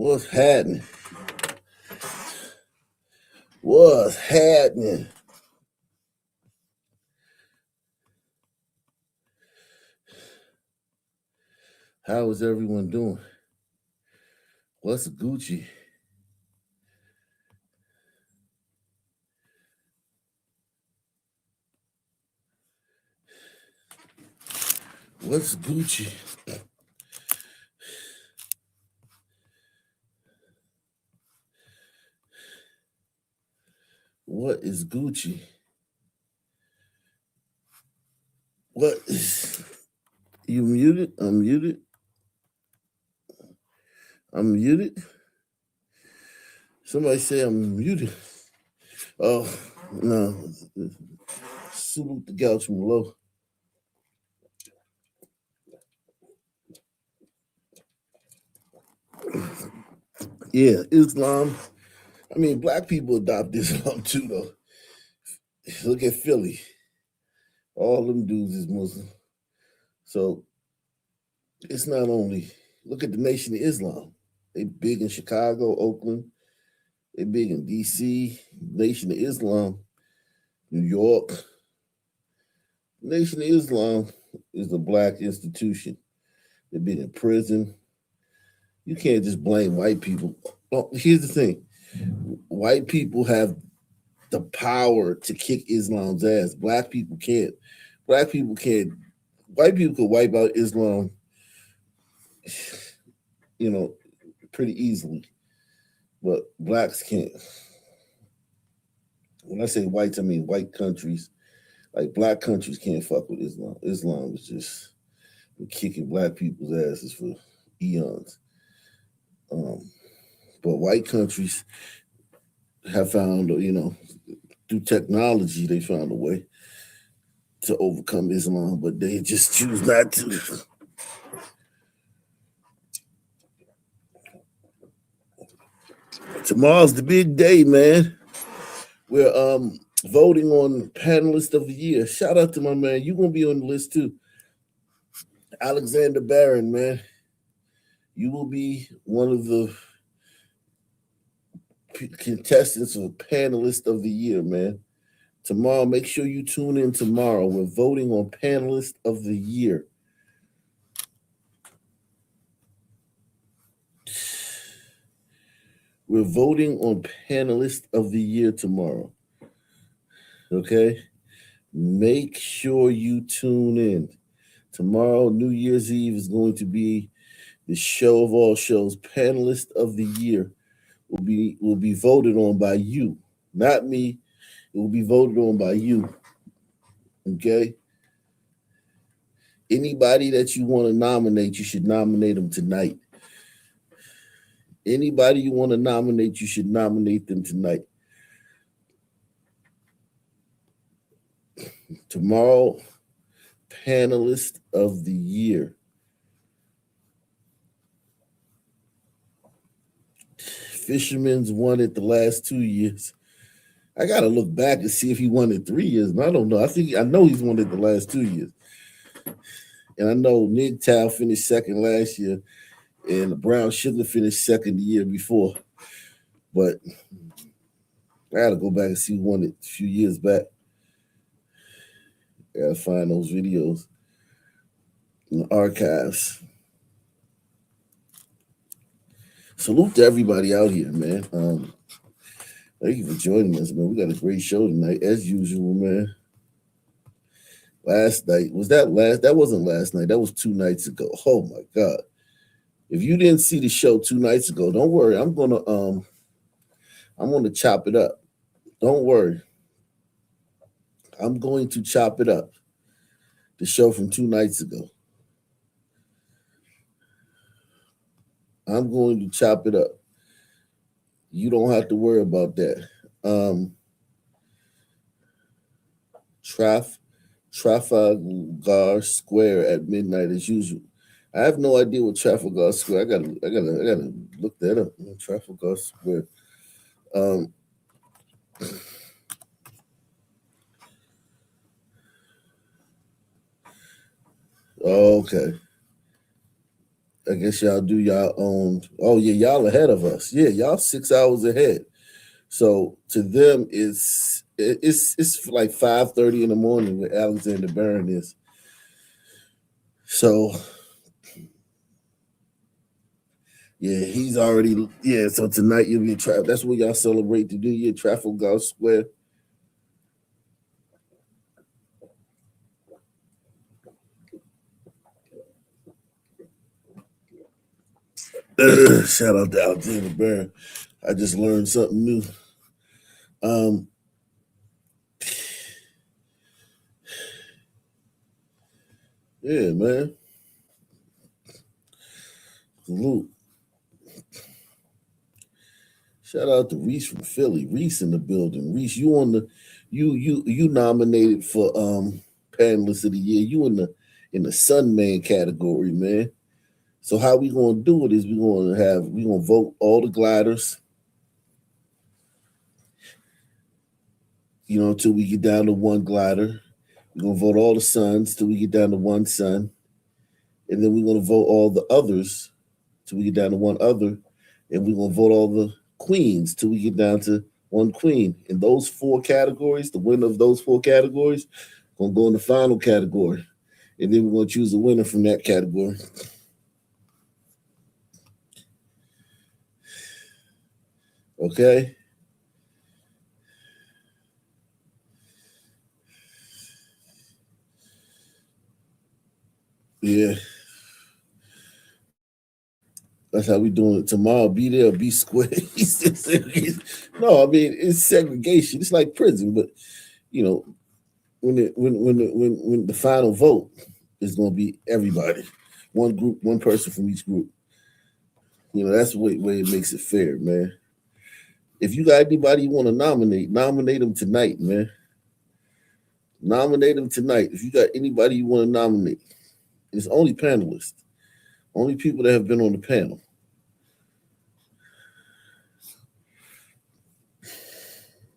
What's happening? What's happening? How is everyone doing? What's Gucci? What's Gucci? What is Gucci? What is you muted? I'm muted. I'm muted. Somebody say I'm muted. Oh no. Salute the gouch from below. Yeah, Islam. I mean, black people adopt Islam too, though. Look at Philly. All them dudes is Muslim. So it's not only look at the Nation of Islam. They big in Chicago, Oakland. They big in DC, Nation of Islam, New York. Nation of Islam is a black institution. They're big in prison. You can't just blame white people. Well, here's the thing: white people have the power to kick Islam's ass. Black people can't. Black people can't. White people could wipe out Islam, you know, pretty easily, but blacks can't. When I say whites, I mean white countries. Like black countries can't fuck with Islam. Islam is just been kicking black people's asses for eons. But white countries have found, through technology, they found a way to overcome Islam, but they just choose not to. Tomorrow's the big day, man. We're voting on panelist of the year. Shout out to my man. You're gonna be on the list too. Alexander Barron, man. You will be one of the contestants or panelist of the year, man. Tomorrow, make sure you tune in tomorrow. We're voting on panelist of the year. We're voting on panelist of the year tomorrow. Okay? Make sure you tune in. Tomorrow, New Year's Eve, is going to be the show of all shows. Panelist of the year will be voted on by you, not me. It will be voted on by you. Okay? Anybody that you want to nominate, you should nominate them tonight. Anybody you want to nominate, you should nominate them tonight. Tomorrow, panelist of the year. Fisherman's won it the last 2 years. I gotta look back and see if he won it 3 years. I don't know. I know he's won it the last 2 years. And I know Nigtal finished second last year, and the Brown Sugar finished second the year before. But I gotta go back and see who won it a few years back. I gotta find those videos in the archives. Salute to everybody out here, man. Thank you for joining us, man. We got a great show tonight, as usual, man. Last night that wasn't last night. That was 2 nights ago. Oh my God. If you didn't see the show 2 nights ago, don't worry. I'm gonna chop it up. Don't worry. I'm going to chop it up. The show from 2 nights ago. I'm going to chop it up. You don't have to worry about that. Trafalgar Square at midnight as usual. I have no idea what Trafalgar Square. I gotta look that up. Trafalgar Square. Okay. I guess y'all do y'all own. Oh yeah, y'all ahead of us. Yeah, y'all 6 hours ahead. So to them, it's like 5:30 in the morning where Alexander Barron is. So yeah, he's already yeah. So tonight you'll be in traffic. That's what y'all celebrate to do. Your Trafalgar Square. Shout out to Alexander Barron. I just learned something new. Um, yeah, man. Salute. Shout out to Reese from Philly. Reese in the building. Reese, you on the you nominated for panelist of the year. You in the Sunman category, man. So how we gonna do it is we gonna vote all the gliders, till we get down to one glider. We're gonna vote all the suns till we get down to one sun. And then we're gonna vote all the others till we get down to one other. And we're gonna vote all the queens till we get down to one queen. In those four categories, the winner of those four categories gonna go in the final category. And then we're gonna choose a winner from that category. Okay? Yeah. That's how we doing it tomorrow. Be there, be square. No, I mean it's segregation. It's like prison, but you know when the final vote is going to be everybody, one group, one person from each group. That's the way it makes it fair, man. If you got anybody you want to nominate them tonight, man. Nominate them tonight. If you got anybody you want to nominate, it's only panelists, only people that have been on the panel.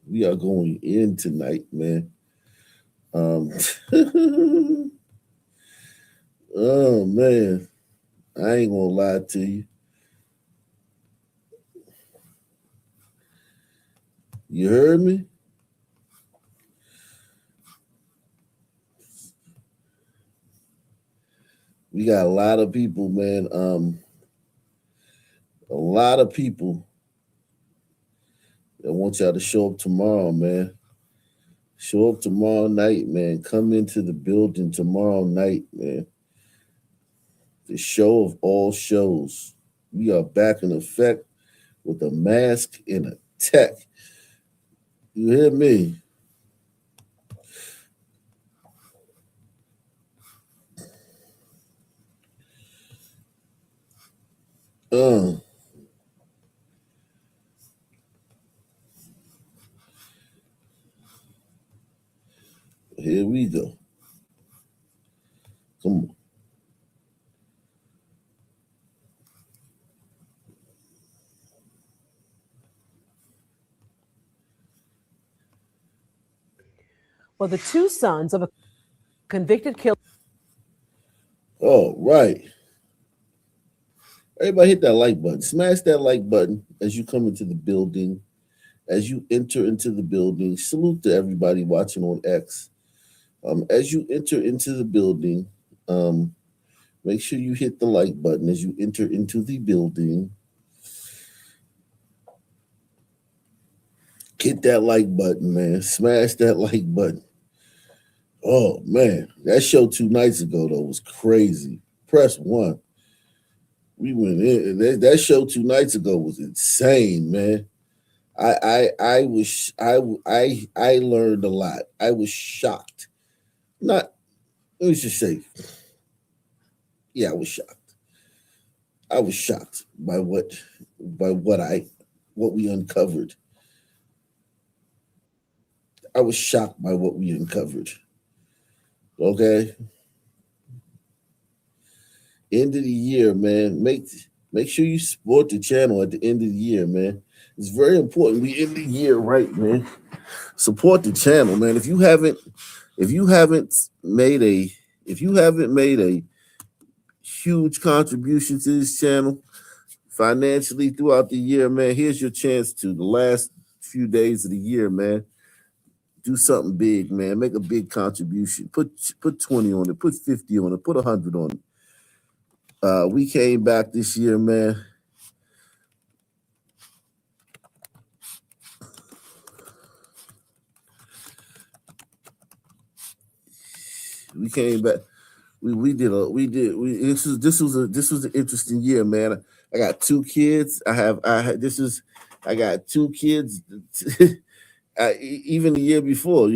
We are going in tonight, man. Oh man, I ain't gonna lie to you. You heard me? We got a lot of people, man. A lot of people that want y'all to show up tomorrow, man. Show up tomorrow night, man. Come into the building tomorrow night, man. The show of all shows. We are back in effect with a mask and a tech. You hear me? Uh, Here we go. Come on. Well, the two sons of a convicted killer. All right. Everybody hit that like button. Smash that like button as you come into the building. As you enter into the building, salute to everybody watching on X. As you enter into the building, make sure you hit the like button as you enter into the building. Hit that like button, man. Smash that like button. Oh man, that show 2 nights ago though was crazy. Press one. We went in. That show 2 nights ago was insane, man. I learned a lot. I was shocked. Not let me just say, yeah, I was shocked. I was shocked by what we uncovered. I was shocked by what we uncovered. Okay. End of the year, man. Make sure you support the channel at the end of the year, man. It's very important. We end the year right, man. Support the channel, man. If you haven't made a huge contribution to this channel financially throughout the year, man, here's your chance to the last few days of the year, man. Do something big, man. Make a big contribution. Put 20 on it, put 50 on it, put 100 on it. We came back this year, man. We came back. This was an interesting year, man. I got two kids. I got two kids. Even the year before,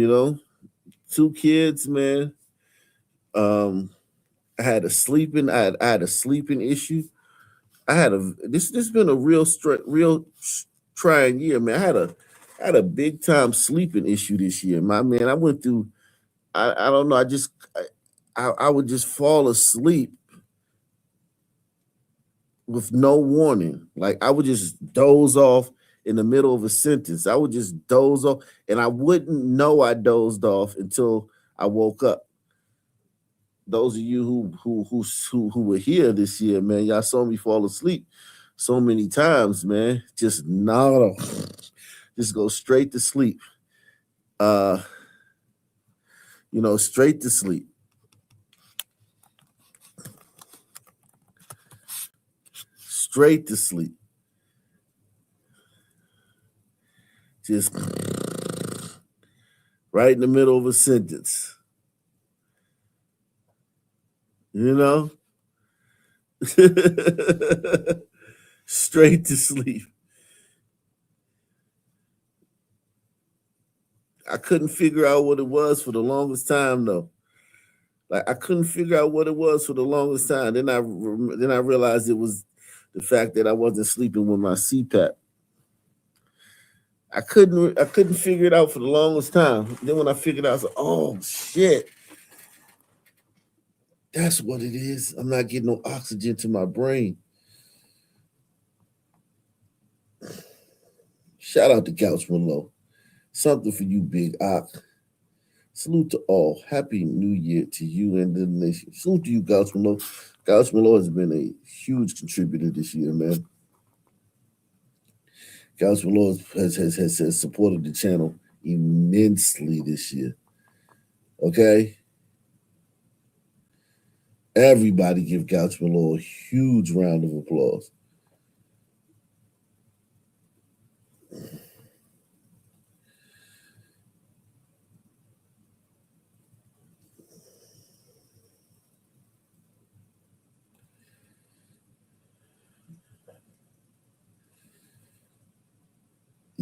two kids, man. I had a sleeping. I had a sleeping issue. This has been a real trying year, man. I had a big time sleeping issue this year, my man. I went through. I don't know. I would just fall asleep with no warning. Like I would just doze off in the middle of a sentence. I would just doze off, and I wouldn't know I dozed off until I woke up. Those of you who were here this year, man, y'all saw me fall asleep so many times, man. Just nada, just go straight to sleep. Straight to sleep. Straight to sleep. Just right in the middle of a sentence. Straight to sleep. I couldn't figure out what it was for the longest time, though. Like I couldn't figure out what it was for the longest time. Then I realized it was the fact that I wasn't sleeping with my CPAP. I couldn't figure it out for the longest time. Then when I figured out, I was like, oh shit. That's what it is. I'm not getting no oxygen to my brain. Shout out to Gouchman Low. Something for you, Big Ock. Salute to all. Happy New Year to you and the nation. Salute to you, Gouchman Low. Gouchman Low has been a huge contributor this year, man. Gouchman Low has supported the channel immensely this year. Okay? Everybody give Gouchman Low a huge round of applause.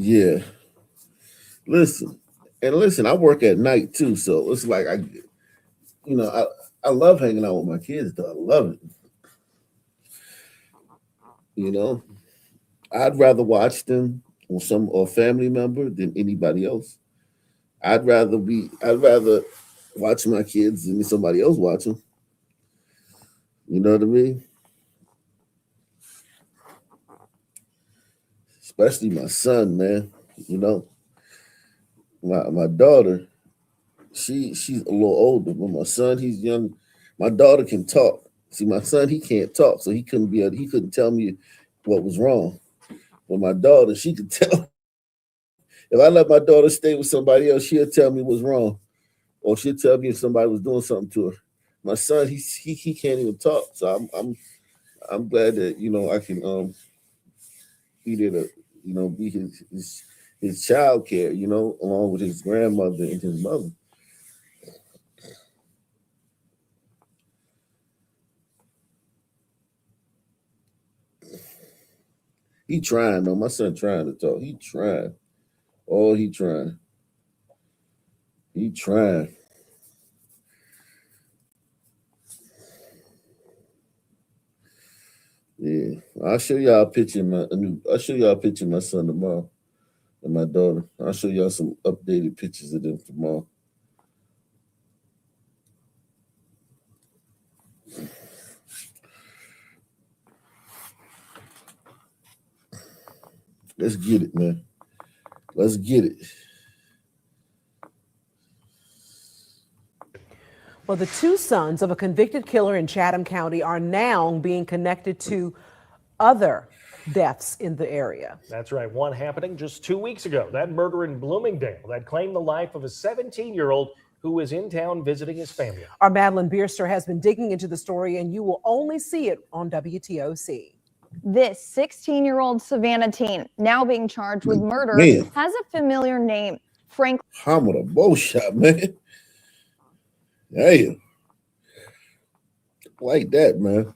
Yeah. Listen, I work at night too, so it's like I love hanging out with my kids, though. I love it. I'd rather watch them or family member than anybody else. I'd rather watch my kids than somebody else watch them. You know what I mean? Especially my son, man. My daughter, she's a little older, but my son, he's young. My daughter can talk. See, my son, he can't talk, so he couldn't tell me what was wrong. But my daughter, she could tell. If I let my daughter stay with somebody else, she'll tell me what's wrong, or she'll tell me if somebody was doing something to her. My son, he can't even talk, so I'm glad that I can be there to be his child care, along with his grandmother and his mother. He trying though. My son trying to talk. He trying. Oh, he trying. He trying. Yeah, I'll show y'all a picture of my son tomorrow and my daughter. I'll show y'all some updated pictures of them tomorrow. Let's get it, man. Let's get it. Well, the two sons of a convicted killer in Chatham County are now being connected to other deaths in the area. That's right. One happening just 2 weeks ago. That murder in Bloomingdale that claimed the life of a 17-year-old who was in town visiting his family. Our Madeline Bierster has been digging into the story, and you will only see it on WTOC. This 16-year-old Savannah teen, now being charged with murder, has a familiar name. Frank. Hammer the bow shot, man. Damn. Like that, man.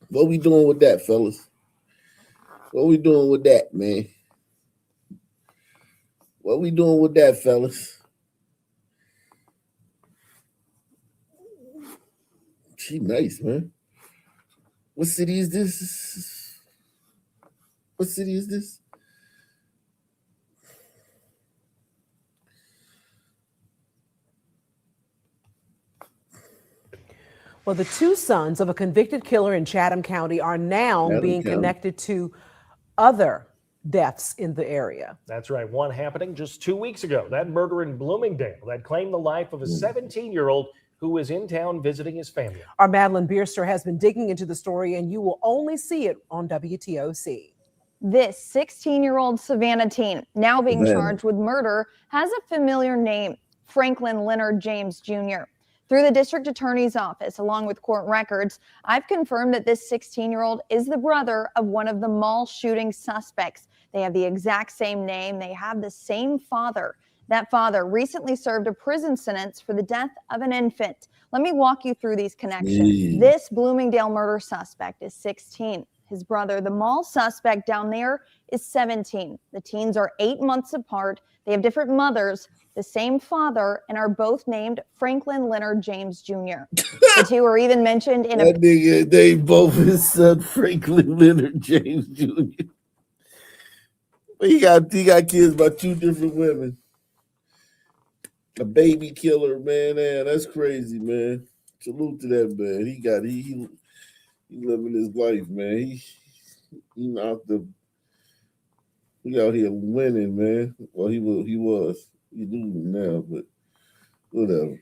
What we doing with that, fellas? What we doing with that, man? What we doing with that, fellas? She nice, man. What city is this? What city is this? Well, the two sons of a convicted killer in Chatham County are now being connected to other deaths in the area. That's right. One happening just 2 weeks ago. That murder in Bloomingdale that claimed the life of a 17-year-old who was in town visiting his family. Our Madeline Bierster has been digging into the story, and you will only see it on WTOC. This 16-year-old Savannah teen, now being charged with murder, has a familiar name. Franklin Leonard James Jr. Through the district attorney's office, along with court records, I've confirmed that this 16-year-old is the brother of one of the mall shooting suspects. They have the exact same name. They have the same father. That father recently served a prison sentence for the death of an infant. Let me walk you through these connections. This Bloomingdale murder suspect is 16. His brother, the mall suspect down there, is 17. The teens are 8 months apart. They have different mothers, the same father, and are both named Franklin Leonard James Jr. The two are even mentioned in that nigga, they both his son Franklin Leonard James Jr. He got kids by two different women. A baby killer, man. That's crazy, man. Salute to that man. He living his life, man. He out here winning, man. Well, he was. He losing now, but whatever.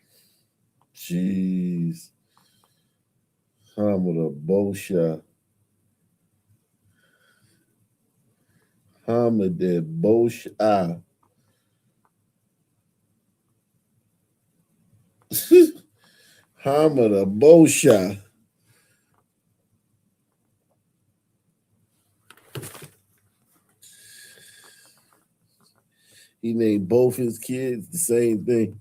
Jeez. Hammer the bow shot. Hammer the bow shot. Hammer the bow shot. He named both his kids the same thing.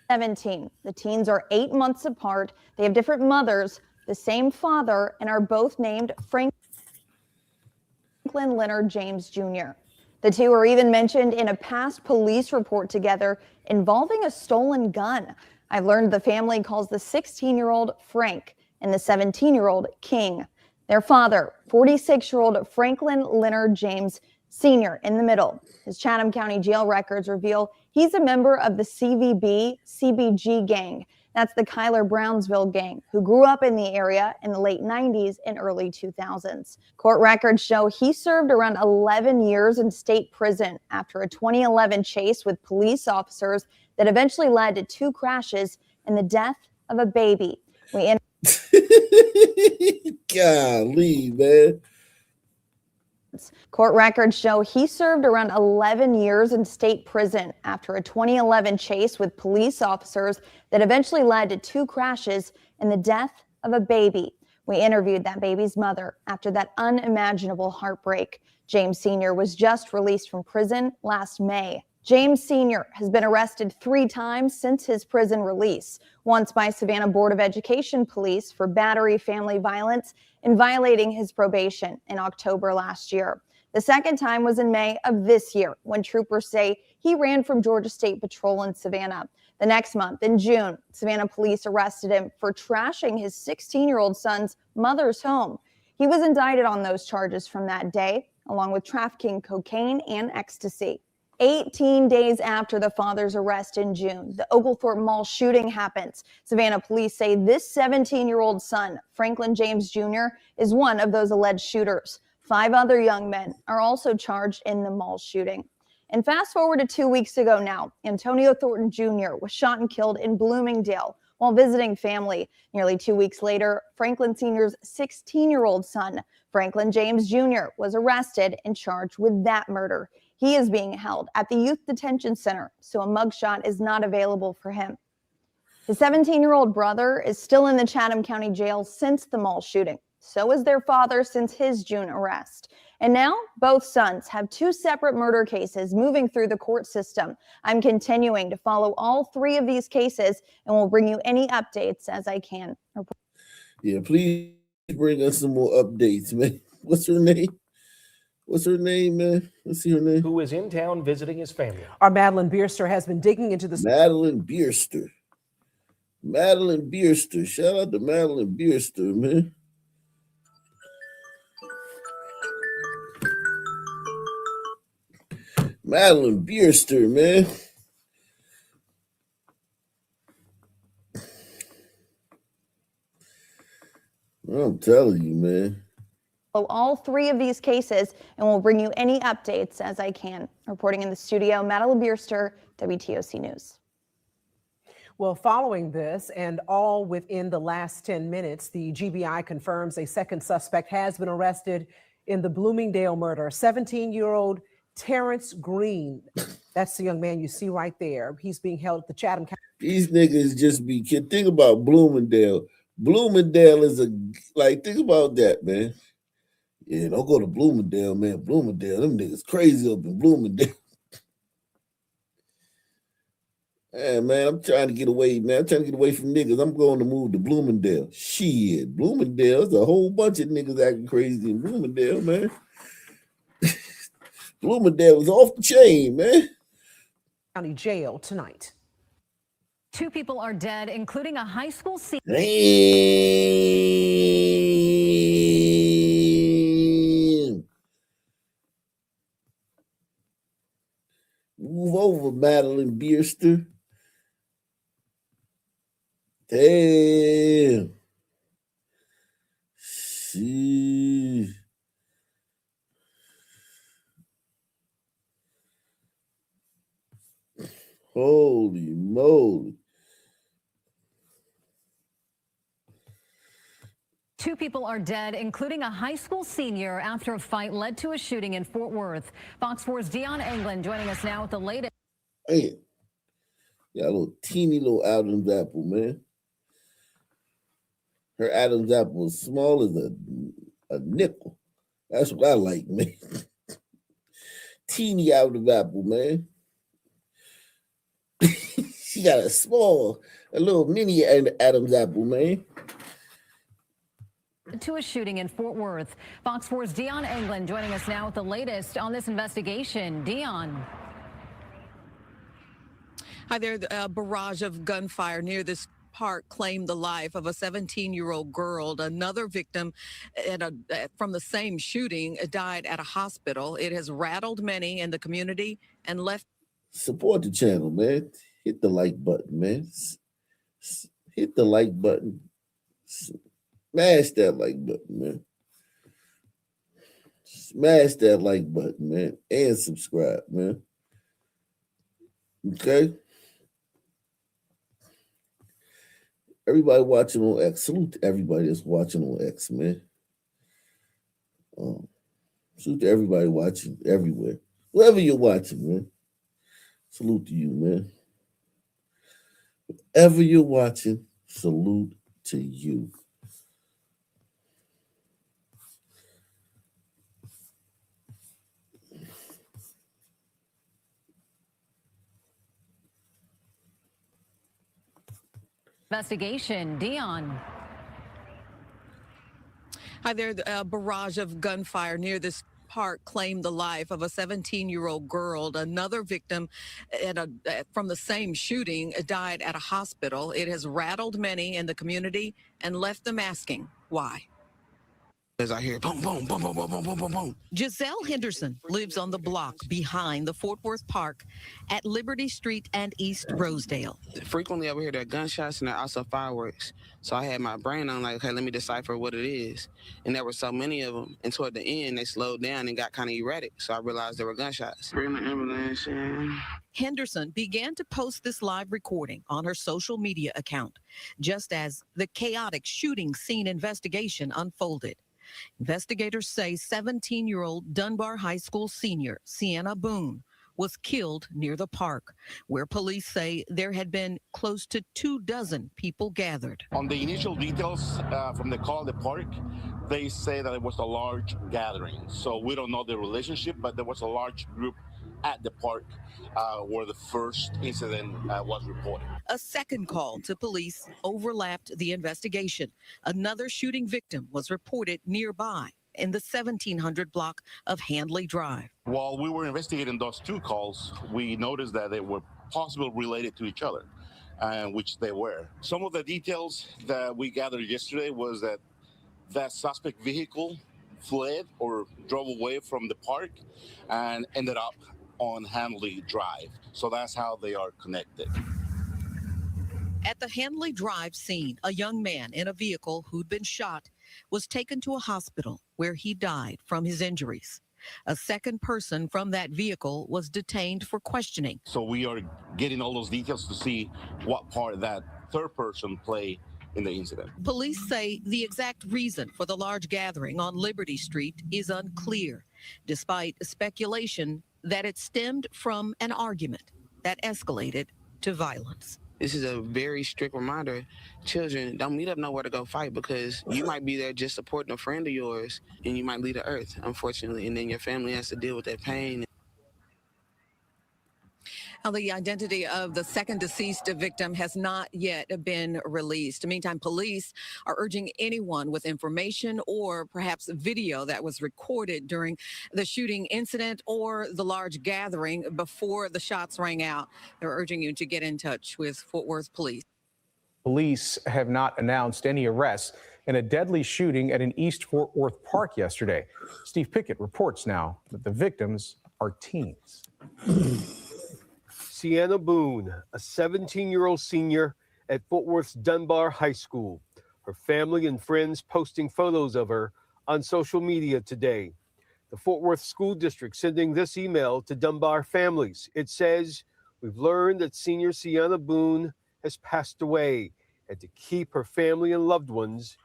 17. The teens are 8 months apart. They have different mothers, the same father, and are both named Franklin Leonard James Jr. The two are even mentioned in a past police report together involving a stolen gun. I learned the family calls the 16-year-old Frank and the 17-year-old King. Their father, 46-year-old Franklin Leonard James Sr. in the middle. His Chatham County jail records reveal he's a member of the CBG gang. That's the Kyler Brownsville gang, who grew up in the area in the late 90s and early 2000s. Court records show he served around 11 years in state prison after a 2011 chase with police officers that eventually led to 2 crashes and the death of a baby. Golly, man. Court records show he served around 11 years in state prison after a 2011 chase with police officers that eventually led to 2 crashes and the death of a baby. We interviewed that baby's mother after that unimaginable heartbreak. James Sr. was just released from prison last May. James Sr. has been arrested 3 times since his prison release, once by Savannah Board of Education police for battery, family violence, and violating his probation in October last year. The second time was in May of this year, when troopers say he ran from Georgia State Patrol in Savannah. The next month, in June, Savannah police arrested him for trashing his 16-year-old son's mother's home. He was indicted on those charges from that day, along with trafficking cocaine and ecstasy. 18 days after the father's arrest in June, the Oglethorpe Mall shooting happens. Savannah police say this 17-year-old son, Franklin James Jr., is one of those alleged shooters. 5 other young men are also charged in the mall shooting. And fast forward to 2 weeks ago now, Antonio Thornton Jr. was shot and killed in Bloomingdale while visiting family. Nearly 2 weeks later, Franklin Sr.'s 16-year-old son, Franklin James Jr., was arrested and charged with that murder. He is being held at the Youth Detention Center, so a mugshot is not available for him. His 17-year-old brother is still in the Chatham County Jail since the mall shooting. So is their father since his June arrest. And now both sons have 2 separate murder cases moving through the court system. I'm continuing to follow all 3 of these cases and will bring you any updates as I can. Yeah, please bring us some more updates, man. What's her name? What's her name, man? Let's see her name. Who is in town visiting his family. Our Madeline Bierster has been digging into the... Madeline Bierster. Madeline Bierster. Shout out to Madeline Bierster, man. Madeline Bierster, man. I'm telling you, man. All 3 of these cases and will bring you any updates as I can. Reporting in the studio, Madeline Bierster, WTOC News. Well, following this and all within the last 10 minutes, the GBI confirms a second suspect has been arrested in the Bloomingdale murder. 17-year-old Terrence Green. That's the young man you see right there. He's being held at the Chatham County. These niggas just be kidding. Think about Bloomingdale. Bloomingdale is think about that, man. Yeah, don't go to Bloomingdale, man. Bloomingdale, them niggas crazy up in Bloomingdale. Man, I'm trying to get away, man. I'm trying to get away from niggas. I'm going to move to Bloomingdale. Shit, Bloomingdale, there's a whole bunch of niggas acting crazy in Bloomingdale, man. Bloomingdale is off the chain, man. County Jail tonight. 2 people are dead, including a high school senior. Damn. Move over, Madeline Bierster. Damn. Sheesh. Holy moly. 2 people are dead, including a high school senior, after a fight led to a shooting in Fort Worth. Fox 4's Deion England joining us now with the latest. Hey, got a little teeny little Adam's apple, man. Her Adam's apple is small as a nickel. That's what I like, man. Teeny Adam's apple, man. She got a little mini Adam's apple, man. To a shooting in Fort Worth. Fox 4's Deion England joining us now with the latest on this investigation. Deion. Hi there. A barrage of gunfire near this park claimed the life of a 17-year-old girl. Another victim from the same shooting died at a hospital. It has rattled many in the community and left. Support the channel, man. Hit the like button, man. Hit the like button. Smash that like button, man. Smash that like button, man. And subscribe, man. Okay? Everybody watching on X. Salute to everybody that's watching on X, man. Salute to everybody watching everywhere. Wherever you're watching, man. Salute to you, man. Wherever you're watching, salute to you. Investigation. Deion. Hi there. A barrage of gunfire near this park claimed the life of a 17-year-old girl. Another victim from the same shooting died at a hospital. It has rattled many in the community and left them asking why. As I hear boom, boom, boom, boom, boom, boom, boom, boom, boom. Giselle Henderson lives on the block behind the Fort Worth Park at Liberty Street and East Rosedale. Frequently over here, there are gunshots and there are also fireworks. So I had my brain on like, okay, let me decipher what it is. And there were so many of them. And toward the end, they slowed down and got kind of erratic. So I realized there were gunshots. Bring the ambulance in. Henderson began to post this live recording on her social media account, just as the chaotic shooting scene investigation unfolded. Investigators say 17-year-old Dunbar High School senior Sienna Boone was killed near the park, where police say there had been close to 24 people gathered. On the initial details from the call at the park, they say that it was a large gathering. So we don't know the relationship, but there was a large group at the park where the first incident was reported. A second call to police overlapped the investigation. Another shooting victim was reported nearby in the 1700 block of Handley Drive. While we were investigating those two calls, we noticed that they were possibly related to each other, which they were. Some of the details that we gathered yesterday was that that suspect vehicle fled or drove away from the park and ended up on Handley Drive. So that's how they are connected. At the Handley Drive scene, a young man in a vehicle who'd been shot was taken to a hospital where he died from his injuries. A second person from that vehicle was detained for questioning. So we are getting all those details to see what part that third person played in the incident. Police say the exact reason for the large gathering on Liberty Street is unclear, despite speculation that it stemmed from an argument that escalated to violence. This is a very strict reminder. Children, don't meet up nowhere to go fight, because you might be there just supporting a friend of yours and you might leave the earth, unfortunately, and then your family has to deal with that pain. Now, the identity of the second deceased victim has not yet been released. Meantime, police are urging anyone with information or perhaps video that was recorded during the shooting incident or the large gathering before the shots rang out. They're urging you to get in touch with Fort Worth Police. Police have not announced any arrests in a deadly shooting at an East Fort Worth park yesterday. Steve Pickett reports now that the victims are teens. Sienna Boone, a 17-year-old senior at Fort Worth's Dunbar High School. Her family and friends posting photos of her on social media today. The Fort Worth School District sending this email to Dunbar families. It says, "We've learned that senior Sienna Boone has passed away, and to keep her family and loved ones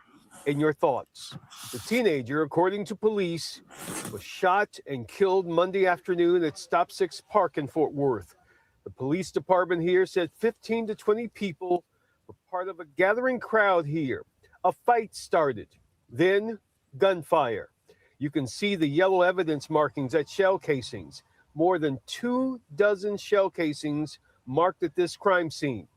in your thoughts." The teenager, according to police, was shot and killed Monday afternoon at Stop 6 Park in Fort Worth. The police department here said 15 to 20 people were part of a gathering crowd here. A fight started, then gunfire. You can see the yellow evidence markings at shell casings. More than 24 shell casings marked at this crime scene.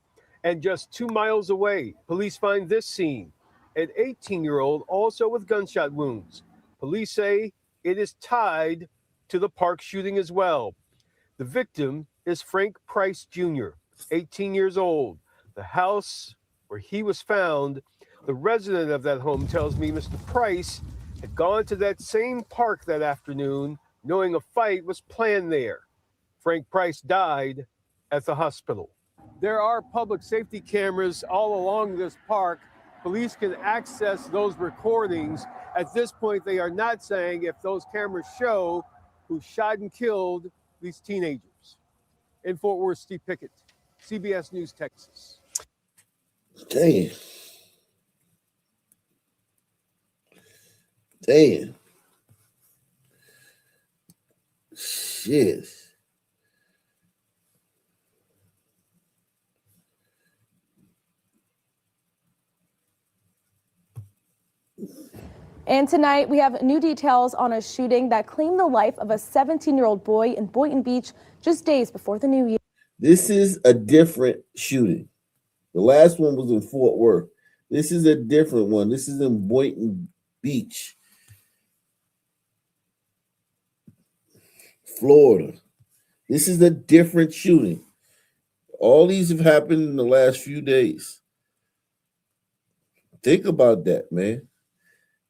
And just 2 miles away, police find this scene, an 18-year-old also with gunshot wounds. Police say it is tied to the park shooting as well. The victim is Frank Price Jr., 18 years old. The house where he was found, the resident of that home tells me Mr. Price had gone to that same park that afternoon, knowing a fight was planned there. Frank Price died at the hospital. There are public safety cameras all along this park. Police can access those recordings. At this point, they are not saying if those cameras show who shot and killed these teenagers. In Fort Worth, Steve Pickett, CBS News, Texas. Damn. Damn. Shit. And tonight we have new details on a shooting that claimed the life of a 17-year-old boy in Boynton Beach just days before the new year. This is a different shooting. The last one was in Fort Worth. This is a different one. This is in Boynton Beach, Florida. This is a different shooting. All these have happened in the last few days. Think about that, man.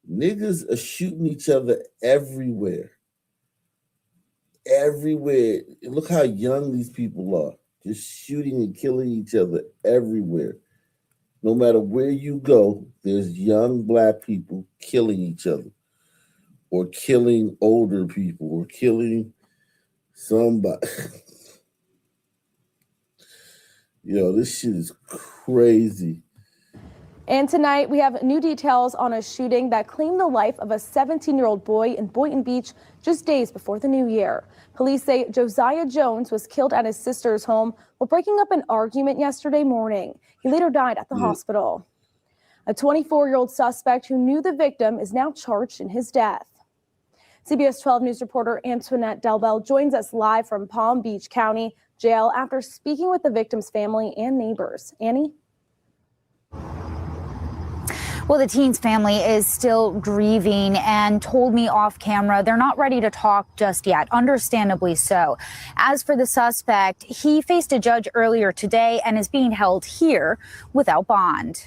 Niggas are shooting each other everywhere. Everywhere. Look how young these people are. Just shooting and killing each other everywhere. No matter where you go, there's young black people killing each other, or killing older people, or killing somebody. Yo, this shit is crazy. And tonight, we have new details on a shooting that claimed the life of a 17-year-old boy in Boynton Beach just days before the new year. Police say Josiah Jones was killed at his sister's home while breaking up an argument yesterday morning. He later died at the hospital. A 24-year-old suspect who knew the victim is now charged in his death. CBS 12 News reporter Antoinette Delbel joins us live from Palm Beach County Jail after speaking with the victim's family and neighbors. Annie? Well, the teen's family is still grieving and told me off camera they're not ready to talk just yet, understandably so. As for the suspect, he faced a judge earlier today and is being held here without bond.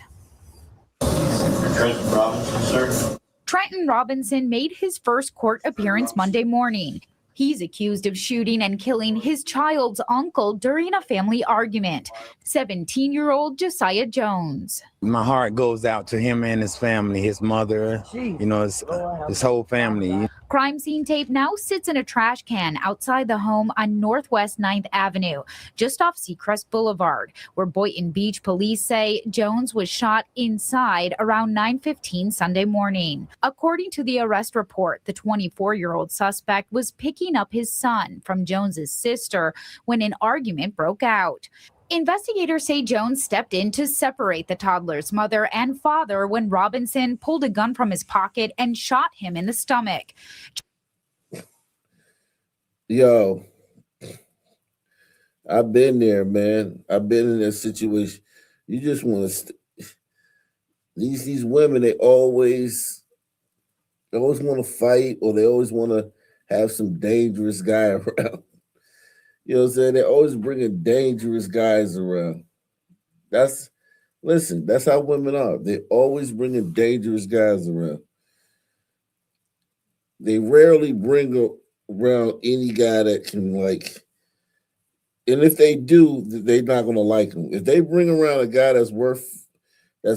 Trenton Robinson, sir. Trenton Robinson made his first court appearance Monday morning. He's accused of shooting and killing his child's uncle during a family argument, 17-year-old Josiah Jones. My heart goes out to him and his family, his mother, his whole family. Crime scene tape now sits in a trash can outside the home on Northwest 9th Avenue, just off Seacrest Boulevard, where Boynton Beach police say Jones was shot inside around 9:15 Sunday morning. According to the arrest report, the 24-year-old suspect was picking up his son from Jones's sister when an argument broke out. Investigators say Jones stepped in to separate the toddler's mother and father when Robinson pulled a gun from his pocket and shot him in the stomach. Yo, I've been there, man. I've been in that situation. You just want to. These women, they always want to fight, or they always want to have some dangerous guy around. You know what I'm saying? They're always bringing dangerous guys around. That's how women are. They're always bringing dangerous guys around. They rarely bring around any guy that can, like, and if they do, they're not going to like him. If they bring around a guy that's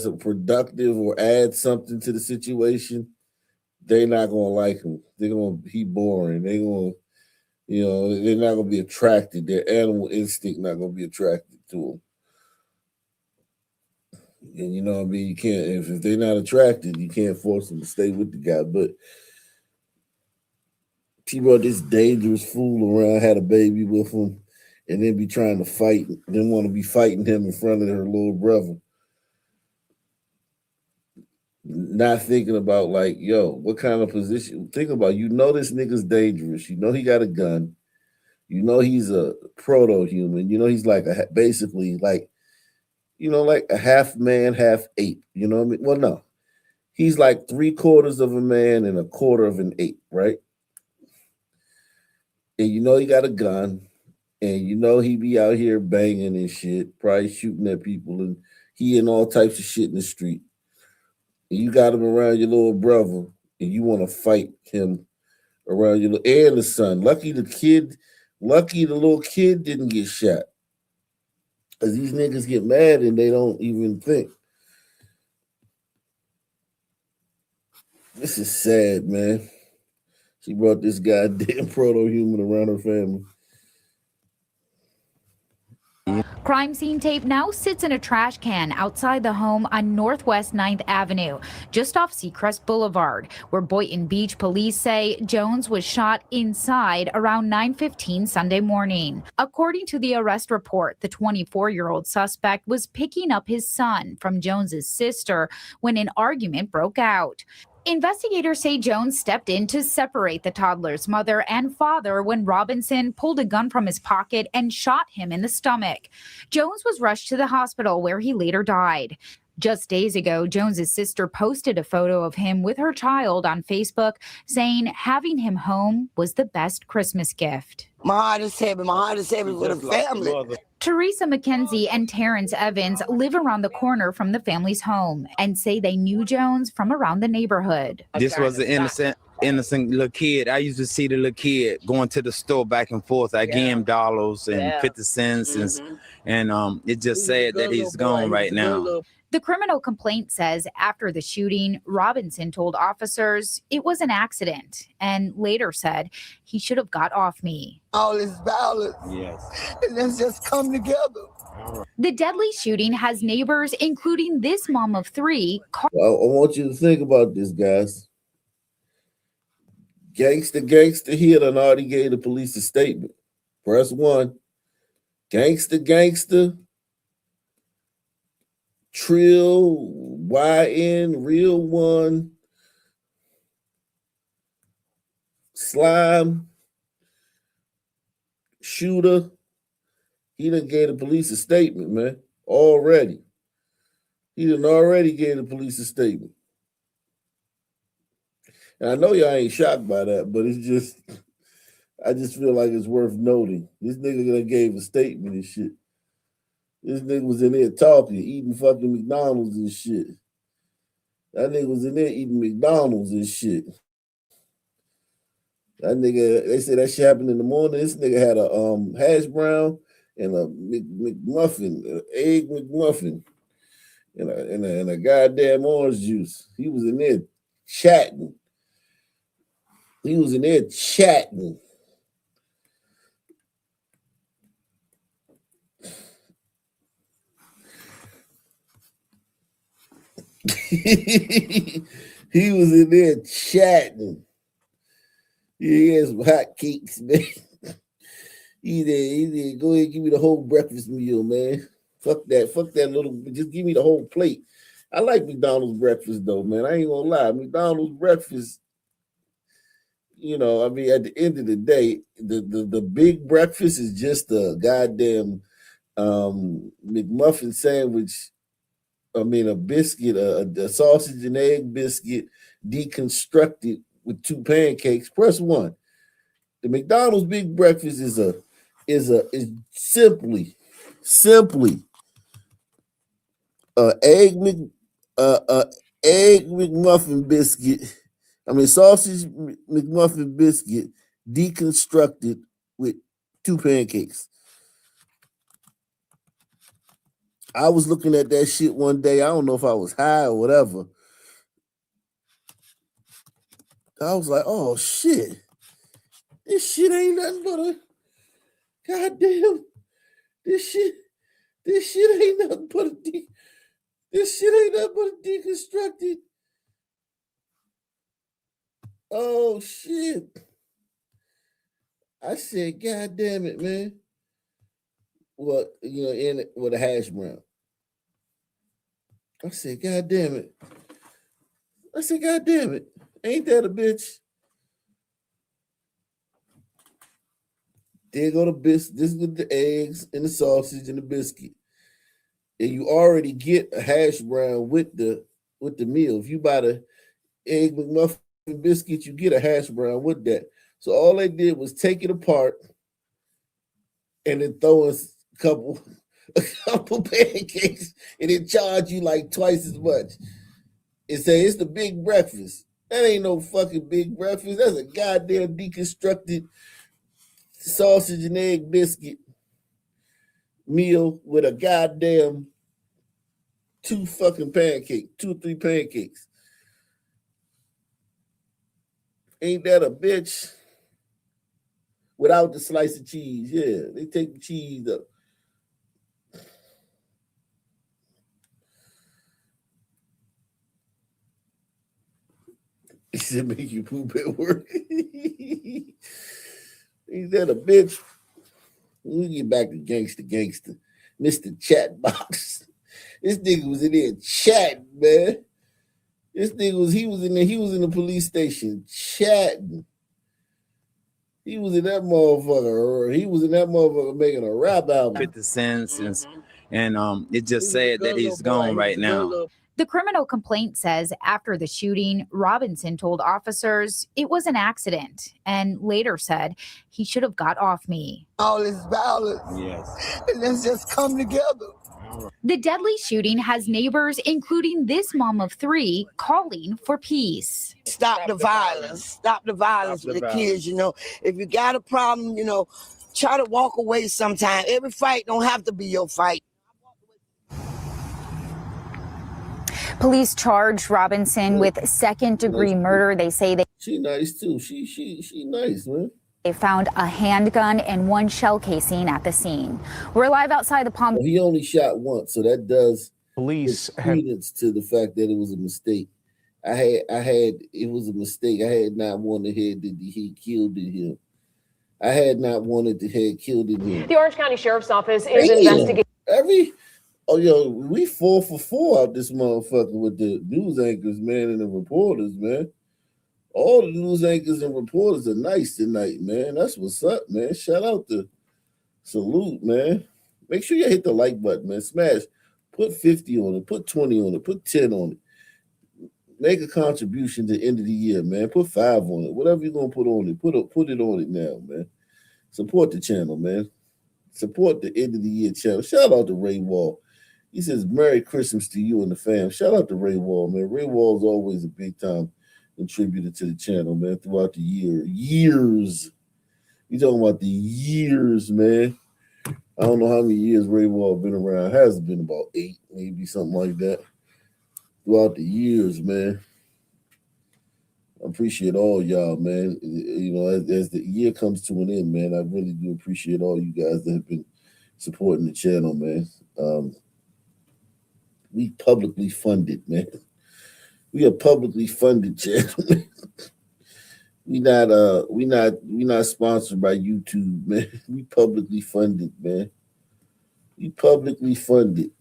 a productive or adds something to the situation, they're not going to like him. They're going to be boring. They're going to, they're not going to be attracted. Their animal instinct not going to be attracted to them. And you know what I mean? You can't, if they're not attracted, you can't force them to stay with the guy. But she brought this dangerous fool around, had a baby with him, and then be trying to fight, then want to be fighting him in front of her little brother. Not thinking about, like, yo, what kind of position? Think about, this nigga's dangerous. He got a gun. He's a proto-human. He's like basically like a half man, half ape. You know what I mean? Well, no. He's like 3/4 of a man and 1/4 of an ape, right? And he got a gun. And he be out here banging and shit, probably shooting at people, and he in all types of shit in the street. You got him around your little brother, and you want to fight him around your and the son. Lucky the little kid didn't get shot. Because these niggas get mad and they don't even think. This is sad, man. She brought this goddamn proto-human around her family. Crime scene tape now sits in a trash can outside the home on Northwest 9th Avenue, just off Seacrest Boulevard, where Boynton Beach police say Jones was shot inside around 9:15 Sunday morning. According to the arrest report, the 24-year-old suspect was picking up his son from Jones's sister when an argument broke out. Investigators say Jones stepped in to separate the toddler's mother and father when Robinson pulled a gun from his pocket and shot him in the stomach. Jones was rushed to the hospital where he later died. Just days ago, Jones's sister posted a photo of him with her child on Facebook, saying having him home was the best Christmas gift. My heart is heavy. My heart is heavy for the family. Teresa McKenzie and Terrence Evans live around the corner from the family's home and say they knew Jones from around the neighborhood. This was an innocent little kid. I used to see the little kid going to the store back and forth. I gave him dollars and 50 cents, and it's just sad that he's gone right now. The criminal complaint says after the shooting, Robinson told officers it was an accident and later said he should have got off me. All is violence. Yes. And let's just come together. The deadly shooting has neighbors, including this mom of three. I want you to think about this, guys. Gangster here done already gave the police a statement. Press 1. Gangster. Trill, YN, Real One, Slime, Shooter. He done gave the police a statement, man. Already. He done already gave the police a statement. And I know y'all ain't shocked by that, but it's just, I just feel like it's worth noting. This nigga done gave a statement and shit. This nigga was in there talking, eating fucking McDonald's and shit. That nigga was in there eating McDonald's and shit. That nigga, they said that shit happened in the morning. This nigga had a hash brown and a McMuffin, an egg McMuffin, and a goddamn orange juice. He was in there chatting. He was in there chatting. He was in there chatting. He had some hot cakes, man. He did. Go ahead and give me the whole breakfast meal, man. Fuck that little, just give me the whole plate. I like McDonald's breakfast though, man. I ain't gonna lie. McDonald's breakfast, you know, I mean, at the end of the day, the big breakfast is just a goddamn McMuffin sandwich. I mean, a biscuit, a sausage and egg biscuit deconstructed with 2 pancakes. Press 1. The McDonald's big breakfast is simply egg McMuffin biscuit. I mean, sausage McMuffin biscuit deconstructed with 2 pancakes. I was looking at that shit one day. I don't know if I was high or whatever. I was like, oh shit. This shit ain't nothing but a goddamn. This shit ain't nothing but a deconstructed. Oh shit. I said, God damn it, man. Well, you know, in it with a hash brown. I said, God damn it. Ain't that a bitch? There go the biscuit. This is with the eggs and the sausage and the biscuit. And you already get a hash brown with the meal. If you buy the egg McMuffin biscuit, you get a hash brown with that. So all they did was take it apart and then throw us a couple pancakes and then charge you like twice as much. And say it's the big breakfast. That ain't no fucking big breakfast. That's a goddamn deconstructed sausage and egg biscuit meal with a goddamn 2 fucking pancakes, 2 or 3 pancakes. Ain't that a bitch? Without the slice of cheese. Yeah, they take the cheese up. He said, make you poop at work. Ain't that a bitch? Let me get back to gangster. Mr. Chatbox. This nigga was in there chatting, man. He was in the police station chatting. He was in that motherfucker making a rap album. 50 cents and it's just sad that he's gone right now. The criminal complaint says after the shooting, Robinson told officers it was an accident and later said he should have got off me. All this violence. Yes. Let's just come together. The deadly shooting has neighbors, including this mom of 3, calling for peace. Stop the violence. Stop the violence with the kids, you know. If you got a problem, you know, try to walk away sometime. Every fight don't have to be your fight. Police charged Robinson with second-degree murder. They say She nice too. She nice, man. they found a handgun and 1 shell casing at the scene. We're live outside the Palm. He only shot once, so that does Police credence to the fact that it was a mistake. It was a mistake. I had not wanted that he killed him. I had not wanted to have killed him. The Orange County Sheriff's Office is investigating. We 4 for 4 out this motherfucker with the news anchors, man, and the reporters, man. All the news anchors and reporters are nice tonight, man. That's what's up, man. Shout out to Salute, man. Make sure you hit the like button, man. Smash. Put 50 on it. Put 20 on it. Put 10 on it. Make a contribution to the end of the year, man. Put 5 on it. Whatever you're going to put on it, put it on it now, man. Support the channel, man. Support the end of the year channel. Shout out to Ray Wall. He says, Merry Christmas to you and the fam. Shout out to Ray Wall, man. Ray Wall is always a big time contributor to the channel, man, throughout the years. You talking about the years, man. I don't know how many years Ray Wall been around. It has been about 8, maybe something like that. Throughout the years, man. I appreciate all y'all, man. You know, as the year comes to an end, man, I really do appreciate all you guys that have been supporting the channel, man. We publicly funded, man. We a publicly funded channel. We not sponsored by YouTube, man. We publicly funded, man. We publicly funded.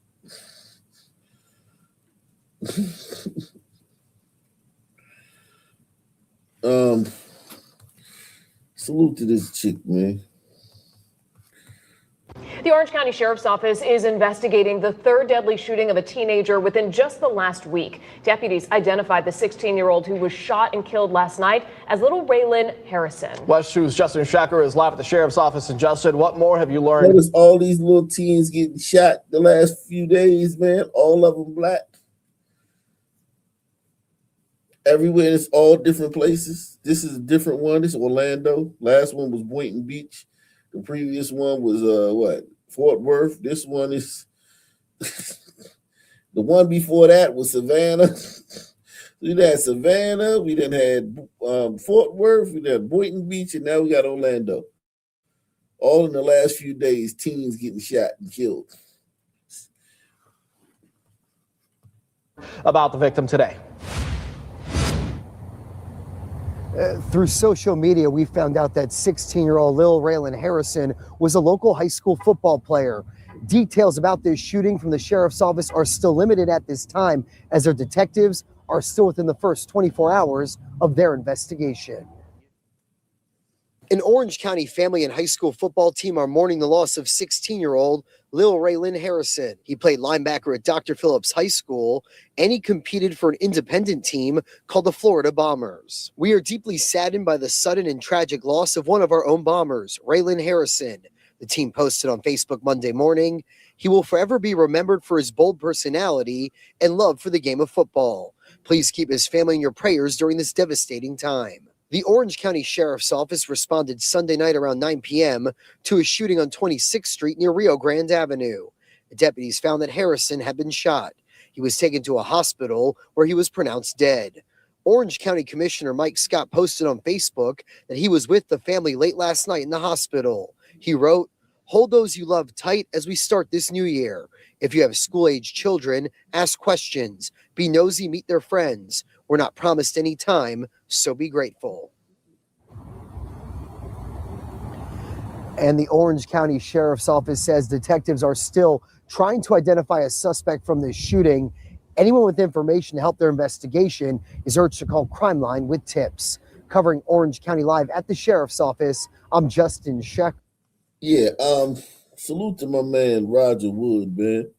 Salute to this chick, man. The Orange County Sheriff's Office is investigating the 3rd deadly shooting of a teenager within just the last week. Deputies identified the 16-year-old who was shot and killed last night as little Raylan Harrison. West 2's Justin Shacker is live at the Sheriff's Office. And Justin, what more have you learned? Notice all these little teens getting shot the last few days, man. All of them black. Everywhere, it's all different places. This is a different one. This is Orlando. Last one was Boynton Beach. The previous one was Fort Worth. This one is the one before that was Savannah. We had Savannah. We then had Fort Worth. We had Boynton Beach, and now we got Orlando. All in the last few days, teens getting shot and killed. About the victim today. Through social media, we found out that 16-year-old Lil Raylan Harrison was a local high school football player. Details about this shooting from the sheriff's office are still limited at this time, as their detectives are still within the first 24 hours of their investigation. An Orange County family and high school football team are mourning the loss of 16-year-old Lil Raylan Harrison. He played linebacker at Dr. Phillips High School, and he competed for an independent team called the Florida Bombers. We are deeply saddened by the sudden and tragic loss of one of our own Bombers, Raylan Harrison. The team posted on Facebook Monday morning. He will forever be remembered for his bold personality and love for the game of football. Please keep his family in your prayers during this devastating time. The Orange County Sheriff's Office responded Sunday night around 9 p.m. to a shooting on 26th Street near Rio Grande Avenue. The deputies found that Harrison had been shot. He was taken to a hospital where he was pronounced dead. Orange County Commissioner Mike Scott posted on Facebook that he was with the family late last night in the hospital. He wrote, "Hold those you love tight as we start this new year. If you have school-age children, ask questions. Be nosy, meet their friends. We're not promised any time, so be grateful." And the Orange County Sheriff's Office says detectives are still trying to identify a suspect from this shooting. Anyone with information to help their investigation is urged to call Crime Line with tips. Covering Orange County Live at the Sheriff's Office, I'm Justin Sheck. Yeah, salute to my man Roger Wood, man.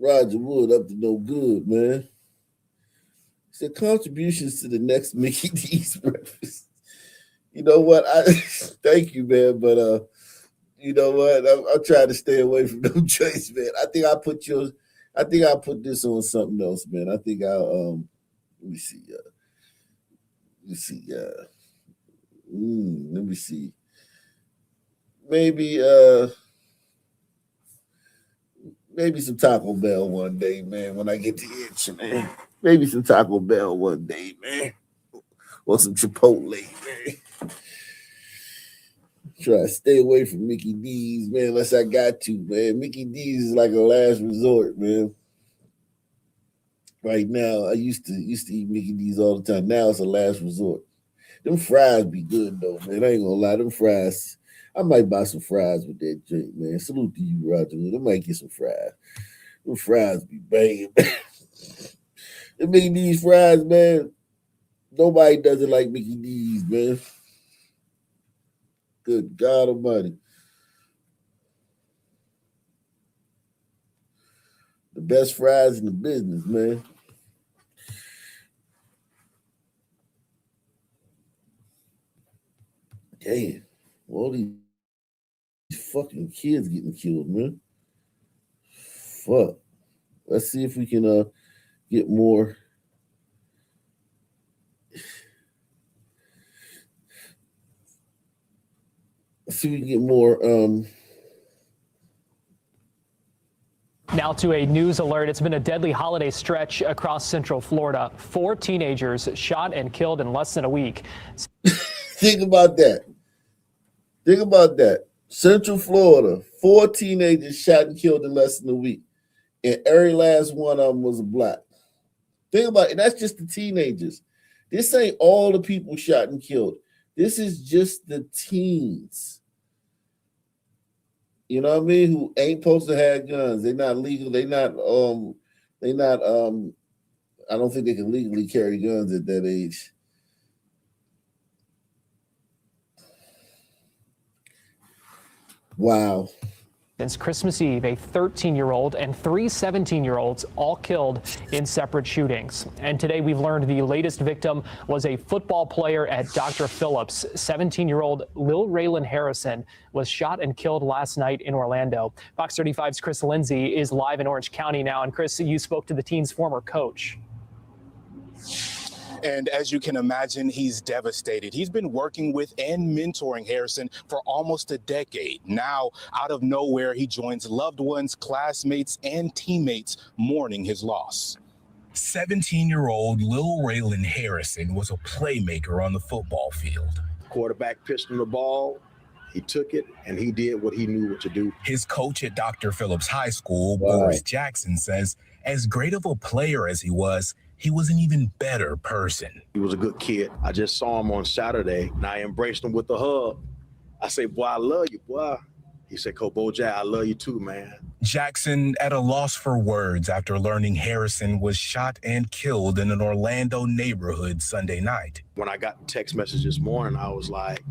Roger Wood up to no good, man. He said contributions to the next Mickey D's breakfast. You know what? Thank you, man, but you know what? I'm trying to stay away from them joints, man. I think I'll put this on something else, man. I think I'll let me see. Let me see. Maybe some Taco Bell one day, man, when I get the itch, man. Maybe some Taco Bell one day, man. Or some Chipotle, man. Try to stay away from Mickey D's, man, unless I got to, man. Mickey D's is like a last resort, man. Right now, I used to eat Mickey D's all the time. Now it's a last resort. Them fries be good though, man. I ain't gonna lie, them fries. I might buy some fries with that drink, man. Salute to you, Roger. I might get some fries. Them fries be banging. Them Mickey D's fries, man. Nobody does it like Mickey D's, man. Good God Almighty. The best fries in the business, man. Damn. All these fucking kids getting killed, man. Fuck. Let's see if we can get more. Let's see if we can get more. Now to a news alert. It's been a deadly holiday stretch across Central Florida. 4 teenagers shot and killed in less than a week. Think about that. Central Florida, 4 teenagers shot and killed in less than a week. And every last one of them was a black. Think about it. That's just the teenagers. This ain't all the people shot and killed. This is just the teens. You know what I mean? Who ain't supposed to have guns. They're not legal. I don't think they can legally carry guns at that age. Wow. Since Christmas Eve, a 13-year-old and 3 17-year-olds all killed in separate shootings. And today we've learned the latest victim was a football player at Dr. Phillips. 17-year-old Lil Raylan Harrison was shot and killed last night in Orlando. Fox 35's Chris Lindsay is live in Orange County now. And Chris, you spoke to the team's former coach. And as you can imagine, he's devastated. He's been working with and mentoring Harrison for almost a decade. Now, out of nowhere, he joins loved ones, classmates, and teammates mourning his loss. 17-year-old Lil Raylan Harrison was a playmaker on the football field. Quarterback pitched him the ball. He took it, and he did what he knew what to do. His coach at Dr. Phillips High School, Boris Jackson, says as great of a player as he was an even better person. He was a good kid. I just saw him on Saturday, and I embraced him with a hug. I say, boy, I love you, boy. He said, Coach Bojack, I love you too, man. Jackson at a loss for words after learning Harrison was shot and killed in an Orlando neighborhood Sunday night. When I got the text message this morning, I was like,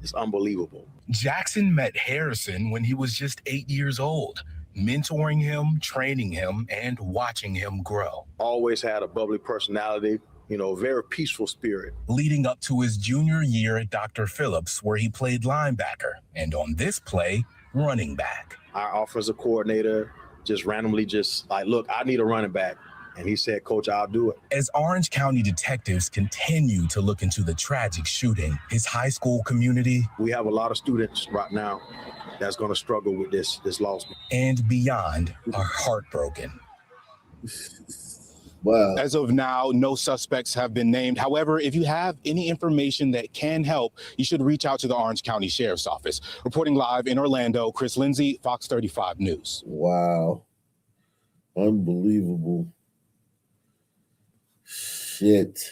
it's unbelievable. Jackson met Harrison when he was just 8 years old, mentoring him, training him, and watching him grow. Always had a bubbly personality, very peaceful spirit. Leading up to his junior year at Dr. Phillips, where he played linebacker, and on this play, running back. Our offensive coordinator just randomly look, I need a running back. And he said, Coach, I'll do it. As Orange County detectives continue to look into the tragic shooting, his high school community. We have a lot of students right now that's going to struggle with this loss. And beyond are heartbroken. Wow. As of now, no suspects have been named. However, if you have any information that can help, you should reach out to the Orange County Sheriff's Office. Reporting live in Orlando, Chris Lindsay, Fox 35 News. Wow. Unbelievable. Shit.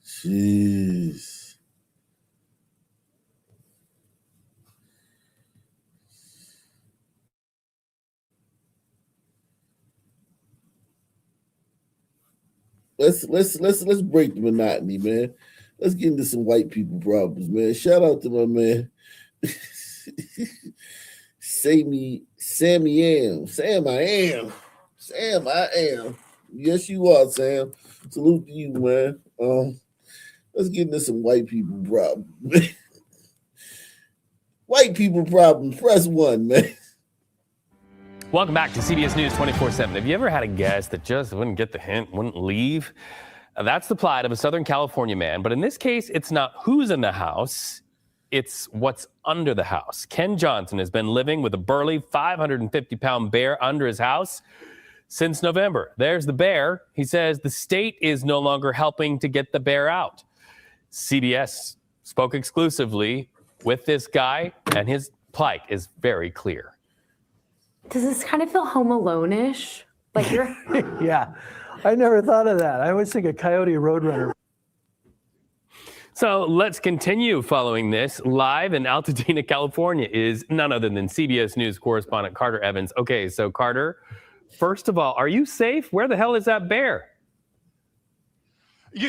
Jeez. let's break the monotony, man. Let's get into some white people problems, man. Shout out to my man, Sammy Am. Sam, I am. Yes, you are, Sam. Salute to you, man. Let's get into some white people problems. White people problems. Press 1, man. Welcome back to CBS News 24/7. Have you ever had a guest that just wouldn't get the hint, wouldn't leave? That's the plight of a Southern California man. But in this case, it's not who's in the house, it's what's under the house. Ken Johnson has been living with a burly 550-pound bear under his house since November. There's the bear. He says the state is no longer helping to get the bear out. CBS spoke exclusively with this guy, and his plight is very clear. Does this kind of feel Home Alone-ish? Like you're... Yeah, I never thought of that. I always think of Coyote Roadrunner. So let's continue following this. Live in Altadena, California is none other than CBS News correspondent Carter Evans. Okay, so Carter, first of all, are you safe? Where the hell is that bear?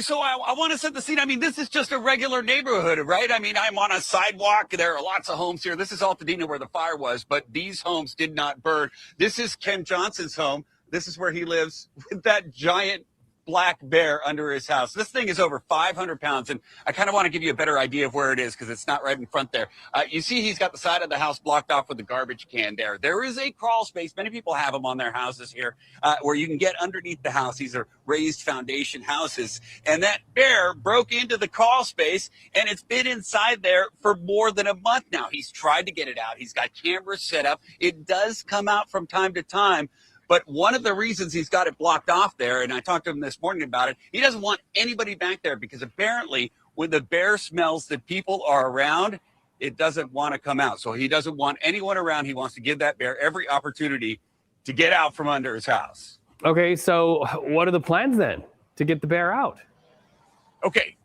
So I want to set the scene. I mean, this is just a regular neighborhood, right? I mean, I'm on a sidewalk. There are lots of homes here. This is Altadena where the fire was, but these homes did not burn. This is Ken Johnson's home. This is where he lives with that giant black bear under his house. This thing is over 500 pounds, and I kind of want to give you a better idea of where it is because it's not right in front there. You see he's got the side of the house blocked off with the garbage can there. There is a crawl space. Many people have them on their houses here where you can get underneath the house. These are raised foundation houses. And that bear broke into the crawl space, and it's been inside there for more than a month now. He's tried to get it out. He's got cameras set up. It does come out from time to time. But one of the reasons he's got it blocked off there, and I talked to him this morning about it, he doesn't want anybody back there because apparently when the bear smells that people are around, it doesn't want to come out. So he doesn't want anyone around. He wants to give that bear every opportunity to get out from under his house. Okay, so what are the plans then to get the bear out? Okay,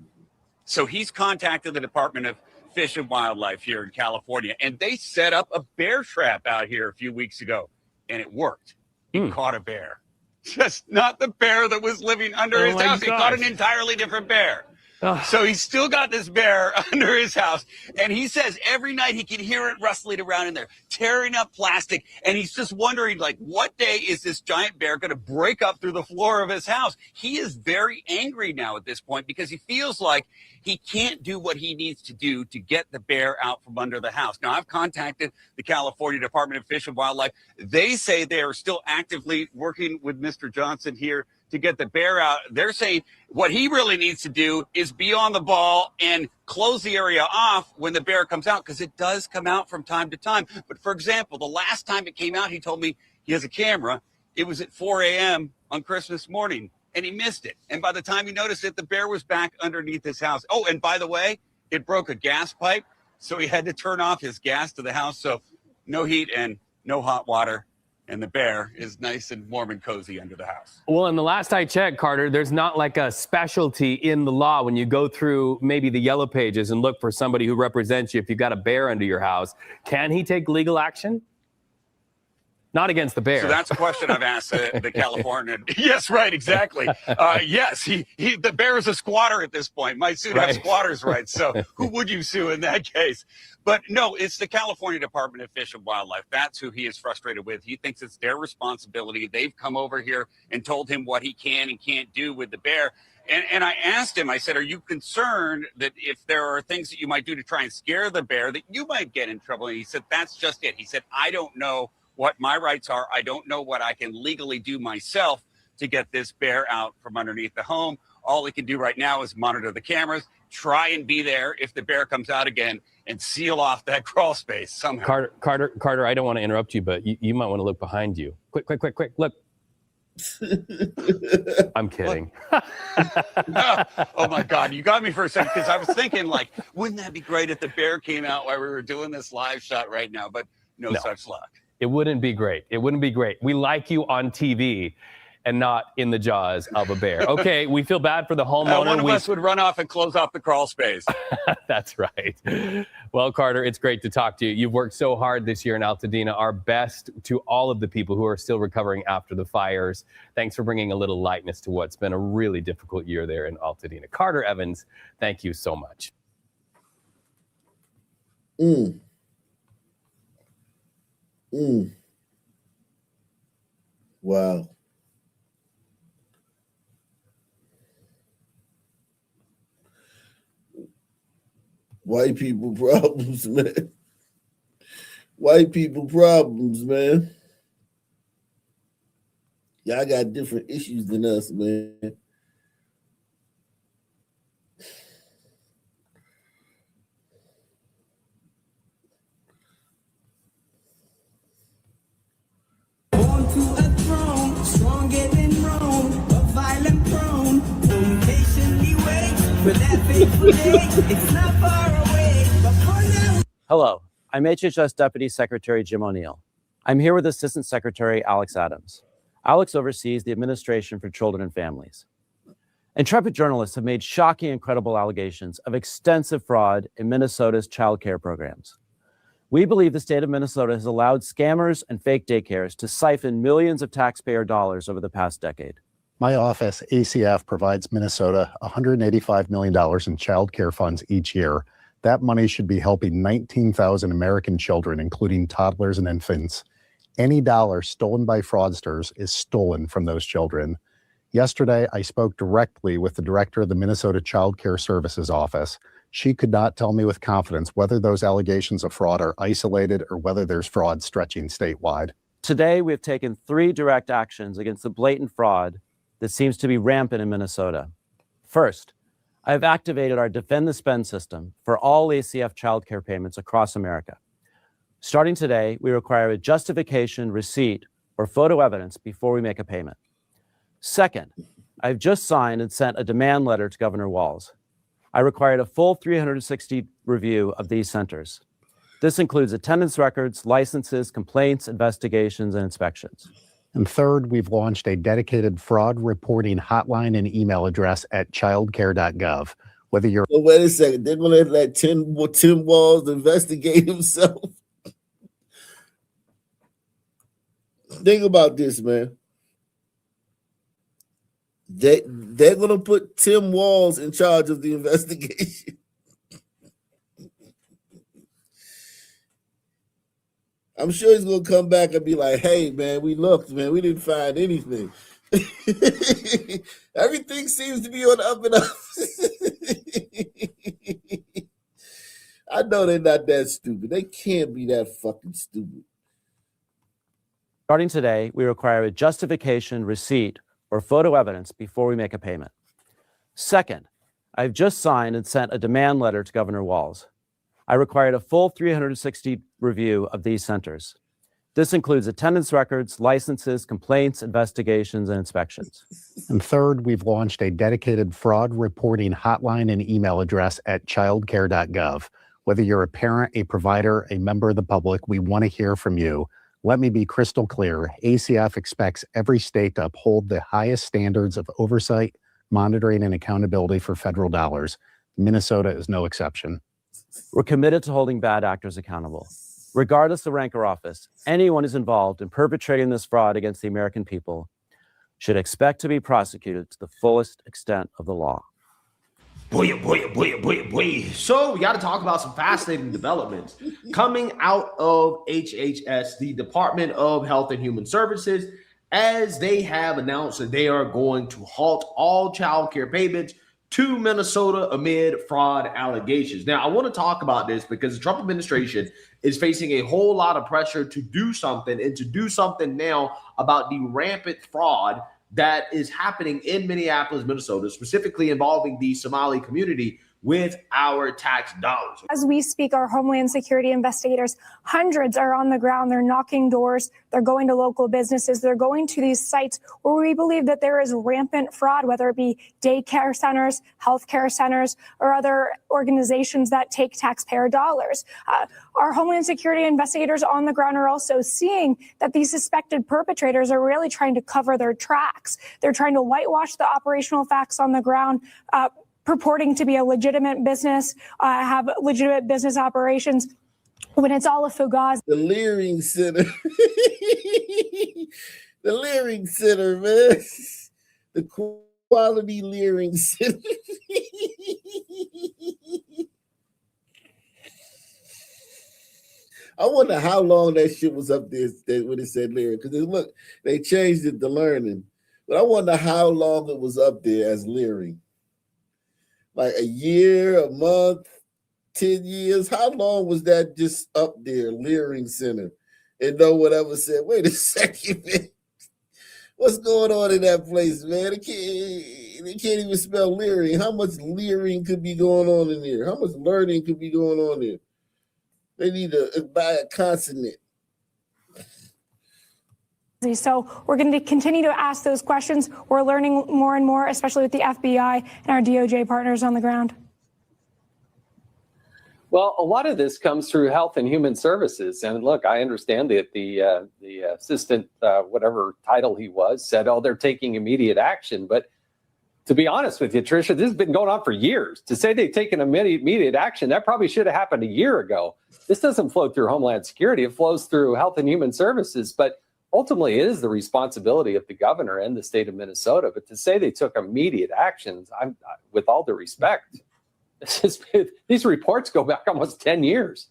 so he's contacted the Department of Fish and Wildlife here in California, and they set up a bear trap out here a few weeks ago, and it worked. He caught a bear. Just not the bear that was living under his house. He caught an entirely different bear. So he's still got this bear under his house. And he says every night he can hear it rustling around in there, tearing up plastic. And he's just wondering, like, what day is this giant bear going to break up through the floor of his house? He is very angry now at this point because he feels like he can't do what he needs to do to get the bear out from under the house. Now, I've contacted the California Department of Fish and Wildlife. They say they are still actively working with Mr. Johnson here to get the bear out. They're saying what he really needs to do is be on the ball and close the area off when the bear comes out, because it does come out from time to time. But for example, the last time it came out, he told me he has a camera. It was at 4 a.m. on Christmas morning, and he missed it. And by the time he noticed it, the bear was back underneath his house. Oh, and by the way, it broke a gas pipe, so he had to turn off his gas to the house. So no heat and no hot water. And the bear is nice and warm and cozy under the house. Well, and the last I checked, Carter, there's not like a specialty in the law when you go through maybe the yellow pages and look for somebody who represents you if you've got a bear under your house. Can he take legal action? Not against the bear. So that's a question I've asked the California. Yes, right, exactly. Yes, the bear is a squatter at this point. Might soon have squatters' rights. So who would you sue in that case? But no, it's the California Department of Fish and Wildlife. That's who he is frustrated with. He thinks it's their responsibility. They've come over here and told him what he can and can't do with the bear. And I asked him, I said, are you concerned that if there are things that you might do to try and scare the bear that you might get in trouble? And he said, that's just it. He said, I don't know what my rights are. I don't know what I can legally do myself to get this bear out from underneath the home. All he can do right now is monitor the cameras, try and be there if the bear comes out again, and seal off that crawl space somehow. Carter, I don't want to interrupt you, but you might want to look behind you. Quick, look. I'm kidding. Oh my God, you got me for a second, because I was thinking, like, wouldn't that be great if the bear came out while we were doing this live shot right now? But no such luck. It wouldn't be great. It wouldn't be great. We like you on TV. and not in the jaws of a bear. Okay, we feel bad for the homeowner. One of us would run off and close off the crawl space. That's right. Well, Carter, it's great to talk to you. You've worked so hard this year in Altadena. Our best to all of the people who are still recovering after the fires. Thanks for bringing a little lightness to what's been a really difficult year there in Altadena. Carter Evans, thank you so much. Wow. White people problems, man. White people problems, man. Y'all got different issues than us, man. Born to a throne, stronger than Rome, but violent prone. Patiently wait for that fateful day. It's not far away, but for now. Hello, I'm HHS Deputy Secretary Jim O'Neill. I'm here with Assistant Secretary Alex Adams. Alex oversees the Administration for Children and Families. Intrepid journalists have made shocking and credible allegations of extensive fraud in Minnesota's child care programs. We believe the state of Minnesota has allowed scammers and fake daycares to siphon millions of taxpayer dollars over the past decade. My office, ACF, provides Minnesota $185 million in child care funds each year. That money should be helping 19,000 American children, including toddlers and infants. Any dollar stolen by fraudsters is stolen from those children. Yesterday, I spoke directly with the director of the Minnesota Child Care Services Office. She could not tell me with confidence whether those allegations of fraud are isolated or whether there's fraud stretching statewide. Today, we have taken 3 direct actions against the blatant fraud that seems to be rampant in Minnesota. First, I have activated our Defend the Spend system for all ACF child care payments across America. Starting today, we require a justification, receipt, or photo evidence before we make a payment. Second, I've just signed and sent a demand letter to Governor Walz. I required a full 360 review of these centers. This includes attendance records, licenses, complaints, investigations, and inspections. And third, we've launched a dedicated fraud reporting hotline and email address at childcare.gov. Whether you're... So wait a second, they're going to let Tim Walz investigate himself? Think about this, man. They're going to put Tim Walz in charge of the investigation. I'm sure he's going to come back and be like, hey, man, we looked, man. We didn't find anything. Everything seems to be on the up and up. I know they're not that stupid. They can't be that fucking stupid. Starting today, we require a justification, receipt, or photo evidence before we make a payment. Second, I've just signed and sent a demand letter to Governor Walz. I required a full 360 review of these centers. This includes attendance records, licenses, complaints, investigations, and inspections. And third, we've launched a dedicated fraud reporting hotline and email address at childcare.gov. Whether you're a parent, a provider, a member of the public, we want to hear from you. Let me be crystal clear. ACF expects every state to uphold the highest standards of oversight, monitoring, and accountability for federal dollars. Minnesota is no exception. We're committed to holding bad actors accountable. Regardless of rank or office, anyone who's involved in perpetrating this fraud against the American people should expect to be prosecuted to the fullest extent of the law. Boy. So we got to talk about some fascinating developments coming out of HHS, the Department of Health and Human Services, as they have announced that they are going to halt all child care payments to Minnesota amid fraud allegations. Now, I want to talk about this because the Trump administration is facing a whole lot of pressure to do something, and to do something now about the rampant fraud that is happening in Minneapolis, Minnesota, specifically involving the Somali community, with our tax dollars. As we speak, our Homeland Security investigators, hundreds are on the ground. They're knocking doors. They're going to local businesses. They're going to these sites where we believe that there is rampant fraud, whether it be daycare centers, healthcare centers, or other organizations that take taxpayer dollars. Our Homeland Security investigators on the ground are also seeing that these suspected perpetrators are really trying to cover their tracks. They're trying to whitewash the operational facts on the ground, purporting to be a legitimate business, have legitimate business operations, when it's all a fugazi. The Leering Center. The Leering Center, man. The Quality Leering Center. I wonder how long that shit was up there when it said Leering. Because look, they changed it to Learning. But I wonder how long it was up there as Leering. Like a year, a month, 10 years. How long was that just up there, Leering Center? And no one ever said, wait a second, man. What's going on in that place, man? They can't even spell leering. How much leering could be going on in there? How much learning could be going on there? They need to buy a consonant. So we're going to continue to ask those questions. We're learning more and more, especially with the FBI and our DOJ partners on the ground. Well, a lot of this comes through Health and Human Services. And look, I understand that the assistant, whatever title he was, said, oh, they're taking immediate action. But to be honest with you, Tricia, this has been going on for years. To say they've taken immediate action, that probably should have happened a year ago. This doesn't flow through Homeland Security. It flows through Health and Human Services. But ultimately, it is the responsibility of the governor and the state of Minnesota. But to say they took immediate actions, with all due respect, these reports go back almost 10 years.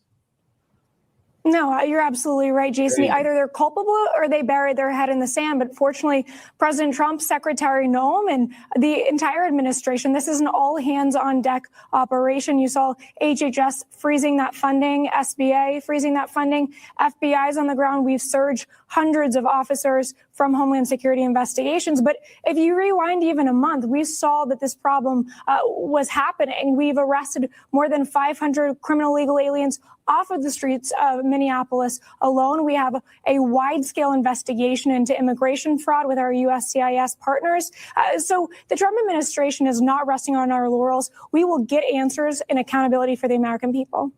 No, you're absolutely right, Jason. Either they're culpable or they buried their head in the sand. But fortunately, President Trump, Secretary Noem, and the entire administration, this is an all hands on deck operation. You saw HHS freezing that funding, SBA freezing that funding, FBI's on the ground. We've surged hundreds of officers from Homeland Security investigations. But if you rewind even a month, we saw that this problem was happening. We've arrested more than 500 criminal illegal aliens off of the streets of Minneapolis alone. We have a wide-scale investigation into immigration fraud with our USCIS partners. So the Trump administration is not resting on our laurels. We will get answers and accountability for the American people.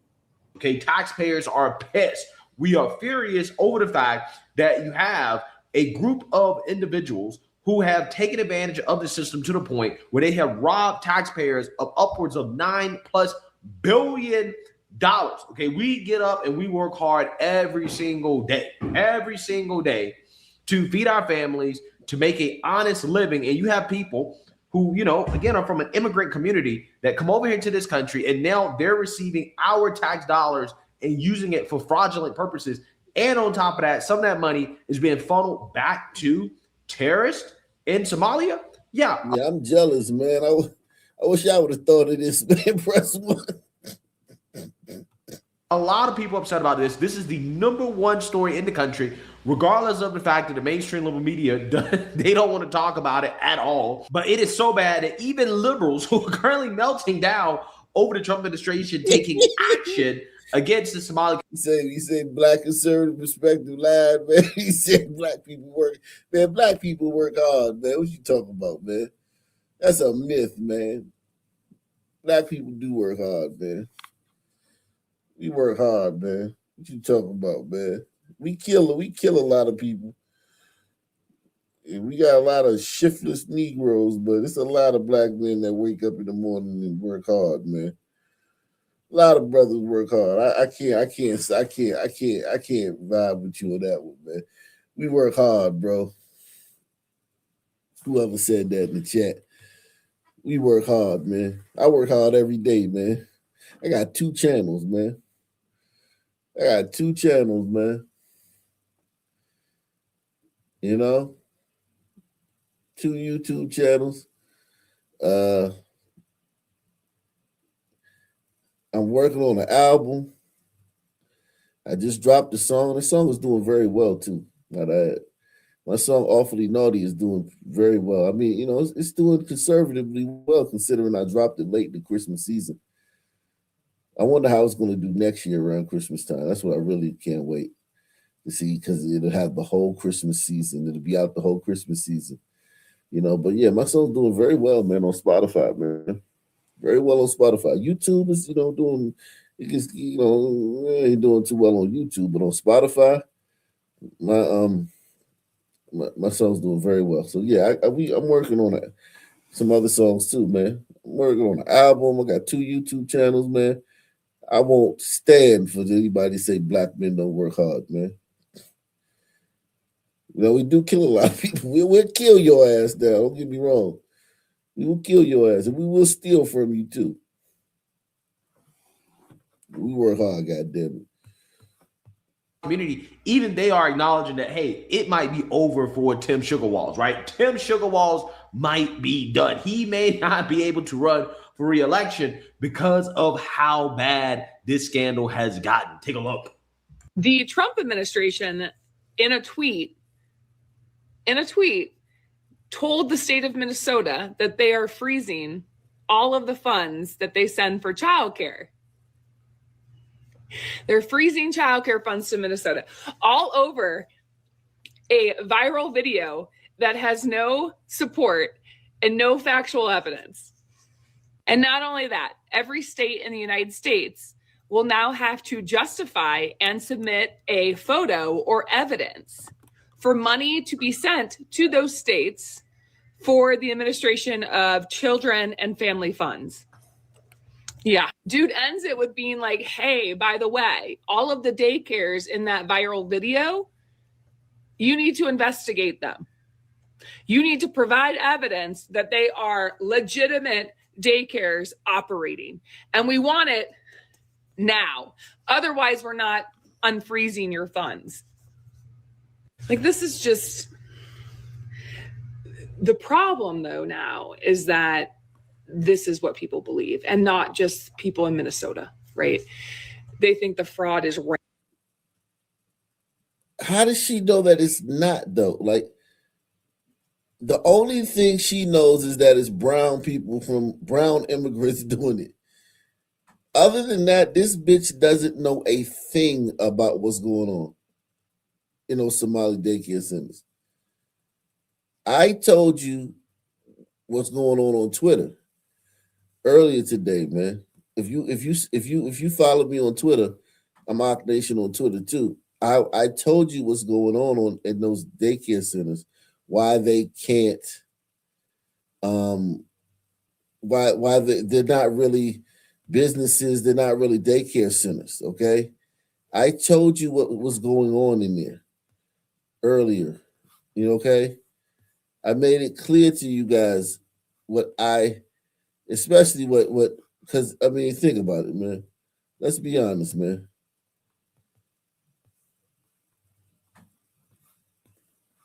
Okay, taxpayers are pissed. We are furious over the fact that you have a group of individuals who have taken advantage of the system to the point where they have robbed taxpayers of upwards of $9+ billion. Okay, we get up and we work hard every single day to feed our families, to make an honest living. And you have people who, you know, again, are from an immigrant community that come over here to this country, and now they're receiving our tax dollars and using it for fraudulent purposes. And on top of that, some of that money is being funneled back to terrorists in Somalia. Yeah, I'm jealous, man. I wish I would have thought of this, man. Press one. A lot of people upset about this. This is the #1 story in the country, regardless of the fact that the mainstream liberal media, they don't want to talk about it at all. But it is so bad that even liberals who are currently melting down over the Trump administration taking action against the Somali. He said black conservative perspective lied, man. He said black people work. Man, black people work hard, man. What you talking about, man? That's a myth, man. Black people do work hard, man. We work hard, man. What you talking about, man? We kill a lot of people. And we got a lot of shiftless Negroes, but it's a lot of black men that wake up in the morning and work hard, man. A lot of brothers work hard. I can't vibe with you on that one, man. We work hard, bro. Whoever said that in the chat. We work hard, man. I work hard every day, man. I got 2 channels, man. You know? 2 YouTube channels. I'm working on an album. I just dropped the song. The song is doing very well too. My song Awfully Naughty is doing very well. I mean, it's doing conservatively well considering I dropped it late in the Christmas season. I wonder how it's going to do next year around Christmas time. That's what I really can't wait to see, because it'll have the whole Christmas season. It'll be out the whole Christmas season. But yeah, my song's doing very well, man, on Spotify, man. Very well on Spotify. YouTube is, doing, it gets, ain't doing too well on YouTube, but on Spotify, my song's doing very well. So yeah, I'm working on some other songs too, man. I'm working on an album. I got 2 YouTube channels, man. I won't stand for anybody to say black men don't work hard, man. We do kill a lot of people. We'll kill your ass down. Don't get me wrong. We will kill your ass, and we will steal from you too. We work hard, goddamn it. Community, even they are acknowledging that, hey, it might be over for Tim Sugarwalls, right? Tim Sugarwalls might be done. He may not be able to run for re-election because of how bad this scandal has gotten. Take a look. The Trump administration, in a tweet, told the state of Minnesota that they are freezing all of the funds that they send for childcare. They're freezing childcare funds to Minnesota all over a viral video that has no support and no factual evidence. And not only that, every state in the United States will now have to justify and submit a photo or evidence for money to be sent to those states for the administration of children and family funds. Yeah, dude ends it with being like, hey, by the way, all of the daycares in that viral video, you need to investigate them. You need to provide evidence that they are legitimate daycares operating. And we want it now. Otherwise, we're not unfreezing your funds. Like, this is just the problem, though, now is that this is what people believe, and not just people in Minnesota, right? They think the fraud is right. How does she know that it's not, though? Like, the only thing she knows is that it's brown people from brown immigrants doing it. Other than that, this bitch doesn't know a thing about what's going on in those Somali daycare centers. I told you what's going on Twitter earlier today, man. If you follow me on Twitter, I'm Ock Nation on Twitter too. I told you what's going on in those daycare centers, why they can't, why they're not really businesses, they're not really daycare centers. Okay, I told you what was going on in there earlier. Okay, I made it clear to you guys especially what, because I mean, think about it, man. Let's be honest, man.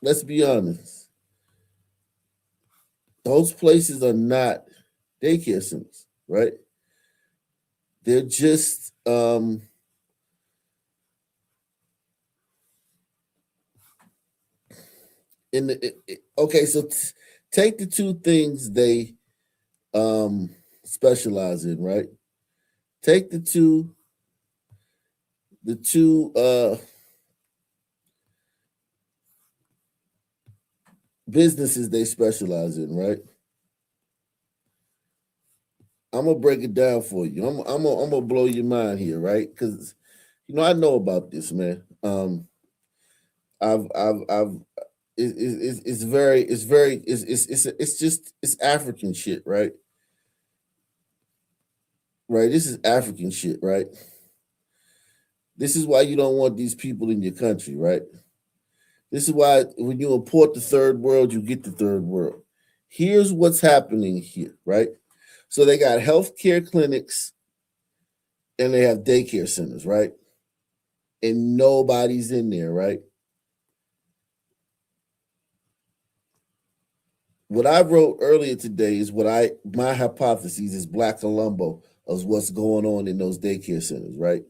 Let's be honest. Those places are not daycare centers, right? They're just okay, so take the 2 things they specialize in, right? Take the two businesses they specialize in, right? I'm gonna break it down for you. I'm gonna blow your mind here, right? Because I know about this, man. It's African shit, right? Right, this is African shit, right? This is why you don't want these people in your country, right? This is why when you import the third world, you get the third world. Here's what's happening here, right? So they got healthcare clinics and they have daycare centers, right? And nobody's in there, right? What I wrote earlier today is my hypothesis is Black Columbo of what's going on in those daycare centers, right?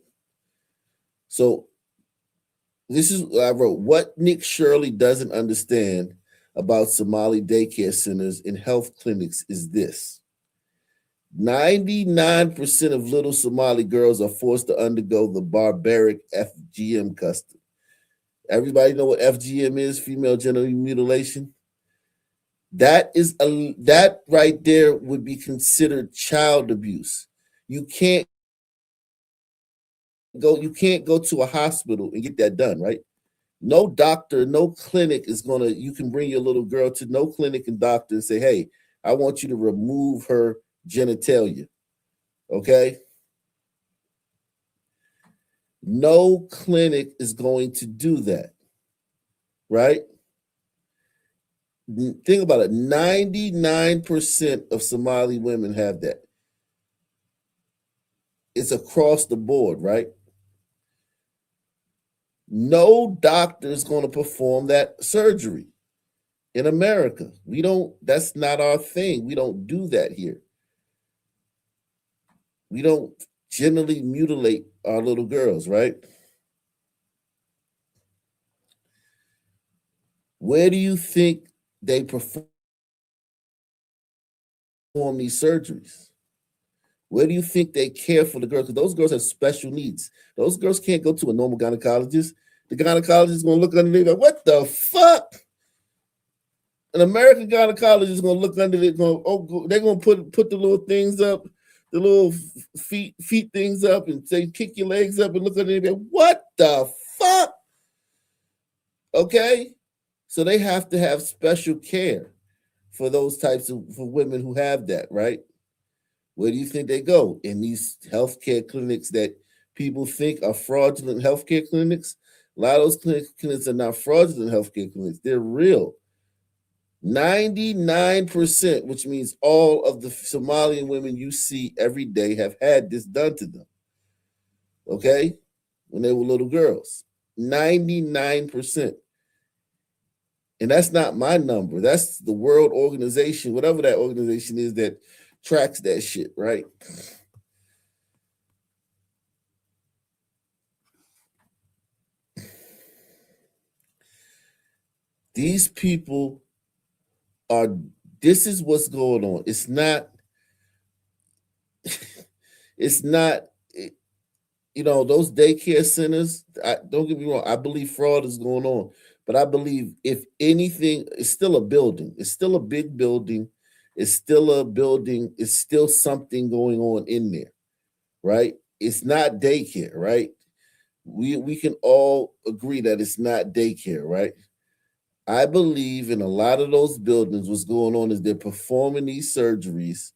So This is what I wrote. What Nick Shirley doesn't understand about Somali daycare centers and health clinics is this. 99% of little Somali girls are forced to undergo the barbaric FGM custom. Everybody know what FGM is, female genital mutilation? That right there would be considered child abuse. You can't go to a hospital and get that done, right? No doctor, no clinic you can bring your little girl to no clinic and doctor and say, hey, I want you to remove her genitalia. Okay? No clinic is going to do that. Right? Think about it. 99% of Somali women have that. It's across the board, right? No doctor is going to perform that surgery in America. That's not our thing. We don't do that here. We don't generally mutilate our little girls, right? Where do you think they perform these surgeries? Where do you think they care for the girls? Because those girls have special needs. Those girls can't go to a normal gynecologist. The gynecologist is going to look under there like, what the fuck? An American gynecologist is going to look under it, they're going to put the little things up, the little feet things up and say, kick your legs up and look under there. What the fuck? Okay? So they have to have special care for those types of, for women who have that, right? Where do you think they go? In these healthcare clinics that people think are fraudulent healthcare clinics? A lot of those clinics are not fraudulent healthcare clinics. They're real. 99%, which means all of the Somalian women you see every day have had this done to them. Okay? When they were little girls. 99%. And that's not my number. That's the World Organization, whatever that organization is that tracks that shit, right? These people this is what's going on. It's not, those daycare centers, don't get me wrong, I believe fraud is going on. But I believe if anything, it's still a building. It's still a big building. It's still a building. It's still something going on in there, right? It's not daycare, right? We can all agree that it's not daycare, right? I believe in a lot of those buildings, what's going on is they're performing these surgeries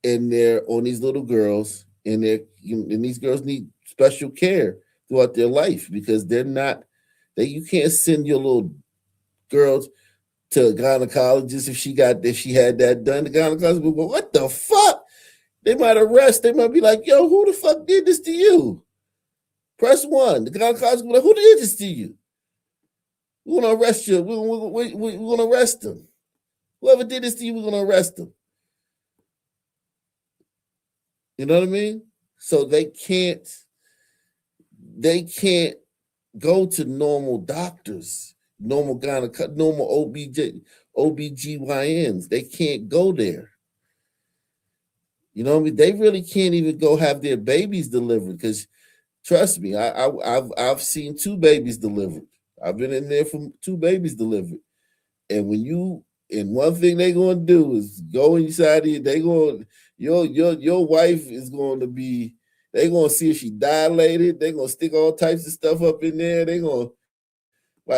and they're on these little girls, and these girls need special care throughout their life because you can't send your little girls to a gynecologist if she had that done. The gynecologist will go, what the fuck? They might arrest, they might be like, yo, who the fuck did this to you? Press 1. The gynecologist will be like, who did this to you? We're gonna arrest you. We're gonna arrest them. Whoever did this to you, we're gonna arrest them. You know what I mean? So they can't go to normal doctors, normal OBGYNs. They can't go there. You know what I mean? They really can't even go have their babies delivered because, trust me, I've seen 2 babies delivered. I've been in there for 2 babies delivered. And one thing they're gonna do is go inside here. Your wife is going to be. They're gonna see if she dilated. They're gonna stick all types of stuff up in there. They're gonna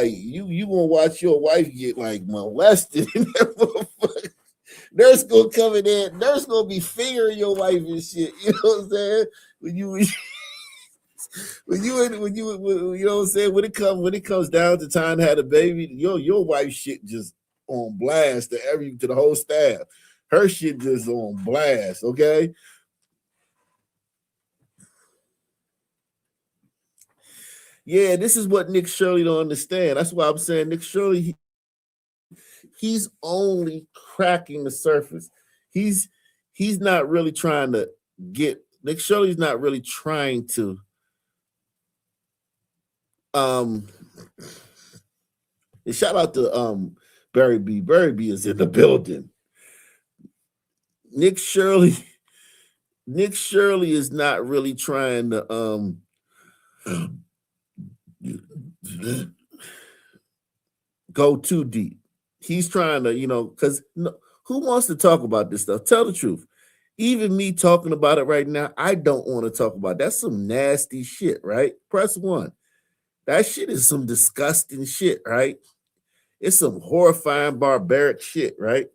you gonna watch your wife get molested. Nurse gonna come in there. Nurse gonna be fingering your wife and shit. You know what I'm saying? When you know what I'm saying? When it comes down to time to have a baby, your wife's shit just on blast to the whole staff. Her shit just on blast, okay? Yeah, this is what Nick Shirley don't understand. That's why I'm saying Nick Shirley, he's only cracking the surface. He's not really trying to Nick Shirley's not really trying to And shout out to Barry B. Barry B is in the building. Nick Shirley is not really trying to go too deep. He's trying to, because who wants to talk about this stuff? Tell the truth. Even me talking about it right now, I don't want to talk about it. That's some nasty shit, right? Press 1. That shit is some disgusting shit, right? It's some horrifying, barbaric shit, right?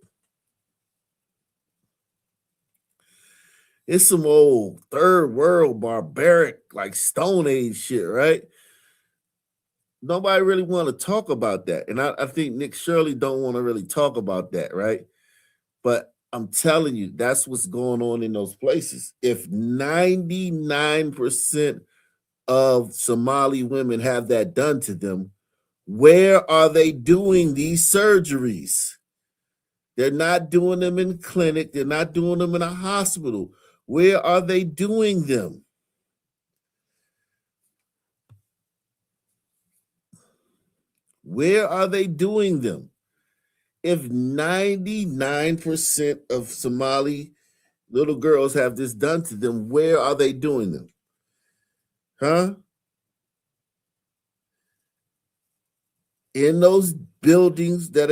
It's some old third world barbaric, like Stone Age shit, right? Nobody really want to talk about that. And I think Nick Shirley don't want to really talk about that, right? But I'm telling you, that's what's going on in those places. If 99% of Somali women have that done to them, where are they doing these surgeries? They're not doing them in clinic. They're not doing them in a hospital. Where are they doing them? Where are they doing them? If 99% of Somali little girls have this done to them, where are they doing them? Huh? In those buildings that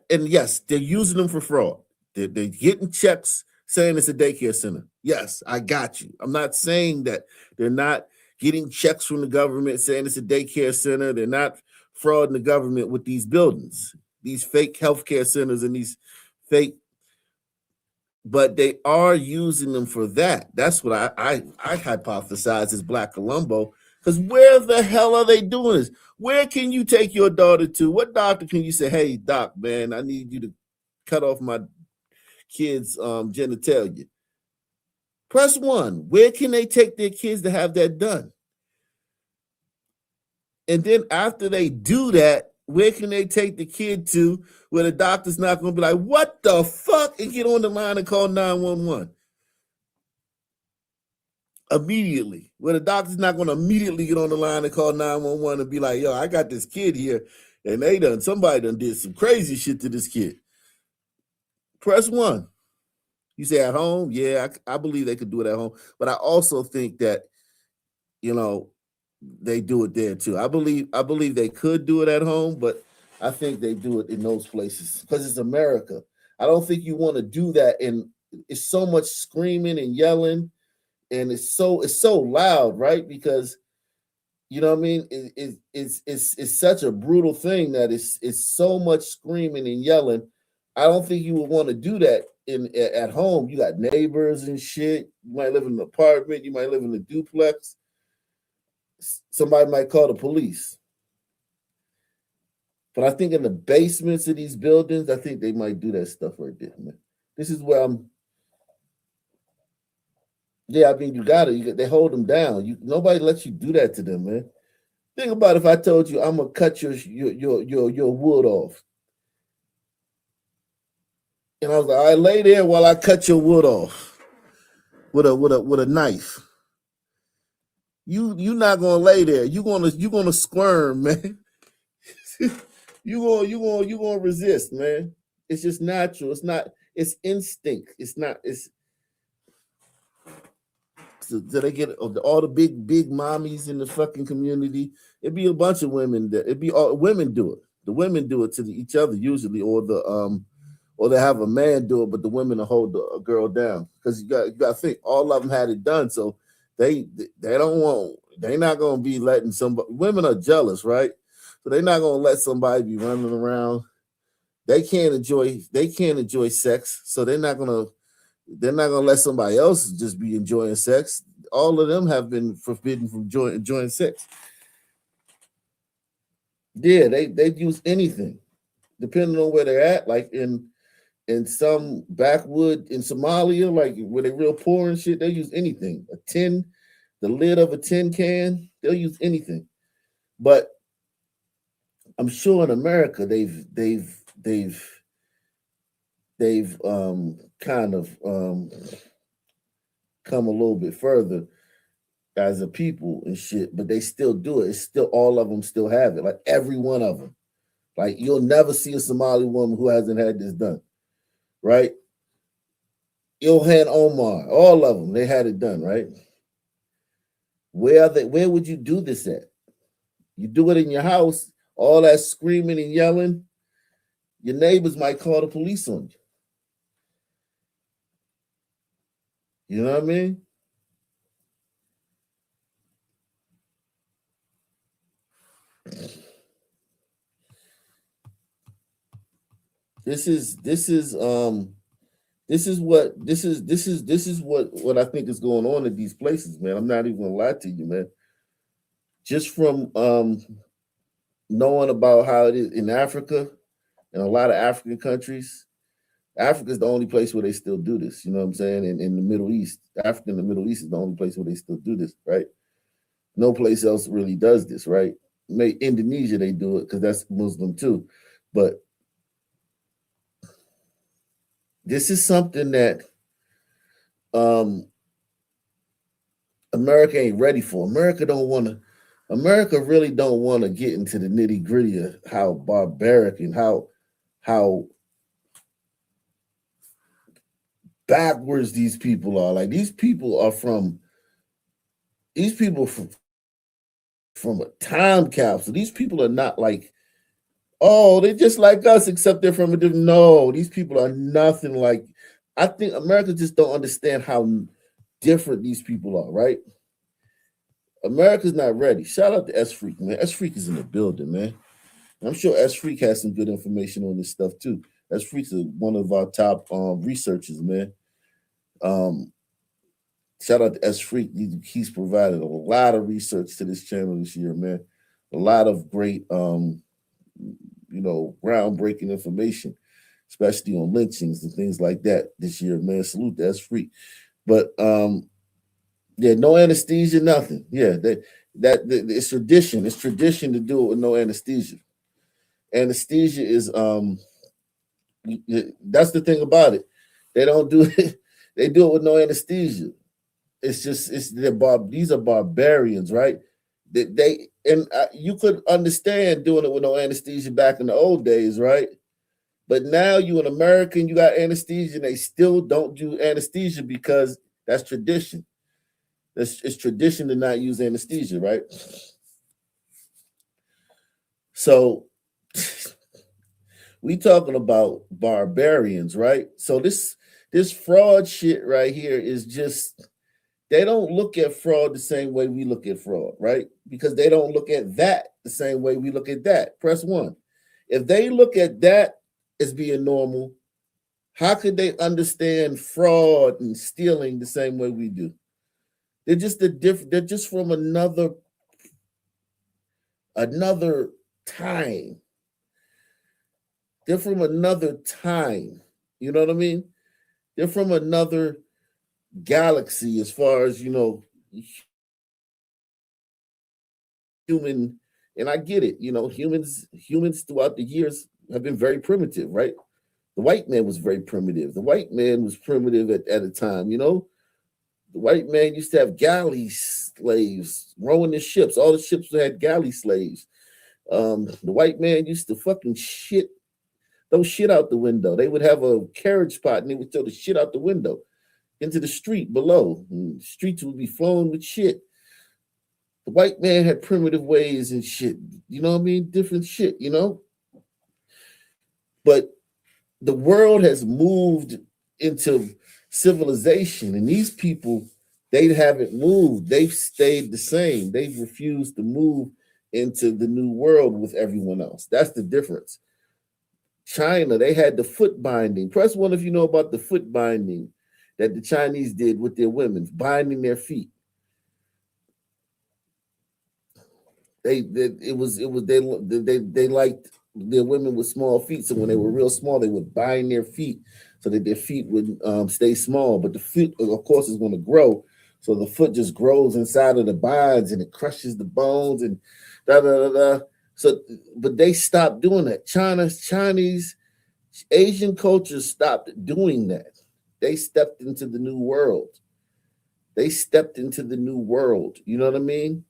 and yes, they're using them for fraud. They're getting checks saying it's a daycare center. Yes, I got you. I'm not saying that they're not getting checks from the government saying it's a daycare center. They're not frauding the government with these buildings, these fake healthcare centers and these fake, but they are using them for that. That's what I hypothesize is Black Colombo. Because where the hell are they doing this? Where can you take your daughter to? What doctor can you say, hey, doc, man, I need you to cut off my kid's genitalia? Press 1. Where can they take their kids to have that done? And then after they do that, where can they take the kid to where the doctor's not going to be like, what the fuck? And get on the line and call 911. Immediately, where the doctor's not going to immediately get on the line and call 911 and be like, yo, I got this kid here and somebody done did some crazy shit to this kid. Press 1. You say at home? Yeah, I believe they could do it at home. But I also think that, they do it there too. I believe they could do it at home, but I think they do it in those places because it's America. I don't think you want to do that. And it's so much screaming and yelling. And it's so loud, right? Because you know what I mean? It's such a brutal thing that it's so much screaming and yelling. I don't think you would want to do that at home. You got neighbors and shit. You might live in an apartment. You might live in a duplex. Somebody might call the police. But I think in the basements of these buildings, I think they might do that stuff right there, man. This is where yeah, I mean, they hold them down. Nobody lets you do that to them, man. Think about if I told you I'm gonna cut your wood off. And I was like, all right, lay there while I cut your wood off with a knife. You not gonna lay there. You gonna squirm, man. you gonna resist, man. It's just natural. It's instinct. So they get all the big mommies in the fucking community. It'd be a bunch of women that it'd be all women do it. The women do it to each other usually, or they have a man do it, but the women will hold a girl down because you got to think all of them had it done, so they're not gonna be letting somebody. Women are jealous, right? So they're not gonna let somebody be running around. They can't enjoy sex, so they're not gonna let somebody else just be enjoying sex. All of them have been forbidden from enjoying sex. Yeah, they use anything, depending on where they're at. Like in some backwood in Somalia, like where they're real poor and shit, they use anything. The lid of a tin can, they'll use anything. But I'm sure in America they've kind of come a little bit further. as a people and shit, but they still do it. It's still all of them still have it. Like every one of them. Like you'll never see a Somali woman who hasn't had this done, right? Ilhan Omar, all of them, they had it done, right? Where would you do this at? You do it in your house, all that screaming and yelling, your neighbors might call the police on you. You know what I mean? This is what I think is going on at these places, man. I'm not even gonna lie to you, man. Just from knowing about how it is in Africa and a lot of African countries. Africa is the only place where they still do this. You know what I'm saying? In the Middle East, Africa and the Middle East is the only place where they still do this, right? No place else really does this, right? Indonesia, they do it because that's Muslim too. But this is something that America ain't ready for. America really don't want to get into the nitty-gritty of how barbaric and how backwards these people are. Like these people from a time capsule. These people are not like, oh, they're just like us, except they're from a different. No, these people are nothing like. I think America just don't understand how different these people are, right? America's not ready. Shout out to S Freak, man. S Freak is in the building, man. I'm sure S Freak has some good information on this stuff too. S Freak's one of our top researchers, man. Shout out to S Freak. He's provided a lot of research to this channel this year, man. A lot of great, groundbreaking information, especially on lynchings and things like that this year, man. Salute to S Freak. But yeah, no anesthesia, nothing. Yeah, it's tradition. It's tradition to do it with no anesthesia. Anesthesia is that's the thing about it. They don't do it. They do it with no anesthesia. These are barbarians, right? You could understand doing it with no anesthesia back in the old days, right? But now you an American, you got anesthesia, and they still don't do anesthesia because that's tradition. It's tradition to not use anesthesia, right? So we talking about barbarians, right? So this fraud shit right here is just, they don't look at fraud the same way we look at fraud, right? Because they don't look at that the same way we look at that. Press 1. If they look at that as being normal, how could they understand fraud and stealing the same way we do? They're just they're just from another time. They're from another time. You know what I mean? They're from another galaxy as far as, human, and I get it, humans throughout the years have been very primitive, right? The white man was very primitive. The white man was primitive at a time, The white man used to have galley slaves rowing the ships. All the ships had galley slaves. The white man used to fucking throw shit out the window. They would have a carriage spot and they would throw the shit out the window into the street below. And the streets would be flowing with shit. The white man had primitive ways and shit. You know what I mean? Different shit, But the world has moved into civilization, and these people, they haven't moved. They've stayed the same. They've refused to move into the new world with everyone else. That's the difference. China, they had the foot binding. Press 1 if you know about the foot binding that the Chinese did with their women, binding their feet. They liked their women with small feet, so when they were real small, they would bind their feet so that their feet would stay small. But the foot, of course, is going to grow, so the foot just grows inside of the binds and it crushes the bones and da da da da. So, but they stopped doing that. Chinese, Asian cultures stopped doing that. They stepped into the new world. They stepped into the new world. You know what I mean?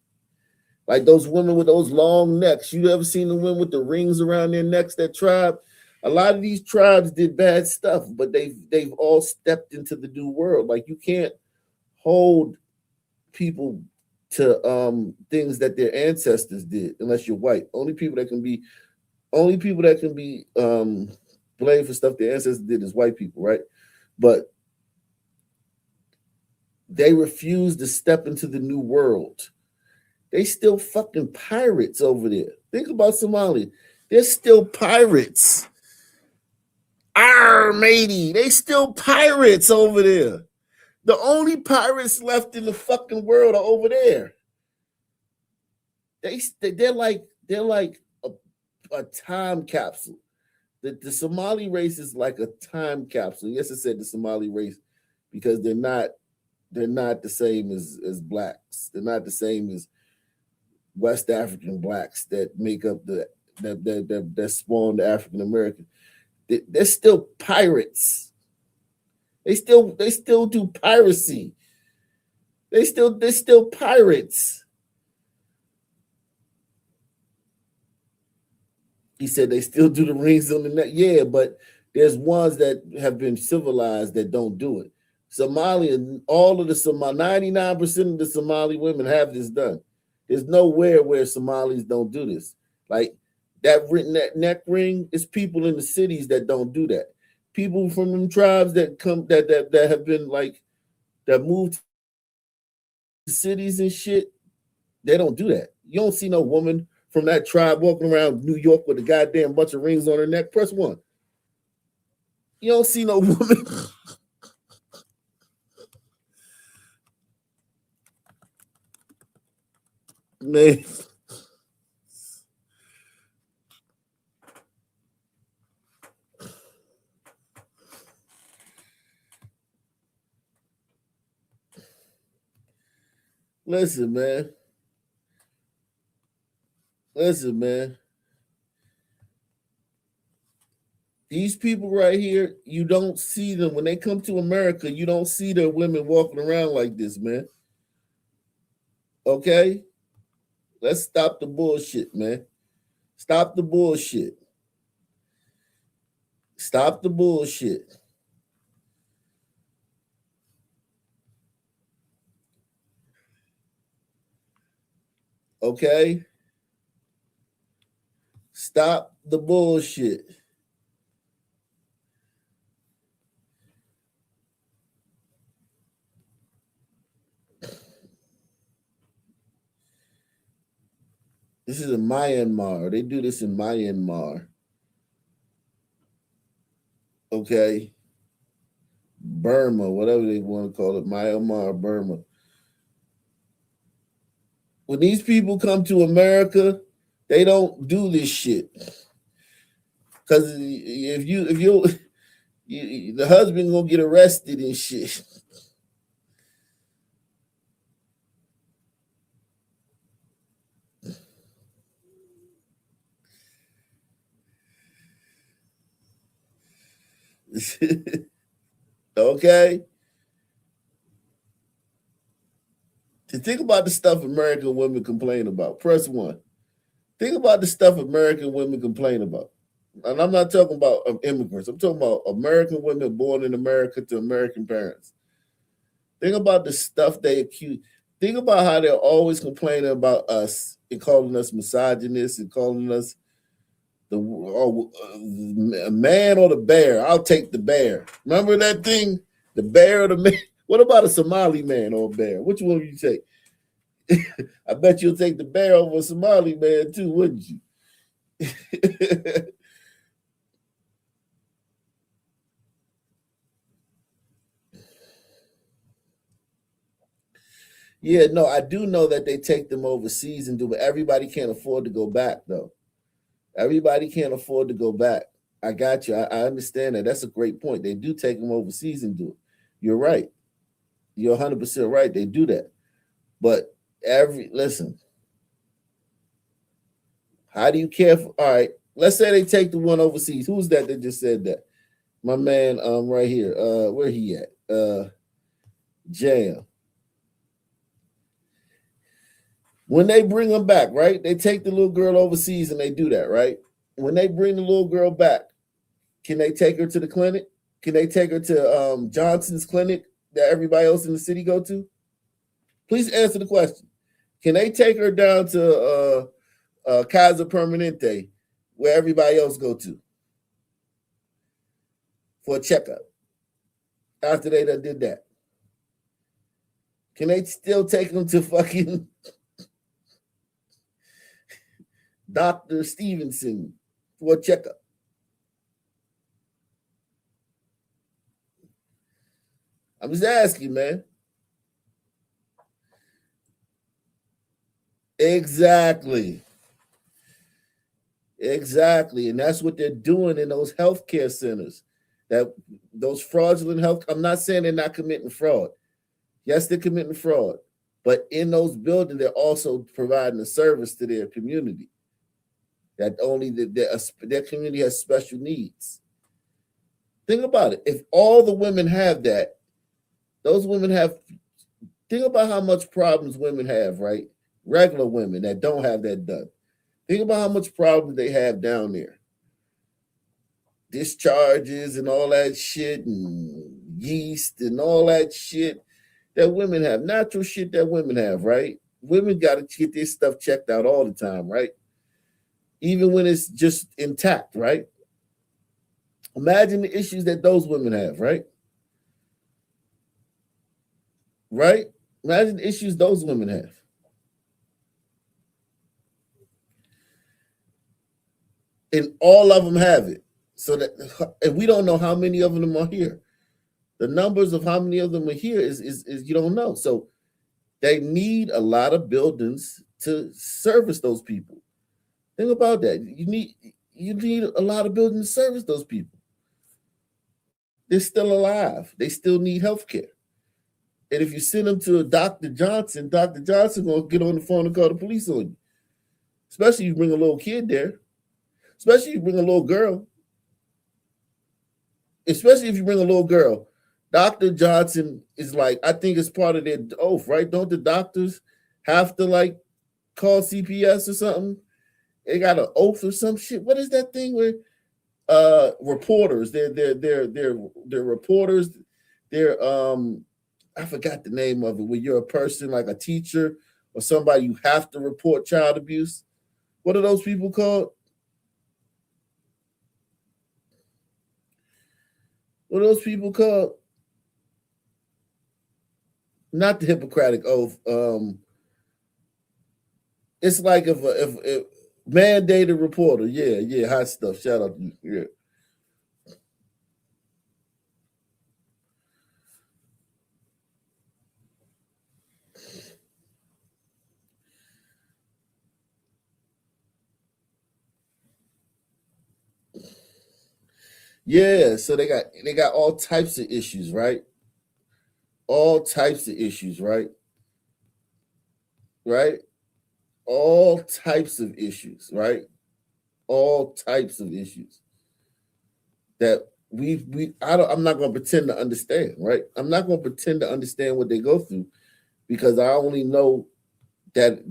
Like those women with those long necks. You ever seen the women with the rings around their necks, that tribe? A lot of these tribes did bad stuff, but they've all stepped into the new world. Like you can't hold people to things that their ancestors did unless you're white. Only people that can be blamed for stuff their ancestors did is white people, right? But they refuse to step into the new world. They still fucking pirates over there. Think about Somali. They're still pirates. Arr, matey. They still pirates over there. The only pirates left in the fucking world are over there. They're like a time capsule. The Somali race is like a time capsule. Yes, I said the Somali race because they're not the same as blacks. They're not the same as West African blacks that make up that spawned African American. They're still pirates. They still do piracy. They're still pirates. He said they still do the rings on the neck. Yeah, but there's ones that have been civilized that don't do it. Somali, all of the Somali, 99% of the Somali women have this done. There's nowhere where Somalis don't do this. Like that neck ring is people in the cities that don't do that. People from them tribes that come that have been like that moved to cities and shit, they don't do that. You don't see no woman from that tribe walking around New York with a goddamn bunch of rings on her neck. Press 1. You don't see no woman. Man. Listen, man. These people right here, you don't see them. When they come to America, you don't see their women walking around like this, man. Okay? Let's stop the bullshit, man. Stop the bullshit. Stop the bullshit. Okay? Stop the bullshit. This is in Myanmar. They do this in Myanmar. Okay? Burma, whatever they want to call it, Myanmar, Burma. When these people come to America, they don't do this shit. Because if you the husband gonna get arrested and shit. Okay? To think about the stuff American women complain about. Press 1. Think about the stuff American women complain about. And I'm not talking about immigrants. I'm talking about American women born in America to American parents. Think about the stuff they accuse. Think about how they're always complaining about us and calling us misogynists and calling us the man or the bear. I'll take the bear. Remember that thing? The bear or the man? What about a Somali man or a bear? Which one would you take? I bet you'll take the bear over a Somali man too, wouldn't you? Yeah, no, I do know that they take them overseas and do, but everybody can't afford to go back, though. Everybody can't afford to go back. I got you. I understand that. That's a great point. They do take them overseas and do it. You're right. You're 100% right. They do that. But listen, how do you care for, all right, let's say they take the one overseas. Who's that just said that? My man right here. Where he at? Jam. When they bring them back, right? They take the little girl overseas and they do that, right? When they bring the little girl back, can they take her to the clinic? Can they take her to Johnson's clinic that everybody else in the city go to? Please answer the question. Can they take her down to Kaiser Permanente where everybody else go to for a checkup after they done did that? Can they still take them to fucking Dr. Stevenson for a checkup? I'm just asking, man. Exactly. And that's what they're doing in those healthcare centers. That those fraudulent health. I'm not saying they're not committing fraud. Yes, they're committing fraud. But in those buildings, they're also providing a service to their community. That only their community has special needs. Think about it. If all the women have that, those women have. Think about how much problems women have, right? Regular women that don't have that done. Think about how much problems they have down there. Discharges and all that shit, and yeast and all that shit that women have. Natural shit that women have, right? Women got to get this stuff checked out all the time, right? Even when it's just intact, right? Imagine the issues that those women have, right? Right? Imagine the issues those women have. And all of them have it. So that, and we don't know how many of them are here. The numbers of how many of them are here is you don't know. So they need a lot of buildings to service those people. Think about that. You need a lot of buildings to service those people. They're still alive. They still need health care. And if you send them to a Dr. Johnson gonna get on the phone and call the police on you. Especially if you bring a little kid there. Especially if you bring a little girl. Especially if you bring a little girl. Dr. Johnson is like, I think it's part of their oath, right? Don't the doctors have to like call CPS or something? They got an oath or some shit. What is that thing where reporters? They're reporters. They're I forgot the name of it. When you're a person like a teacher or somebody, you have to report child abuse. What are those people called? What are those people called? Not the Hippocratic Oath. It's like if mandated reporter. Yeah, hot stuff. Shout out to you. Yeah. Yeah, so they got all types of issues, right? All types of issues, right? Right? All types of issues, right? All types of issues that I'm not going to pretend to understand, right? I'm not going to pretend to understand what they go through because I only know that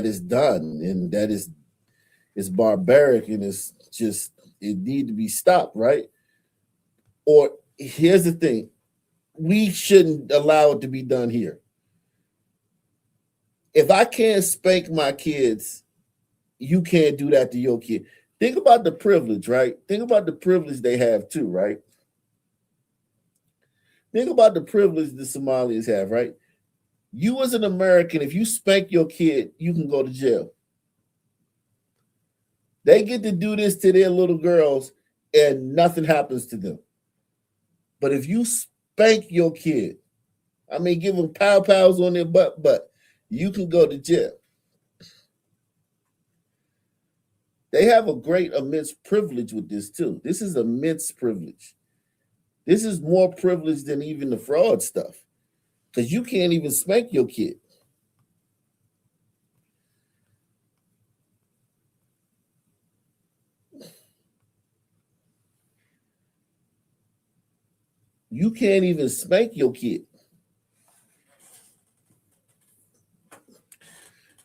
is done and that is barbaric and it's just it need to be stopped, right? Or here's the thing, we shouldn't allow it to be done here. If I can't spank my kids, you can't do that to your kid. Think about the privilege, right? Think about the privilege they have too, right? Think about the privilege the Somalis have, right? You as an American, if you spank your kid, you can go to jail. They get to do this to their little girls and nothing happens to them. But if you spank your kid, I mean, give them pow-pows on their butt, you can go to jail. They have a great immense privilege with this too. This is immense privilege. This is more privilege than even the fraud stuff because you can't even spank your kid. You can't even spank your kid.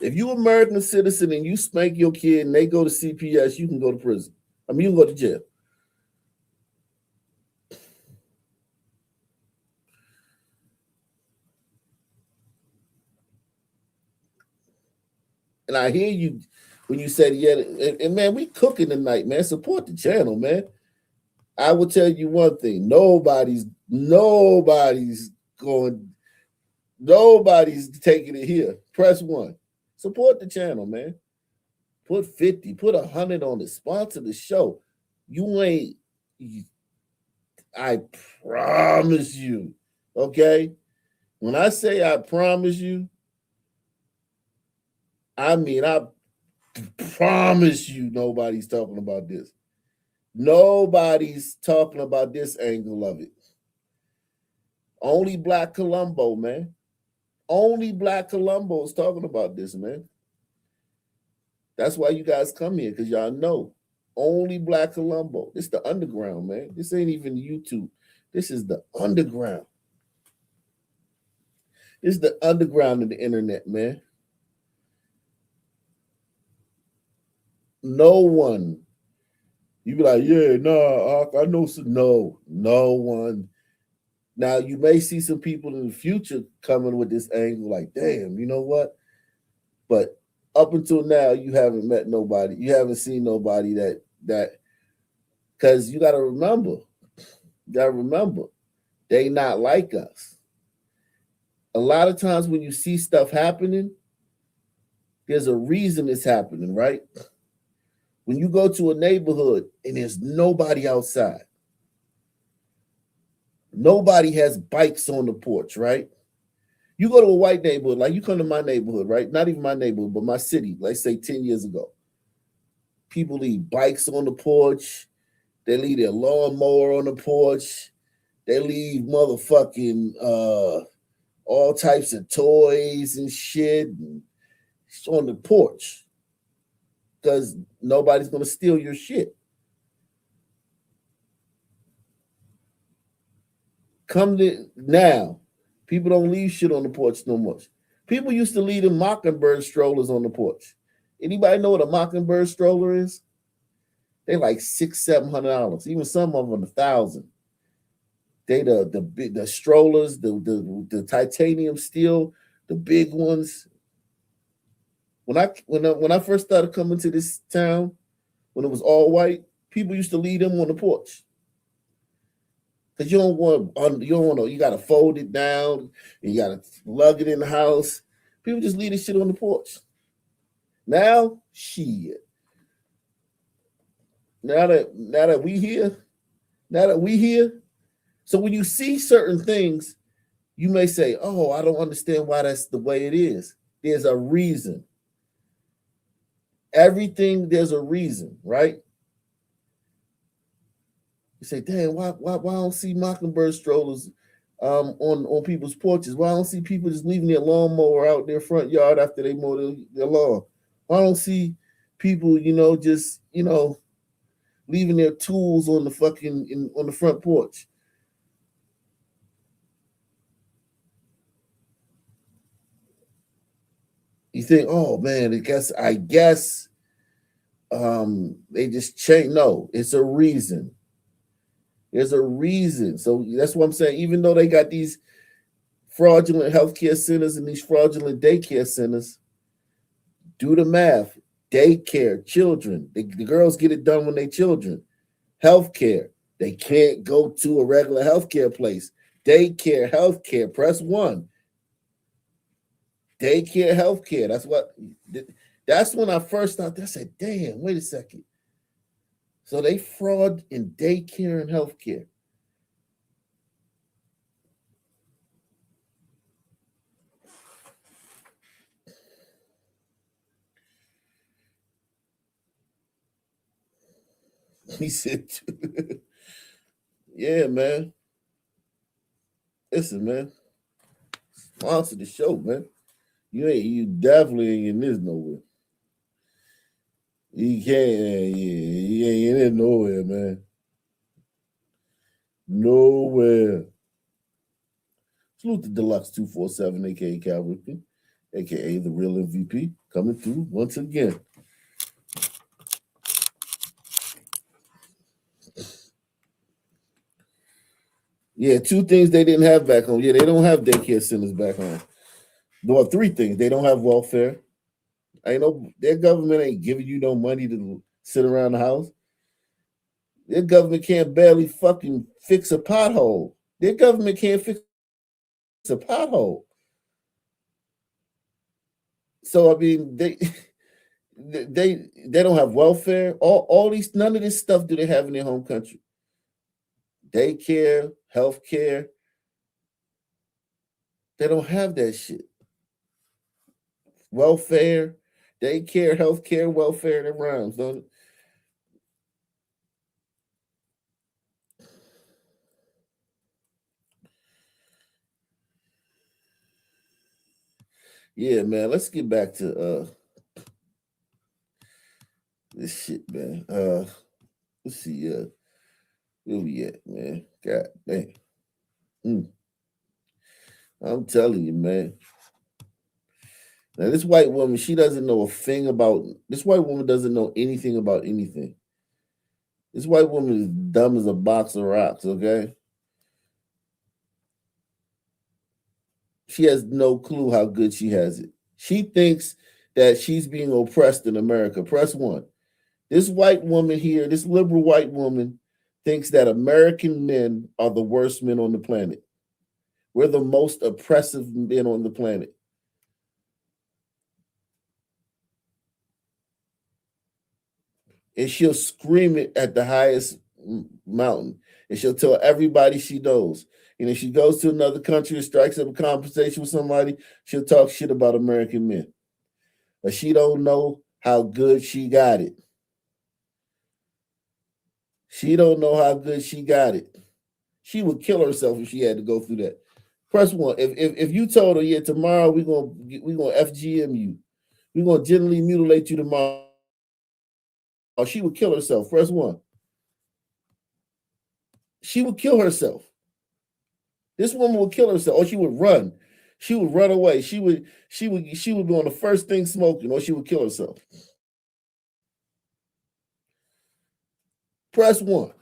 If you American citizen and you spank your kid and they go to CPS, you can go to prison. I mean, you can go to jail. And I hear you when you said, yeah, and man, we cooking tonight, man. Support the channel, man. I will tell you one thing. Nobody's taking it here. Press 1. Support the channel, man. Put 50, put 100 on it. Sponsor the show. I promise you, okay? When I say I promise you, I mean, I promise you nobody's talking about this. Nobody's talking about this angle of it. Only Black Columbo, man. Only Black Columbo is talking about this, man. That's why you guys come here, because y'all know. Only Black Columbo. This is the underground, man. This ain't even YouTube. This is the underground. This is the underground of the internet, man. No one. You be like, yeah, nah, I know some. No one. Now, you may see some people in the future coming with this angle like, damn, you know what? But up until now, you haven't met nobody. You haven't seen nobody that because you got to remember, they not like us. A lot of times when you see stuff happening, there's a reason it's happening, right? When you go to a neighborhood and there's nobody outside, nobody has bikes on the porch, right? You go to a white neighborhood, like you come to my neighborhood, right? Not even my neighborhood, but my city, let's say 10 years ago. People leave bikes on the porch. They leave their lawnmower on the porch. They leave motherfucking all types of toys and shit on the porch because nobody's going to steal your shit. Come to now, people don't leave shit on the porch no more. People used to leave the Mockingbird strollers on the porch. Anybody know what a Mockingbird stroller is? They like $600-700. Even some of them $1,000. They the strollers, the titanium steel, the big ones. When I first started coming to this town, when it was all white, people used to leave them on the porch. Because you gotta fold it down, and you gotta lug it in the house. People just leave this shit on the porch. Now, shit. Now that we here, so when you see certain things, you may say, oh, I don't understand why that's the way it is. There's a reason. Everything, there's a reason, right? You say, damn, why I don't see Mockingbird strollers on people's porches? Why I don't see people just leaving their lawnmower out their front yard after they mow their lawn? Why I don't see people, just leaving their tools on the on the front porch? You think, oh man, I guess they just change. No, it's a reason. There's a reason. So that's what I'm saying. Even though they got these fraudulent healthcare centers and these fraudulent daycare centers, do the math. Daycare, children, the girls get it done when they're children. Healthcare, they can't go to a regular healthcare place. Daycare, healthcare, press 1. Daycare, healthcare. That's when I first thought. I said, damn, wait a second. So they fraud in daycare and healthcare. He said, yeah, man. Listen, man. Sponsor the show, man. You definitely ain't in this nowhere. You can't, you ain't in it nowhere, man. Nowhere. Salute the Deluxe 247, aka Calvin. aka the real MVP, coming through once again. Yeah, 2 things they didn't have back home. Yeah, they don't have daycare centers back home. Well, 3 things. They don't have welfare. I know their government ain't giving you no money to sit around the house. Their government can't barely fucking fix a pothole. Their government can't fix a pothole. So I mean, they don't have welfare. All these, none of this stuff do they have in their home country. Daycare, healthcare. They don't have that shit. Welfare, daycare, healthcare, welfare, that rhymes, don't it? Yeah, man. Let's get back to this shit, man. Let's see, where we at, man? God damn. I'm telling you, man. Now, this white woman, she doesn't know a thing about, this white woman doesn't know anything about anything. This white woman is dumb as a box of rocks, okay? She has no clue how good she has it. She thinks that she's being oppressed in America. Press 1. This white woman here, this liberal white woman, thinks that American men are the worst men on the planet. We're the most oppressive men on the planet. And she'll scream it at the highest mountain. And she'll tell everybody she knows. And if she goes to another country and strikes up a conversation with somebody, she'll talk shit about American men. But she don't know how good she got it. She don't know how good she got it. She would kill herself if she had to go through that. Press 1. If you told her, yeah, tomorrow we're gonna FGM you, we're gonna gently mutilate you tomorrow, she would kill herself. Press 1. She would kill herself. This woman would kill herself, or she would run. She would run away. She would be on the first thing smoking, or she would kill herself. Press 1.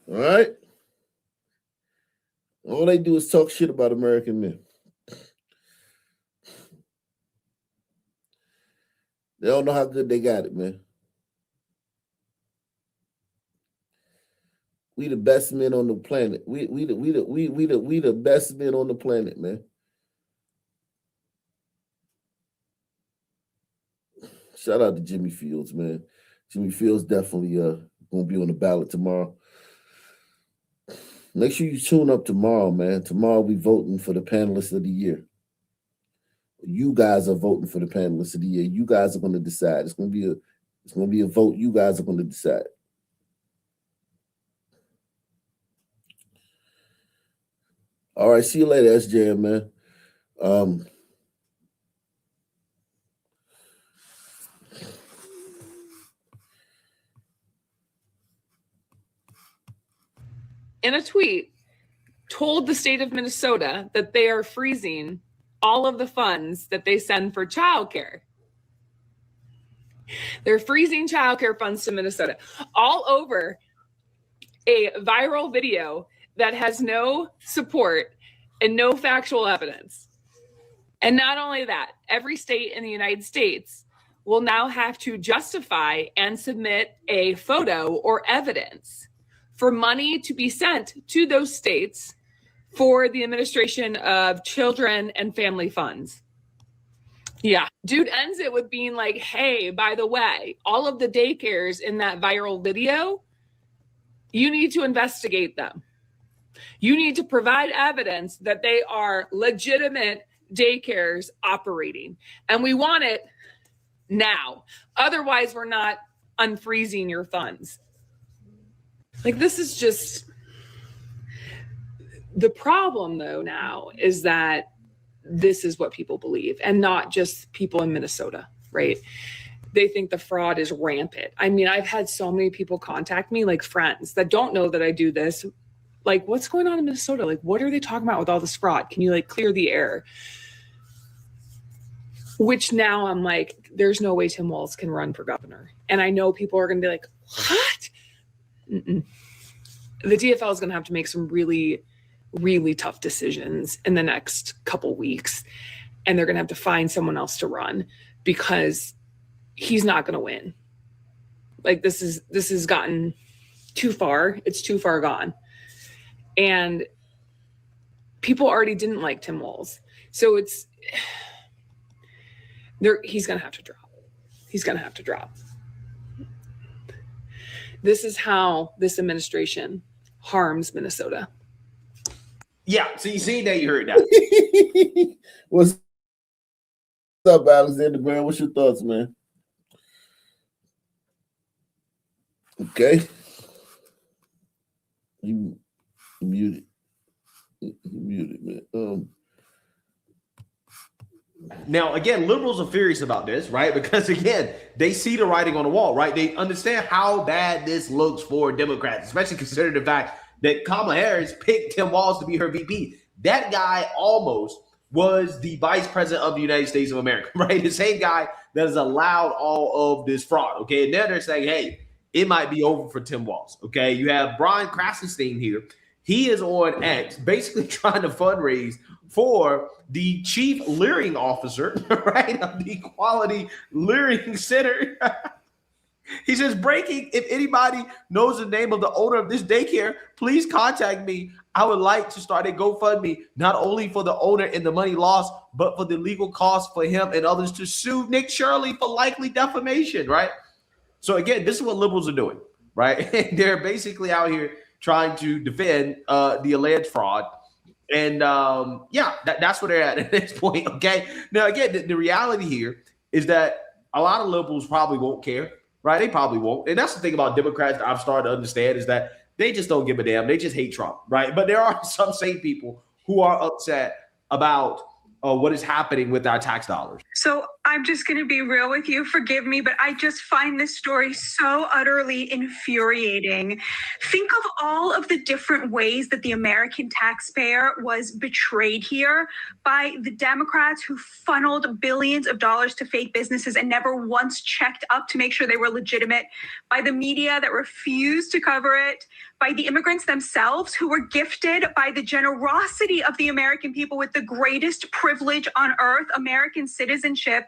All right. All they do is talk shit about American men. They don't know how good they got it, man. We the best men on the planet. We the best men on the planet, man. Shout out to Jimmy Fields, man. Jimmy Fields definitely gonna be on the ballot tomorrow. Make sure you tune up tomorrow, man. Tomorrow we voting for the panelists of the year. You guys are voting for the panelists of the year. You guys are going to decide. It's going to be a vote. You guys are going to decide. All right, see you later, SJM, man. In a tweet, told the state of Minnesota that they are freezing all of the funds that they send for childcare. They're freezing childcare funds to Minnesota all over a viral video that has no support and no factual evidence. And not only that, every state in the United States will now have to justify and submit a photo or evidence for money to be sent to those states for the administration of children and family funds. Yeah. Dude ends it with being like, hey, by the way, all of the daycares in that viral video, you need to investigate them. You need to provide evidence that they are legitimate daycares operating. And we want it now. Otherwise, we're not unfreezing your funds. Like, this is just... The problem, though, now is that this is what people believe, and not just people in Minnesota, right? They think the fraud is rampant. I mean, I've had so many people contact me, like friends that don't know that I do this. Like, what's going on in Minnesota? Like, what are they talking about with all this fraud? Can you like clear the air? Which now I'm like, there's no way Tim Walz can run for governor. And I know people are going to be like, what? Mm-mm. The DFL is going to have to make some really, really tough decisions in the next couple weeks. And they're going to have to find someone else to run, because he's not going to win. Like, this has gotten too far. It's too far gone. And people already didn't like Tim Walz. So he's going to have to drop. He's going to have to drop. This is how this administration harms Minnesota. Yeah, so you see that, you heard that. What's up, Alexander Brown? What's your thoughts, man? Okay. You muted. You muted, man. Now, again, liberals are furious about this, right? Because, again, they see the writing on the wall, right? They understand how bad this looks for Democrats, especially considering the fact that Kamala Harris picked Tim Walz to be her VP. That guy almost was the vice president of the United States of America, right? The same guy that has allowed all of this fraud, okay? And now they're saying, hey, it might be over for Tim Walz, okay? You have Brian Krasenstein here. He is on X, basically trying to fundraise for the chief leering officer, right, of the Equality Leering Center. He says, breaking, if anybody knows the name of the owner of this daycare, please contact me. I would like to start a GoFundMe, not only for the owner and the money lost, but for the legal costs for him and others to sue Nick Shirley for likely defamation, right? So again, this is what liberals are doing, right? They're basically out here trying to defend the alleged fraud. And that's where they're at this point, okay? Now, again, the reality here is that a lot of liberals probably won't care, right? They probably won't. And that's the thing about Democrats that I've started to understand, is that they just don't give a damn. They just hate Trump, right? But there are some sane people who are upset about what is happening with our tax dollars. So I'm just going to be real with you. Forgive me, but I just find this story so utterly infuriating. Think of all of the different ways that the American taxpayer was betrayed here by the Democrats who funneled billions of dollars to fake businesses and never once checked up to make sure they were legitimate, by the media that refused to cover it, by the immigrants themselves who were gifted by the generosity of the American people with the greatest privilege on earth, American citizenship,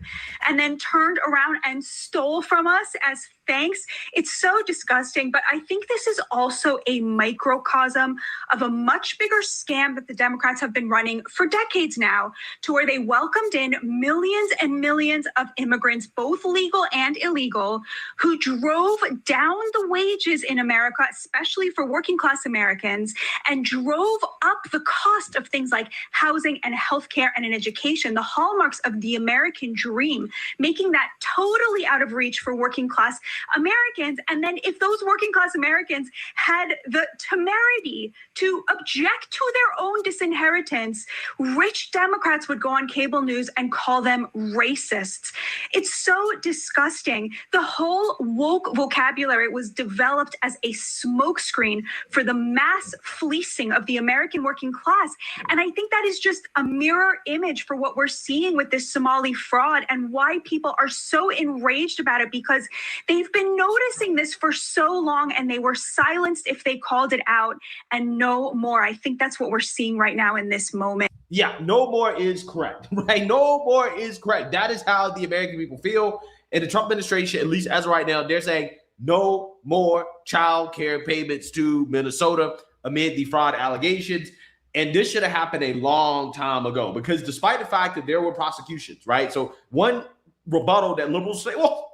and then turned around and stole from us as thanks. It's so disgusting, but I think this is also a microcosm of a much bigger scam that the Democrats have been running for decades now, to where they welcomed in millions and millions of immigrants, both legal and illegal, who drove down the wages in America, especially for working class Americans, and drove up the cost of things like housing and healthcare and an education, the hallmarks of the American dream, making that totally out of reach for working class Americans. And then if those working class Americans had the temerity to object to their own disinheritance, rich Democrats would go on cable news and call them racists. It's so disgusting. The whole woke vocabulary was developed as a smokescreen for the mass fleecing of the American working class. And I think that is just a mirror image for what we're seeing with this Somali fraud, and why people are so enraged about it, because they've been noticing this for so long and they were silenced if they called it out, and no more. I think that's what we're seeing right now in this moment. Yeah, no more is correct, right? No more is correct. That is how the American people feel. And the Trump administration, at least as of right now, they're saying no more child care payments to Minnesota amid the fraud allegations. And this should have happened a long time ago, because despite the fact that there were prosecutions, right? So one rebuttal that liberals say, well,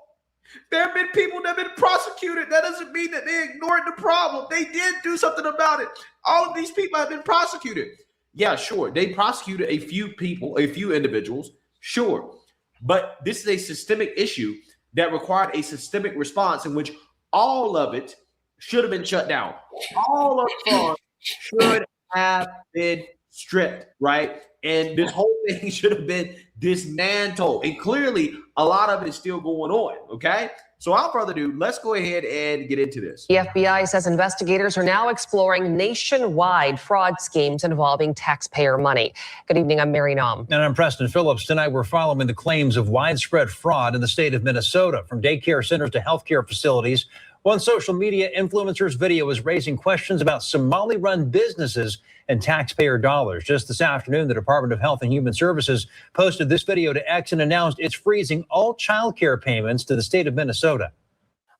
there have been people that have been prosecuted. That doesn't mean that they ignored the problem. They did do something about it. All of these people have been prosecuted. Yeah, sure. They prosecuted a few people, a few individuals, sure. But this is a systemic issue that required a systemic response in which all of it should have been shut down. All of fraud should have been stripped, right? And this whole thing should have been dismantled. And clearly, a lot of it is still going on. Okay. So without further ado, let's go ahead and get into this. The FBI says investigators are now exploring nationwide fraud schemes involving taxpayer money. Good evening, I'm Mary Nom. And I'm Preston Phillips. Tonight, we're following the claims of widespread fraud in the state of Minnesota, from daycare centers to healthcare facilities. One social media influencer's video is raising questions about Somali-run businesses and taxpayer dollars. Just this afternoon, the Department of Health and Human Services posted this video to X and announced it's freezing all child care payments to the state of Minnesota.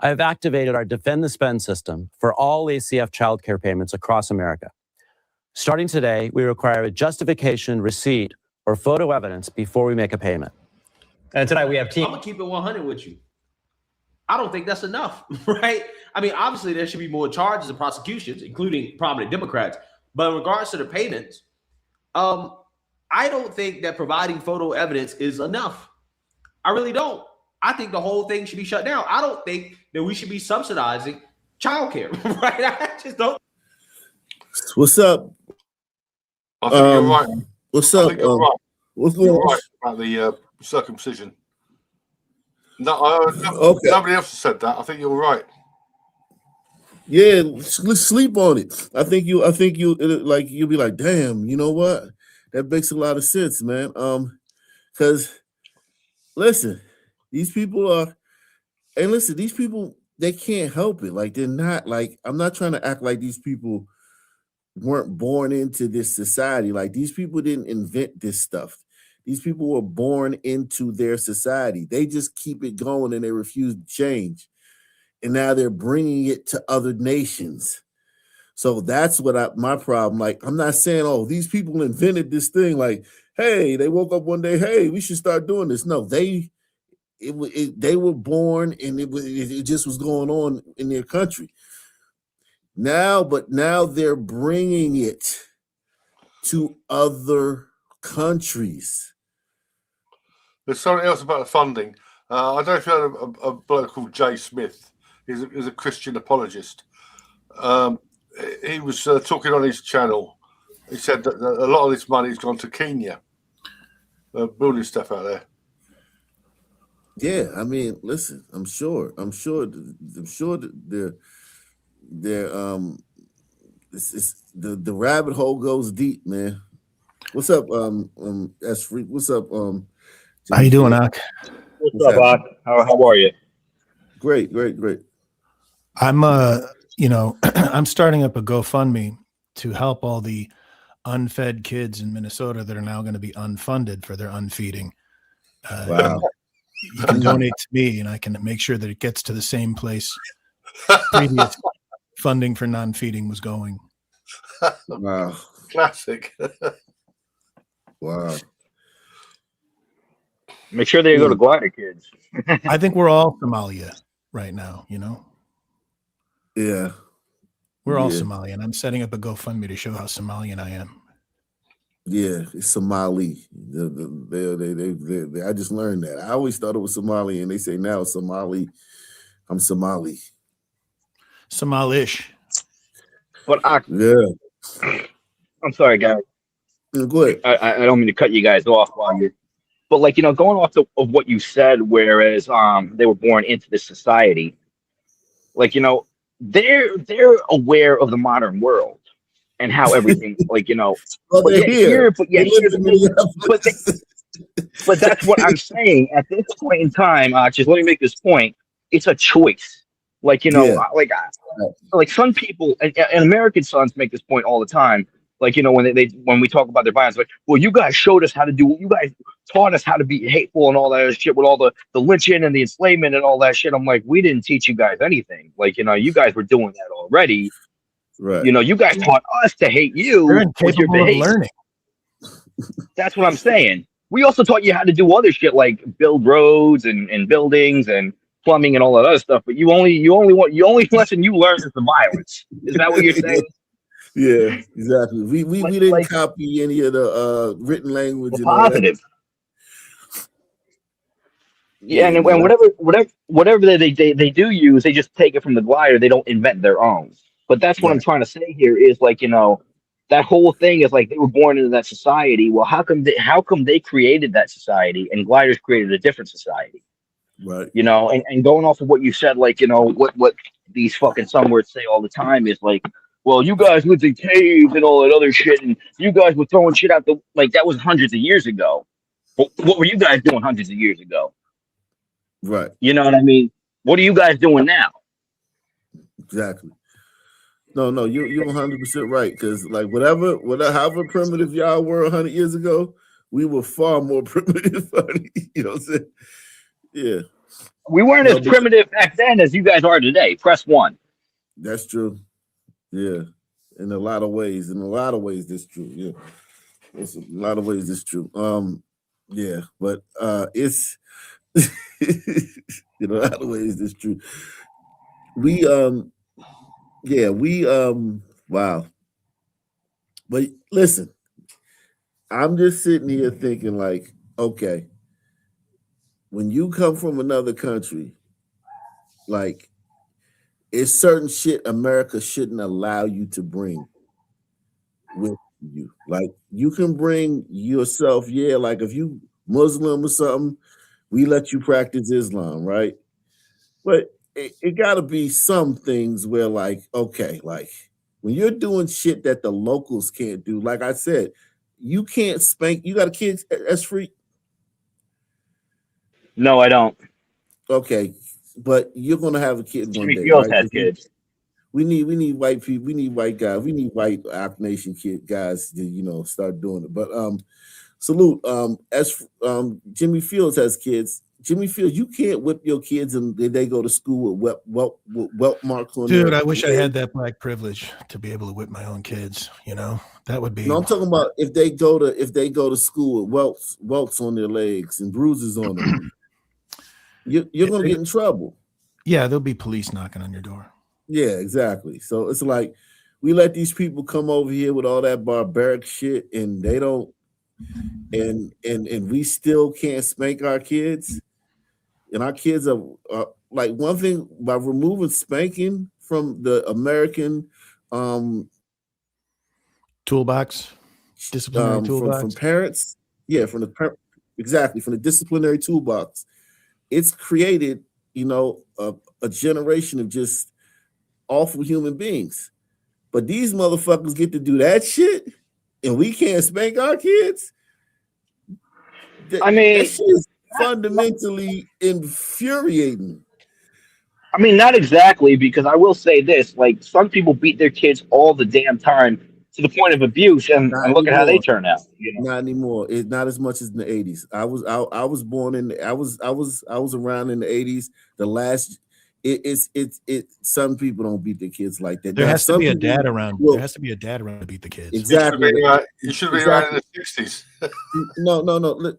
I have activated our Defend the Spend system for all ACF child care payments across America. Starting today, we require a justification, receipt, or photo evidence before we make a payment. And tonight we have I'm going to keep it 100 with you. I don't think that's enough, right? I mean, obviously, there should be more charges and prosecutions, including prominent Democrats. But in regards to the payments, I don't think that providing photo evidence is enough. I really don't. I think the whole thing should be shut down. I don't think that we should be subsidizing childcare, right? I just don't. What's up? I think you're right. What's I up? think you're right. What's going You're on? right about the circumcision. No, Okay. nobody else has said that. I think you're right. Yeah, let's sleep on it. I think you like you'll be like, damn, you know what? That makes a lot of sense, man. Because listen, these people they can't help it. Like they're not like, I'm not trying to act like these people weren't born into this society. Like these people didn't invent this stuff. These people were born into their society. They just keep it going and they refuse to change. And now they're bringing it to other nations. So that's what my problem. Like, I'm not saying, oh, these people invented this thing. Like, hey, they woke up one day, hey, we should start doing this. No, they were born and it just was going on in their country. Now they're bringing it to other countries. There's something else about the funding. I don't know if you heard a bloke called Jay Smith. He's a Christian apologist. He was talking on his channel. He said that a lot of this money has gone to Kenya, building stuff out there. Yeah, I mean, listen, I'm sure that the rabbit hole goes deep, man. What's up, S Freak? What's up, How you doing, Ak? What's up, Ak? How are you? Great. I'm I'm starting up a GoFundMe to help all the unfed kids in Minnesota that are now going to be unfunded for their unfeeding. Wow. You can donate to me and I can make sure that it gets to the same place previous funding for non-feeding was going. Wow. Classic. Wow. Make sure they go to glider kids. I think we're all Somalia right now, you know? Yeah. We're all Somalian. I'm setting up a GoFundMe to show how Somalian I am. Yeah, it's Somali. I just learned that. I always thought it was Somali, and they say now it's Somali. I'm Somali. Somalish. But yeah. I'm sorry, guys. Go ahead. I don't mean to cut you guys off while you're, but like, going off of what you said, whereas they were born into this society, like, they're aware of the modern world and how everything, like, well, they're here. But that's what I'm saying. At this point in time, just let me make this point. It's a choice. Like, like some people and American sons make this point all the time. Like, when we talk about their violence, like, well, you guys showed us how to do, you guys taught us how to be hateful and all that shit with all the lynching and the enslavement and all that shit. I'm like, we didn't teach you guys anything. Like, you guys were doing that already. Right. You guys taught us to hate you with your behavior. Learning. That's what I'm saying. We also taught you how to do other shit like build roads and buildings and plumbing and all that other stuff. But the only lesson you learned is the violence. Is that what you're saying? Yeah, exactly. We didn't copy any of the written language. And positive. Yeah, and whatever they do use, they just take it from the glider. They don't invent their own. But that's what I'm trying to say here is, like, that whole thing is like they were born into that society. Well, how come they created that society and gliders created a different society? Right. You know, and going off of what you said, like, you know, what these fucking some words say all the time is like, well, you guys lived in caves and all that other shit, and you guys were throwing shit out the like that was hundreds of years ago. What were you guys doing hundreds of years ago? Right. You know what I mean? What are you guys doing now? Exactly. No, you're 100% right. Because like however primitive y'all were 100 years ago, we were far more primitive. You know what I'm saying? Yeah. We weren't as primitive back then as you guys are today. Press 1. That's true. Yeah. In a lot of ways. That's true. Yeah. In a lot of ways that's true. Yeah, but it's in a lot of ways that's true. Wow. But listen, I'm just sitting here thinking like, okay, when you come from another country, like it's certain shit America shouldn't allow you to bring with you. Like you can bring yourself, yeah, like if you Muslim or something, we let you practice Islam, right? But it gotta be some things where like, okay, like when you're doing shit that the locals can't do, like I said, you can't spank, you got a kid that's free. No, I don't. Okay, but you're gonna have a kid one Jimmy day, Fields right? has kids. We need white people, we need white guys, we need white African Nation guys to start doing it. But salute. As Jimmy Fields has kids. Jimmy Fields, you can't whip your kids and they go to school with welt marks on Dude, their I wish I leg. had that black privilege to be able to whip my own kids. You know, that would be. No, I'm talking about if they go to school with welts on their legs and bruises on them. You're gonna get in trouble. Yeah, there'll be police knocking on your door. Yeah, exactly. So it's like we let these people come over here with all that barbaric shit, and they don't, and we still can't spank our kids. And our kids are like one thing by removing spanking from the American toolbox, disciplinary toolbox from parents. Yeah, from the disciplinary toolbox. It's created, a generation of just awful human beings. But these motherfuckers get to do that shit, and we can't spank our kids. I mean, that shit is fundamentally infuriating. I mean, not exactly, because I will say this: like some people beat their kids all the damn time to the point of abuse, and look at how they turn out. Not anymore. It's not as much as in the 80s. I was born in. I was around in the 80s. The last. Some people don't beat their kids like that. There has to be a dad around. There has to be a dad around to beat the kids. Exactly. You should be around in the 60s. No.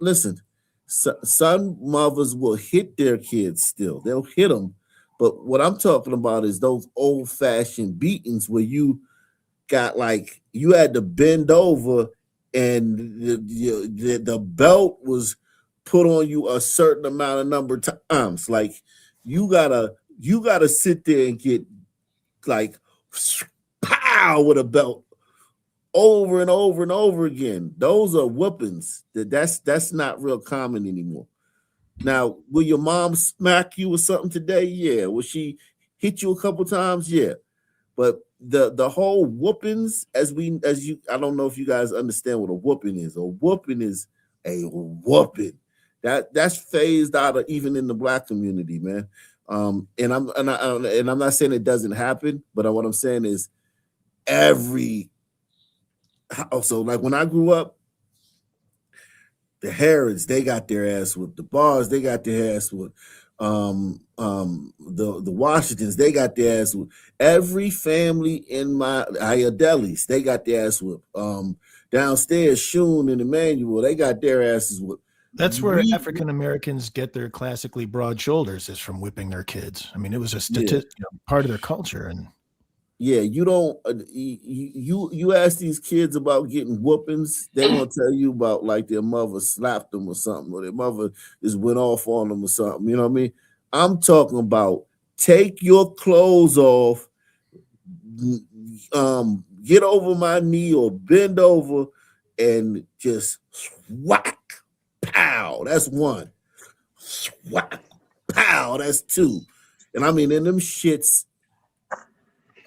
Listen, some mothers will hit their kids still. They'll hit them. But what I'm talking about is those old-fashioned beatings where you got like you had to bend over and the belt was put on you a certain amount of number of times. Like you gotta sit there and get like pow with a belt over and over and over again. Those are whoopings. That's not real common anymore. Now, will your mom smack you or something today? Yeah. Will she hit you a couple times? Yeah. But the whole whoopings, I don't know if you guys understand what a whooping is. A whooping is a whooping. That's phased out of even in the black community, man. And I'm not saying it doesn't happen, but what I'm saying is so like when I grew up, the Harrods, they got their ass whooped. The Bars, they got their ass whooped. The Washingtons, they got their ass whooped. Every family in my Delis, they got their ass whooped. Downstairs, Shun and Emmanuel, they got their asses whooped. That's where African Americans get their classically broad shoulders, is from whipping their kids. I mean, it was a part of their culture. And yeah, you don't you ask these kids about getting whoopings, they gonna tell you about like their mother slapped them or something, or their mother just went off on them or something. You know what I mean? I'm talking about take your clothes off, get over my knee or bend over and just whack, pow. That's one. Whack, pow. That's two. And I mean, and them shits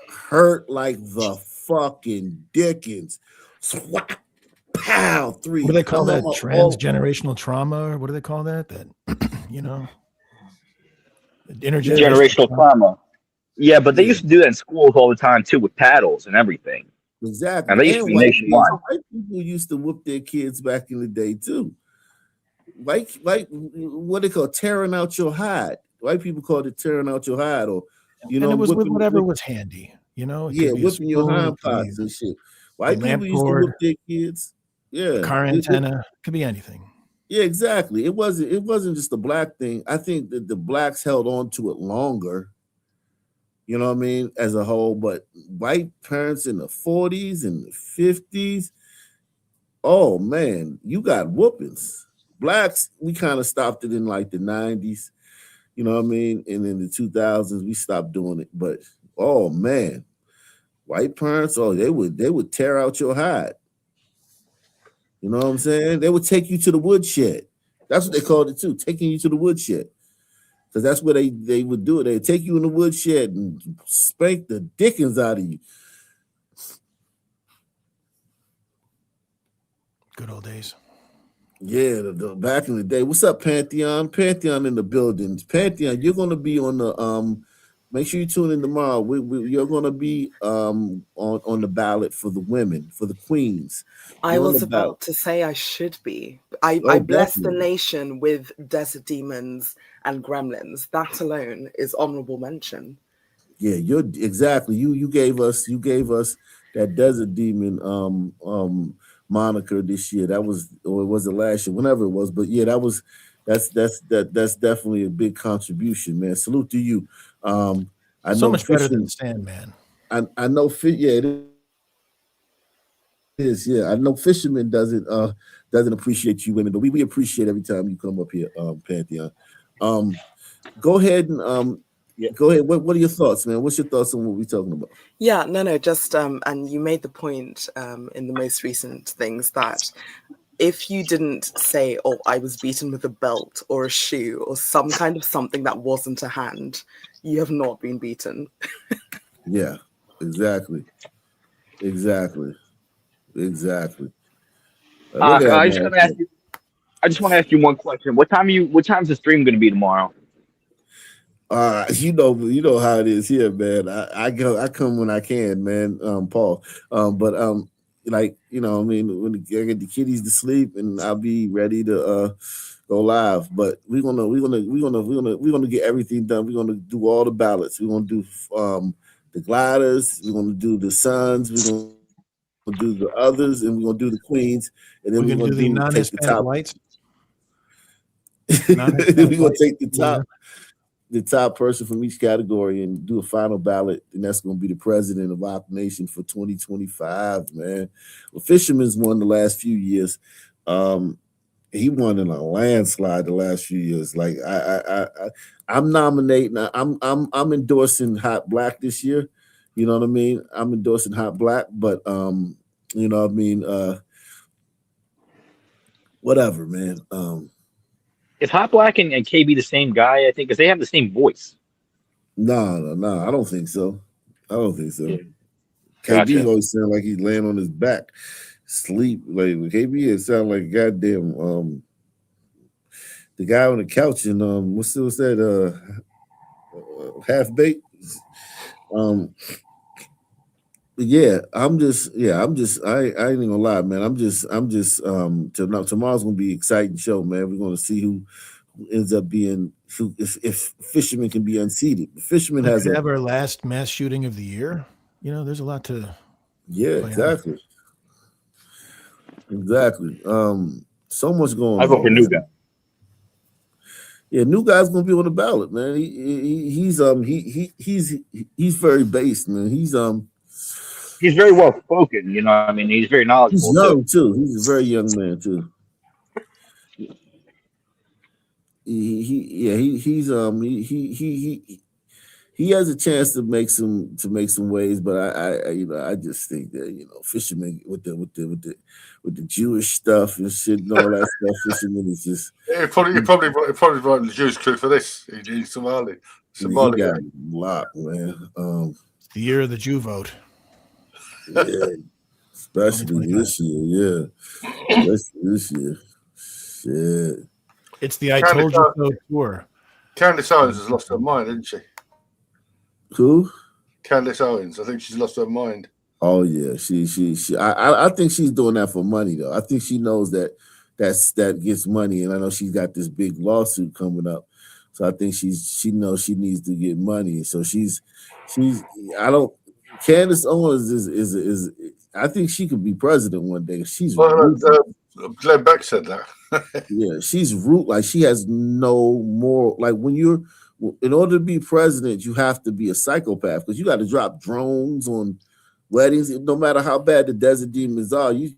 hurt like the fucking Dickens. Whack, pow. Three. What do they call that? all- Transgenerational trauma, or what do they call that? That Generational trauma. Yeah, but they used to do that in schools all the time too, with paddles and everything. Exactly. And they used to be nationwide. White people used to whoop their kids back in the day too. Like what they call tearing out your hide. White people called it tearing out your hide, or and it was with whatever was handy, It could be a whipping your spoon, hind it could be parts and shit. White a people lamp used to cord, whip their kids. Yeah, car antenna, could be anything. Yeah, exactly. It wasn't just a black thing. I think that the blacks held on to it longer. You know what I mean, as a whole, but white parents in the 40s and the 50s, oh man, you got whoopings. Blacks, we kind of stopped it in like the 90s, you know what I mean? And in the 2000s, we stopped doing it. But oh man, white parents, they would tear out your hide. You know what I'm saying? They would take you to the woodshed. That's what they called it too, taking you to the woodshed. Because that's where they would do it. They'd take you in the woodshed and spank the dickens out of you. Good old days. Yeah, the back in the day. What's up, Pantheon? Pantheon in the building. Pantheon, you're gonna be on the make sure you tune in tomorrow. You're gonna be on the ballot for the women, for the queens. I You're on was the ballot. about to say I should be. I bless the Definitely. nation with desert demons and gremlins. That alone is honorable mention. Yeah, you're exactly. You gave us that desert demon moniker this year. That was, or was it last year? Whenever it was, but yeah, that's definitely a big contribution, man. Salute to you. I So know much better fishing, than Sandman. I know it is. Yeah, I know fishermen doesn't appreciate you women, but we appreciate every time you come up here, Pantheon. Go ahead and go ahead. What are your thoughts, man? What's your thoughts on what we're talking about? Yeah, no, just and you made the point in the most recent things that if you didn't say, "Oh, I was beaten with a belt or a shoe or some kind of something that wasn't a hand," you have not been beaten. Yeah, exactly. I just want to ask you one question. What time's the stream going to be tomorrow? You know how it is here, man. I come when I can, man. Paul. Like, you know, I mean, when I get the kiddies to sleep, and I'll be ready to go live. But we're gonna get everything done. We're gonna do all the ballots. We're gonna do the gliders. We're gonna do the sons. We're gonna do the others, and we're gonna do the queens, and then We're gonna do the take the non-Hispanic top. whites. We're gonna take the top person from each category and do a final ballot, and that's going to be the president of our nation for 2025, man. Well, Fisherman's won the last few years. He won in a landslide the last few years. Like I'm nominating. I'm endorsing Hot Black this year. You know what I mean? I'm endorsing Hot Black, but you know what I mean? Whatever, man. Is Hot Black and KB the same guy? I think because they have the same voice. No, I don't think so. Yeah. KB Gotcha. always sound like he's laying on his back, sleep. Like KB, it sound like goddamn the guy on the couch in what's that Half Baked. Yeah, I ain't gonna lie, man. I'm just tomorrow's gonna be an exciting show, man. We're gonna see who ends up being if Fisherman can be unseated. Fisherman has Could have our last mass shooting of the year. You know, there's a lot to exactly. So much going on. I vote for New Guy. Yeah, New Guy's gonna be on the ballot, man. He's very based, man. He's very well spoken, you know. I mean, he's very knowledgeable. He's young too. He's a very young man too. he has a chance to make some waves, but I just think that Fisherman with the Jewish stuff and shit and all that stuff. Fisherman is just He probably wrote the Jewish crew for this in Somali. he got locked, man. The year of the Jew vote. Yeah, especially this year. Yeah, especially this year. Shit. It's the I Told You So tour. Candace Owens has lost her mind, hasn't she? Who? Candace Owens. I think she's lost her mind. Oh yeah, she. I think she's doing that for money though. I think she knows that gets money, and I know she's got this big lawsuit coming up. So I think she knows she needs to get money. So Candace Owens is I think she could be president one day. She's Glenn Beck said that. Yeah, she's like she has no more like in order to be president, you have to be a psychopath because you got to drop drones on weddings. No matter how bad the desert demons are, you're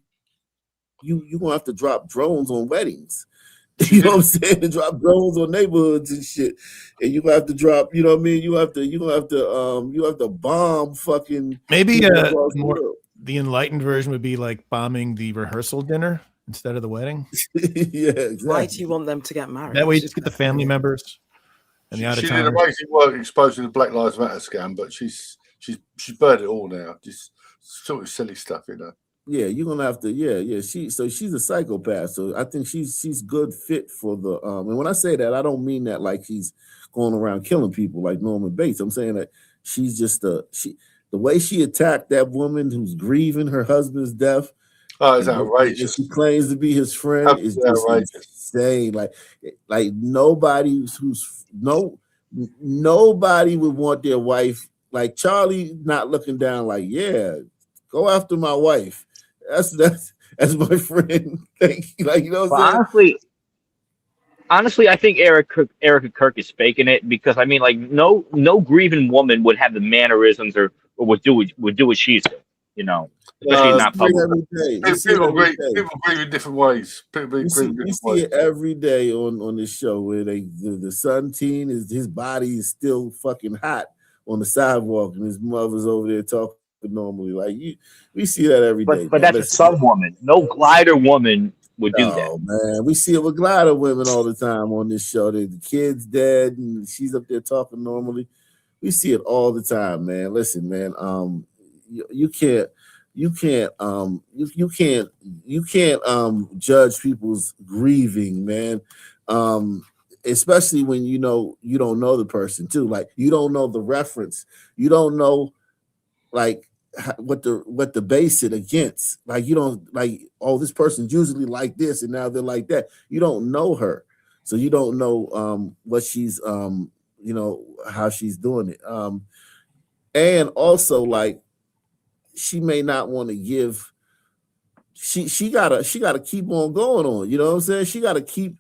gonna have to drop drones on weddings. You know what I'm saying? To drop drones on neighborhoods and shit. And you have to drop, you know what I mean? You have to bomb fucking maybe the enlightened version would be like bombing the rehearsal dinner instead of the wedding. Yeah, exactly. Why do you want them to get married? That way you just get the family members and the out of She did amazing work exposing the Black Lives Matter scam, but she's burned it all now. Just sort of silly stuff, Yeah, you're gonna have to. Yeah. She's a psychopath. So I think she's good fit for the. And when I say that, I don't mean that like she's going around killing people like Norman Bates. I'm saying that she's just the way she attacked that woman who's grieving her husband's death. Oh, it's outrageous. She claims to be his friend. Is just insane. Like nobody would want their wife. Like Charlie not looking down. Like go after my wife. That's my friend. Thank you. Like what I'm saying? Honestly, I think Erica Kirk is faking it because I mean, like no grieving woman would have the mannerisms or would do what she's doing, especially not public. People grieve in different ways. We see it every day on this show where the son teen his body is still fucking hot on the sidewalk and his mother's over there talking normally. Like we see that every day. But that's some woman. No glider woman would do that. Oh man, we see it with glider women all the time on this show. The kid's dead and she's up there talking normally. We see it all the time, man. Listen, man. You can't judge people's grieving, man. Especially when you don't know the person too. Like you don't know the reference. You don't know like what the base it against. Like you don't like, oh, this person's usually like this and now they're like that. You don't know her, so you don't know what she's how she's doing it. And also like she may not want to give. She gotta keep on going on. You know what I'm saying? She gotta keep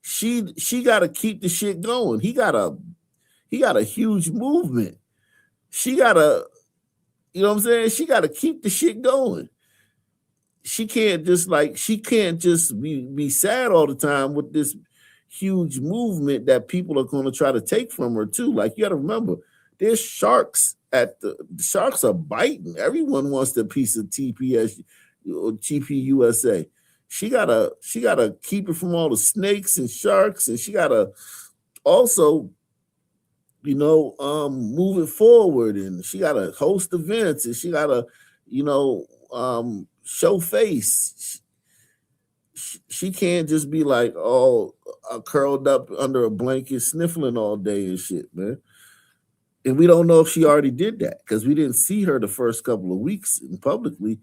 the shit going. He got a huge movement. She gotta. You know what I'm saying? She got to keep the shit going. She can't just be sad all the time with this huge movement that people are going to try to take from her too. Like you got to remember, there's sharks the sharks are biting. Everyone wants a piece of TPS or TPUSA. She gotta keep it from all the snakes and sharks, and she gotta also move it forward, and she gotta host events, and she gotta, show face. She can't just be like, curled up under a blanket sniffling all day and shit, man. And we don't know if she already did that because we didn't see her the first couple of weeks publicly.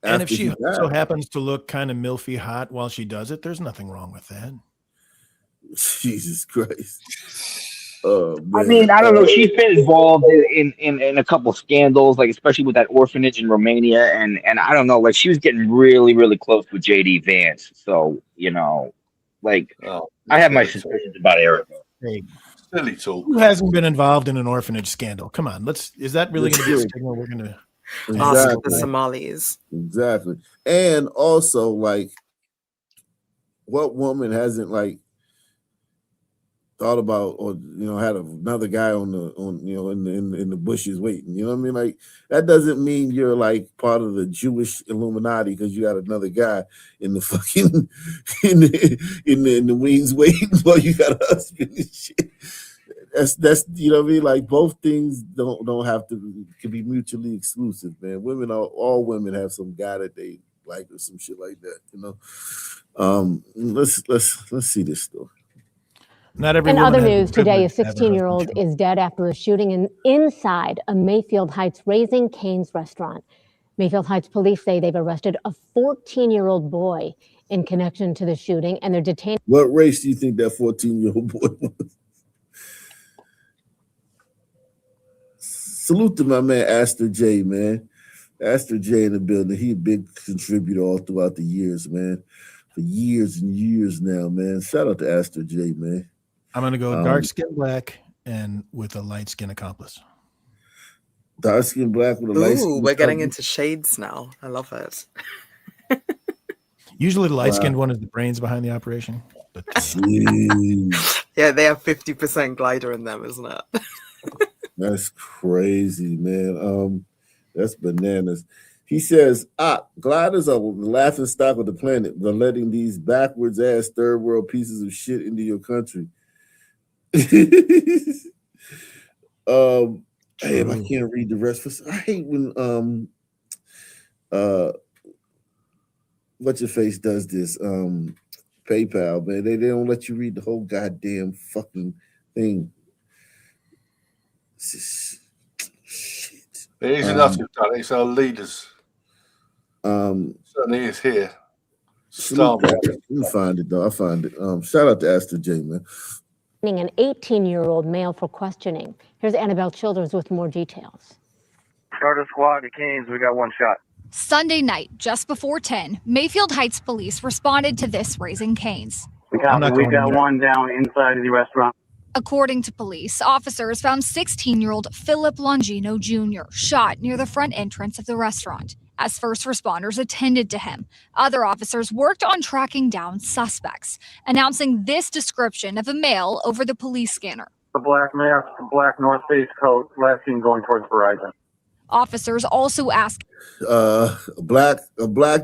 And if she so happens to look kind of milfy hot while she does it, there's nothing wrong with that. Jesus Christ. I mean, I don't know. She's been involved in a couple scandals, like especially with that orphanage in Romania, and I don't know, like she was getting really, really close with JD Vance. So I have my suspicions about Erica. Hey, silly talk. Who hasn't been involved in an orphanage scandal? Come on, is that really going to be a stigma we're going to ask the Somalis? Exactly, and also like, what woman hasn't like? thought about, or had another guy in the bushes waiting. You know what I mean? Like, that doesn't mean you're like part of the Jewish Illuminati because you got another guy in the fucking in the wings waiting while you got a husband and shit. That's you know what I mean? Like, both things don't have to can be mutually exclusive, man. All women have some guy that they like or some shit like that, Let's see this story. Not every In woman other has the news, today a privilege to have her husband 16-year-old is dead after a shooting inside a Mayfield Heights Raising Cane's restaurant. Mayfield Heights police say they've arrested a 14-year-old boy in connection to the shooting, and they're detaining. What race do you think that 14-year-old boy was? Salute to my man Aster J, man. Aster J in the building. He a big contributor all throughout the years, man. For years and years now, man. Shout out to Aster J, man. I'm gonna go dark skin black and with a light skin accomplice. Dark skin black with a light skin. Ooh, we're getting into shades now. I love it. Usually the light skinned one is the brains behind the operation. But yeah, they have 50% glider in them, isn't it? That's crazy, man. That's bananas. He says, gliders are the laughing stock of the planet. They're letting these backwards ass third world pieces of shit into your country. Damn, I can't read the rest. I hate when what's your face does this. PayPal, man. They don't let you read the whole goddamn fucking thing. It is enough to done. It's our leaders. Certainly is here. Let me find it though. I find it. Shout out to Aster J, man. An 18-year-old male for questioning. Here's Annabelle Childers with more details. Start a squad at Cane's. We got one shot. Sunday night, just before 10, Mayfield Heights police responded to this Raising Cane's. We got one down inside of the restaurant. According to police, officers found 16-year-old Philip Longino Jr. shot near the front entrance of the restaurant. As first responders attended to him, other officers worked on tracking down suspects, announcing this description of a male over the police scanner. The black mask, the black North Face coat, last seen going towards Verizon. Officers also asked, a black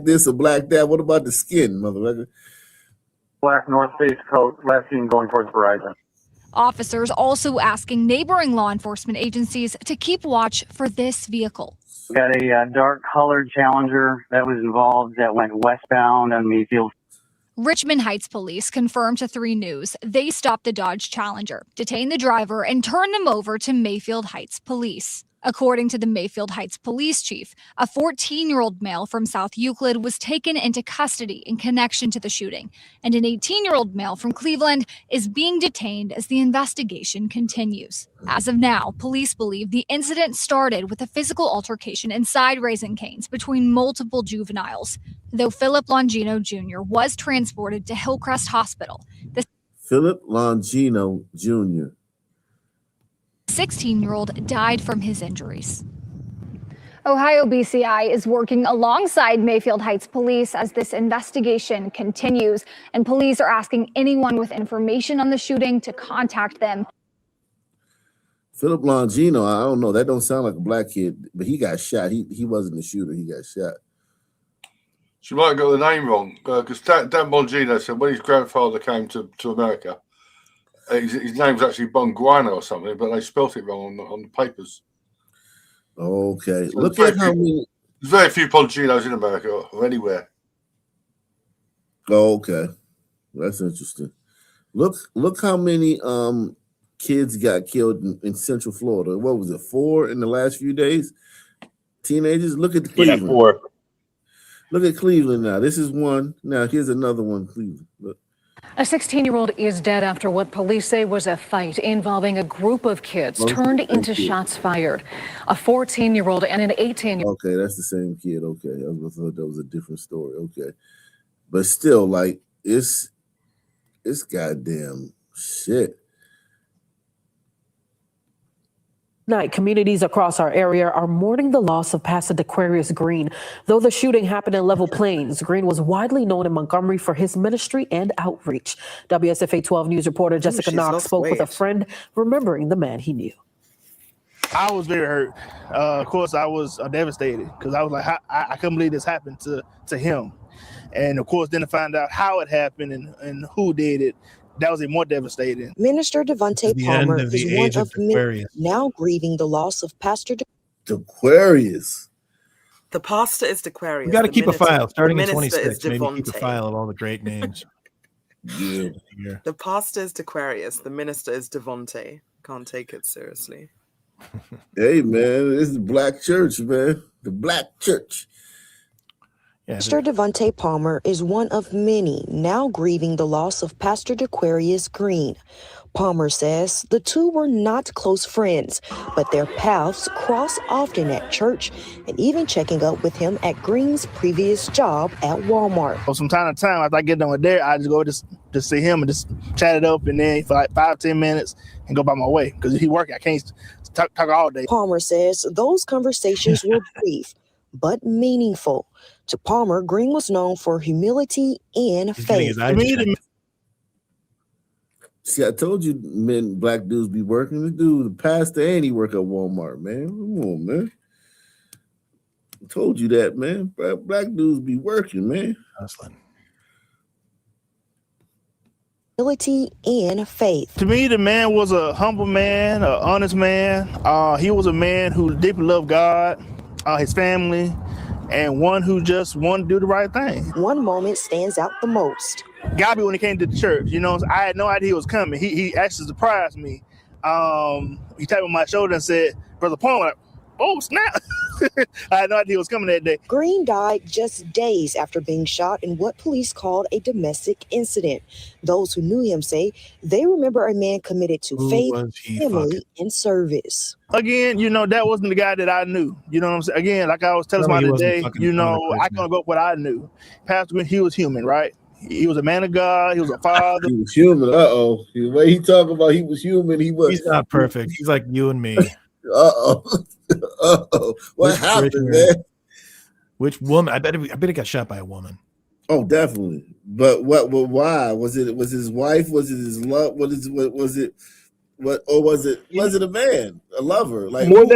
this, a black that. What about the skin, motherfucker? Black North Face coat, last seen going towards Verizon. Officers also asking neighboring law enforcement agencies to keep watch for this vehicle. We got a dark colored Challenger that was involved that went westbound on Mayfield. Richmond Heights police confirmed to 3 News they stopped the Dodge Challenger, detained the driver, and turned them over to Mayfield Heights police. According to the Mayfield Heights police chief, a 14-year-old male from South Euclid was taken into custody in connection to the shooting, and an 18-year-old male from Cleveland is being detained as the investigation continues. As of now, police believe the incident started with a physical altercation inside Raising Cane's between multiple juveniles, though Philip Longino Jr. was transported to Hillcrest Hospital. The Philip Longino Jr. 16-year-old died from his injuries. Ohio BCI is working alongside Mayfield Heights police as this investigation continues, and police are asking anyone with information on the shooting to contact them. Philip Longino, I don't know. That don't sound like a black kid, but he got shot. He wasn't the shooter. He got shot. She might have got the name wrong because Dan Bongino said when his grandfather came to America, his name was actually Bonguano or something, but they spelt it wrong on the papers. Okay. So Look at how many. There's very few Bonginos in America or anywhere. Oh, okay. That's interesting. Look how many kids got killed in Central Florida. What was it, 4 in the last few days? Teenagers? Look at Cleveland. Yeah, 4. Look at Cleveland now. This is one. Now here's another one, Cleveland. Look. A 16-year-old is dead after what police say was a fight involving a group of kids turned into shots fired. A 14-year-old and an 18-year-old. Okay, that's the same kid. Okay, I thought that was a different story. Okay, but still, like it's goddamn shit. Tonight, communities across our area are mourning the loss of Pastor Dequarius Green. Though the shooting happened in Level Plains, Green was widely known in Montgomery for his ministry and outreach. WSFA 12 News reporter Jessica she's Knox lost spoke with a weight. friend, remembering the man he knew. I was very hurt. Of course, I was devastated because I was like, I couldn't believe this happened to him. And of course, then to find out how it happened and who did it, that was even more devastating. Minister Devontae Palmer is one of many now grieving the loss of Pastor Dequarius. The pastor is Dequarius. We got to keep a file starting in minister 26. is Maybe keep a Devontae. file of all the great names. Yeah. The pastor is Dequarius. The minister is Devontae. Can't take it seriously. Hey, man, this is the black church, man. The black church. Pastor Devontae Palmer is one of many now grieving the loss of Pastor Dequarius Green. Palmer says the two were not close friends, but their paths cross often at church and even checking up with him at Green's previous job at Walmart. So from time to time, after I get done with there, I just go to see him and just chat it up, and then for like 5-10 minutes and go by my way because if he work, I can't talk all day. Palmer says those conversations were brief but meaningful. To Palmer, Green was known for humility and faith. See, I told you, men, black dudes be working. This dude, the pastor, and he work at Walmart, man. Come on, man. I told you that, man. Black dudes be working, man. Hustling. Humility and faith. To me, the man was a humble man, an honest man. He was a man who deeply loved God, his family, and one who just wanted to do the right thing. One moment stands out the most. Got me when he came to the church. You know, I had no idea he was coming. He actually surprised me. He tapped on my shoulder and said, "Brother Palmer," like, oh, snap. I had no idea he was coming that day. Green died just days after being shot in what police called a domestic incident. Those who knew him say they remember a man committed to faith, family, and service. Again, you know, that wasn't the guy that I knew. You know what I'm saying? Again, like I was telling somebody today, you know, I can't go with what I knew. Pastor Green, he was human, right? He was a man of God. He was a father. He was human. Uh-oh. The way he talking about he was human, he was. He's not perfect. He's like you and me. Uh-oh. Uh-oh. What happened, man? Which woman? I bet he got shot by a woman. Oh, definitely. But what? Why? Was it his wife? Was it his love? Was it a man, a lover? Like more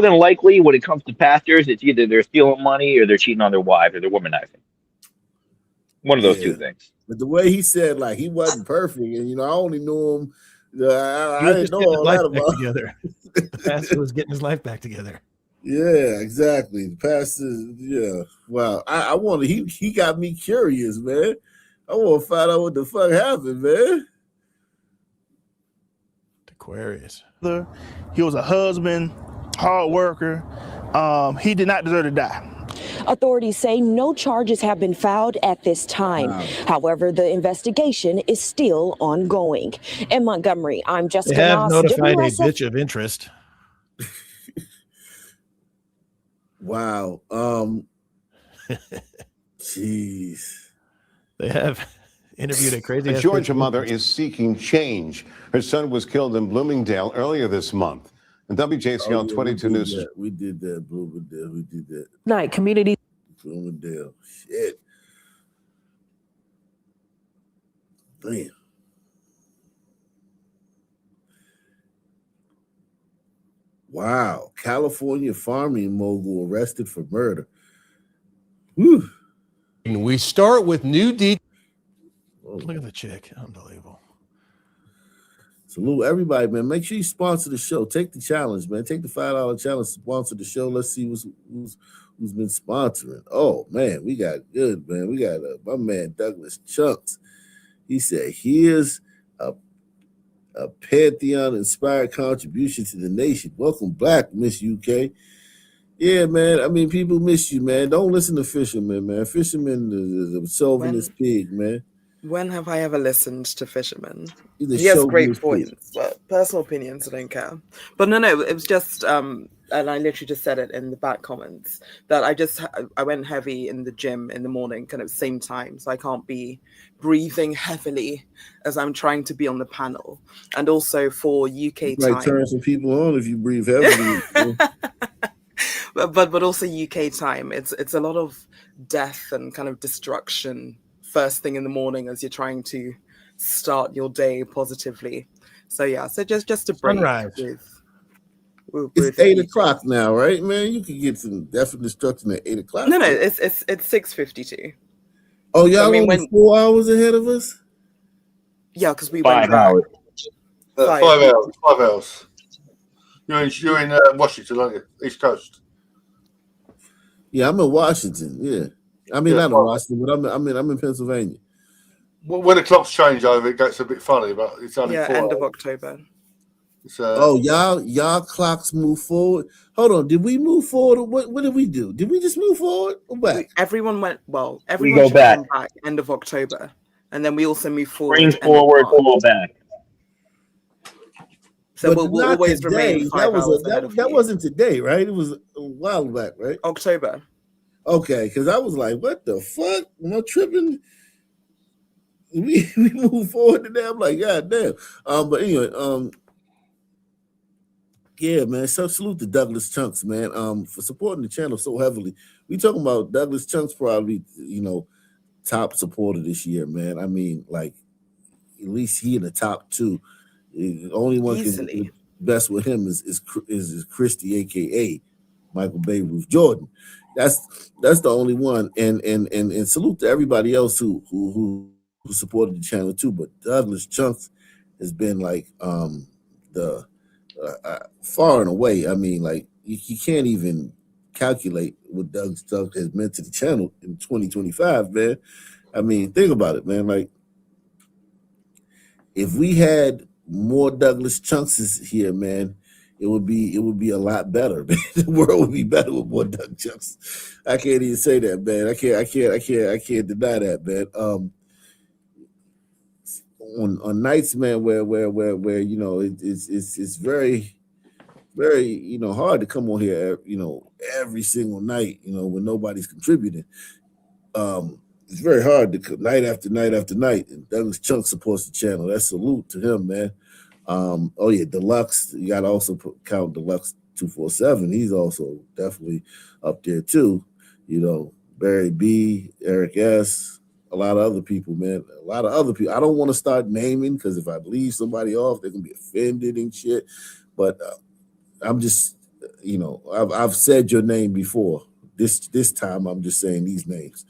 than likely, when it comes to pastors, it's either they're stealing money or they're cheating on their wives or they're womanizing. One of those two things. But the way he said, like, he wasn't perfect, and you know, I only knew him. I didn't know all that about together. The pastor was getting his life back together. Yeah, exactly. The pastor, yeah. Wow. I want to. He got me curious, man. I want to find out what the fuck happened, man. Aquarius. He was a husband, hard worker. He did not deserve to die. Authorities say no charges have been filed at this time. Wow. However, the investigation is still ongoing. In Montgomery, I'm Jessica They have Knox, notified WSF. a bitch of interest. Wow. Jeez. They have interviewed a crazy. A Georgia mother is seeking change. Her son was killed in Bloomingdale earlier this month. And WJCL 22 News. We did that, Bloomingdale. We did that. Night community. Bloomingdale. Shit. Damn. Wow. California farming mogul arrested for murder. Whew. And we start with new details. Look at the chick. Unbelievable. Salute everybody, man. Make sure you sponsor the show. Take the challenge, man. Take the $5 challenge, sponsor the show. Let's see who's been sponsoring. Oh, man, we got good, man. We got my man Douglas Chunks. He said, here's a Pantheon-inspired contribution to the nation. Welcome back, Miss UK. Yeah, man. I mean, people miss you, man. Don't listen to Fisherman, man. Fisherman is solving this pig, man. When have I ever listened to Fisherman? He's a He has show great news points, but personal opinions, I don't care. But no, it was just and I literally just said it in the back comments, that I went heavy in the gym in the morning, kind of same time, so I can't be breathing heavily as I'm trying to be on the panel. And also for UK Like time, turn some people on if you breathe heavily. but also UK time, it's a lot of death and kind of destruction first thing in the morning as you're trying to start your day positively. So yeah, so just a break Sunrise. It's 8 o'clock now, right, man? You can get some death and destruction at 8 o'clock. No, it's 6:52. Oh, y'all I mean, only 4 hours ahead of us? Yeah, because we 5 went back. hours. 5 hours. 5 hours. You're in Washington, aren't you? East Coast. Yeah, I'm in Washington. Yeah, I mean not in Washington, but I'm in Pennsylvania. When the clocks change over, it gets a bit funny, but it's only 4 end hours. of October. So, y'all clocks move forward. Hold on, did we move forward? What did we do? Did we just move forward or back? Everyone went go should back. come back end of October, and then we also move forward. Bring end of forward, March. fall back. So But we'll not always today. remain 5 hours ahead of That you. wasn't today, right? It was a while back, right? October. Okay, because I was like, what the fuck? Am I tripping? We move forward today. I'm like, God damn. But anyway, yeah, man. So salute to Douglas Chunks, man. For supporting the channel so heavily. We talking about Douglas Chunks, probably, top supporter this year, man. I mean, like, at least he in the top 2. The only one can best with him is Christie, aka Michael Babe Ruth Jordan. That's the only one. And salute to everybody else who supported the channel too. But Douglas Chunks has been like the far and away. I mean, like you can't even calculate what Douglas Chunks has meant to the channel in 2025, man. I mean, think about it, man. Like if we had more Douglas Chunks here, man, it would be a lot better. Man. The world would be better with more Doug Chunks. I can't even say that, man. I can't deny that, man. On nights, man, where it's very, very hard to come on here, every single night, when nobody's contributing. It's very hard to night after night after night. And Douglas Chunks supports the channel. That's salute to him, man. Oh yeah, Deluxe. You got to also count Deluxe 247. He's also definitely up there too. Barry B, Eric S, a lot of other people, man. A lot of other people. I don't want to start naming because if I leave somebody off, they're gonna be offended and shit. But I'm just, I've said your name before. This time I'm just saying these names.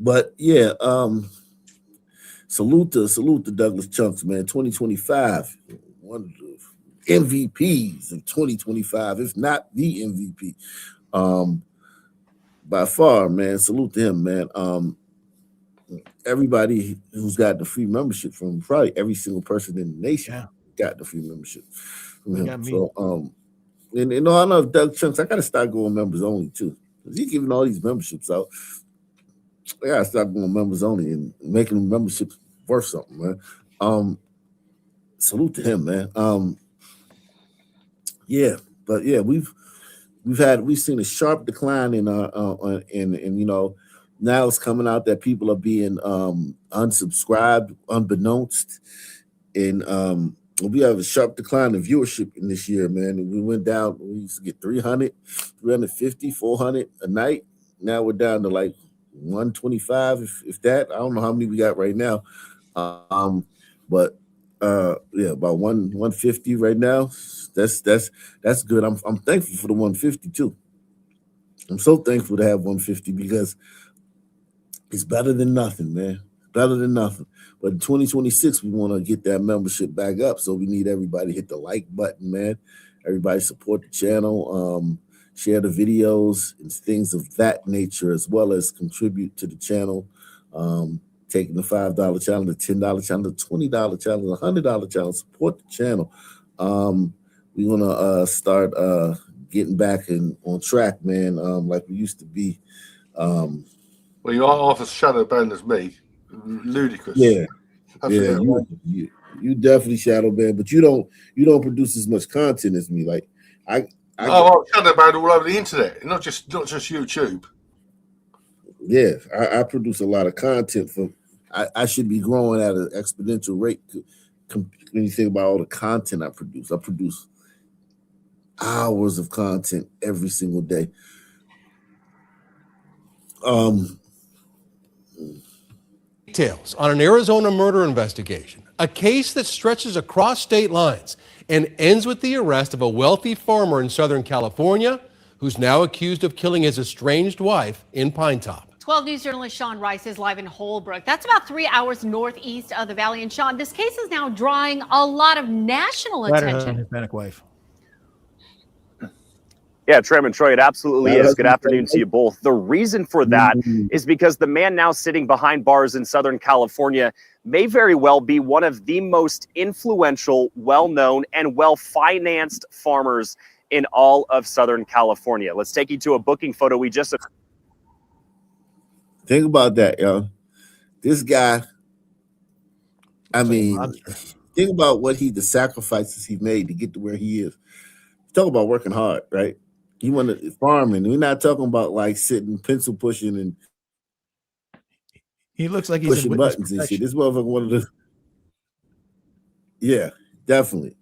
But yeah, salute to Douglas Chunks, man. 2025, one of the MVPs of 2025, if not the MVP. By far, man. Salute to him, man. Everybody who's got the free membership from him, probably every single person in the nation got the free membership from him. So and I know Doug Chunks, I gotta start going members only too. Because he's giving all these memberships out. I gotta start going members only and making them memberships worth something, man. Salute to him, man. Yeah, but yeah, we've seen a sharp decline in now it's coming out that people are being unsubscribed unbeknownst, and we have a sharp decline in viewership in this year, man. And we went down. We used to get 300, 350, 400 a night. Now we're down to like 125, if that. I don't know how many we got right now, but yeah, about 150 right now. That's good. I'm thankful for the 150 too. I'm so thankful to have 150 because it's better than nothing, man. Better than nothing. But in 2026, we want to get that membership back up. So we need everybody to hit the like button, man. Everybody support the channel, share the videos and things of that nature, as well as contribute to the channel. Taking the $5 channel, the $10 channel, the $20 channel, the $100 channel. Support the channel. We want to start getting back on track, man, like we used to be. Well, you aren't half as shadow banned as me. Ludicrous. Yeah, you definitely shadow banned, but you don't produce as much content as me. Like I I've heard about it all over the internet, not just YouTube. Yeah, I produce a lot of content for. I should be growing at an exponential rate. When you think about all the content I produce hours of content every single day. Details on an Arizona murder investigation, a case that stretches across state lines and ends with the arrest of a wealthy farmer in Southern California who's now accused of killing his estranged wife in Pine Top. 12 News journalist Sean Rice is live in Holbrook. That's about 3 hours northeast of the valley. And Sean, this case is now drawing a lot of national attention. Hispanic wife. Yeah, Trem and Troy, it absolutely is. Good afternoon to you both. The reason for that is because the man now sitting behind bars in Southern California may very well be one of the most influential, well-known, and well-financed farmers in all of Southern California. Let's take you to a booking photo we just... Think about that, yo. This guy, I mean, think about the sacrifices he made to get to where he is. Talk about working hard, right? You want to farming. We're not talking about like sitting pencil pushing and he looks like he's pushing buttons and shit. This motherfucker one of the yeah, definitely.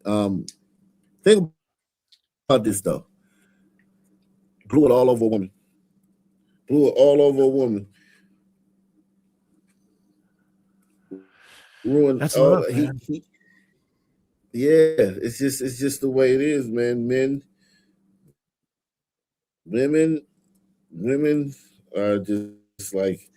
Think about this though. Blew it all over a woman. Ruined. That's love, man. Yeah, it's just the way it is, man. Women are just like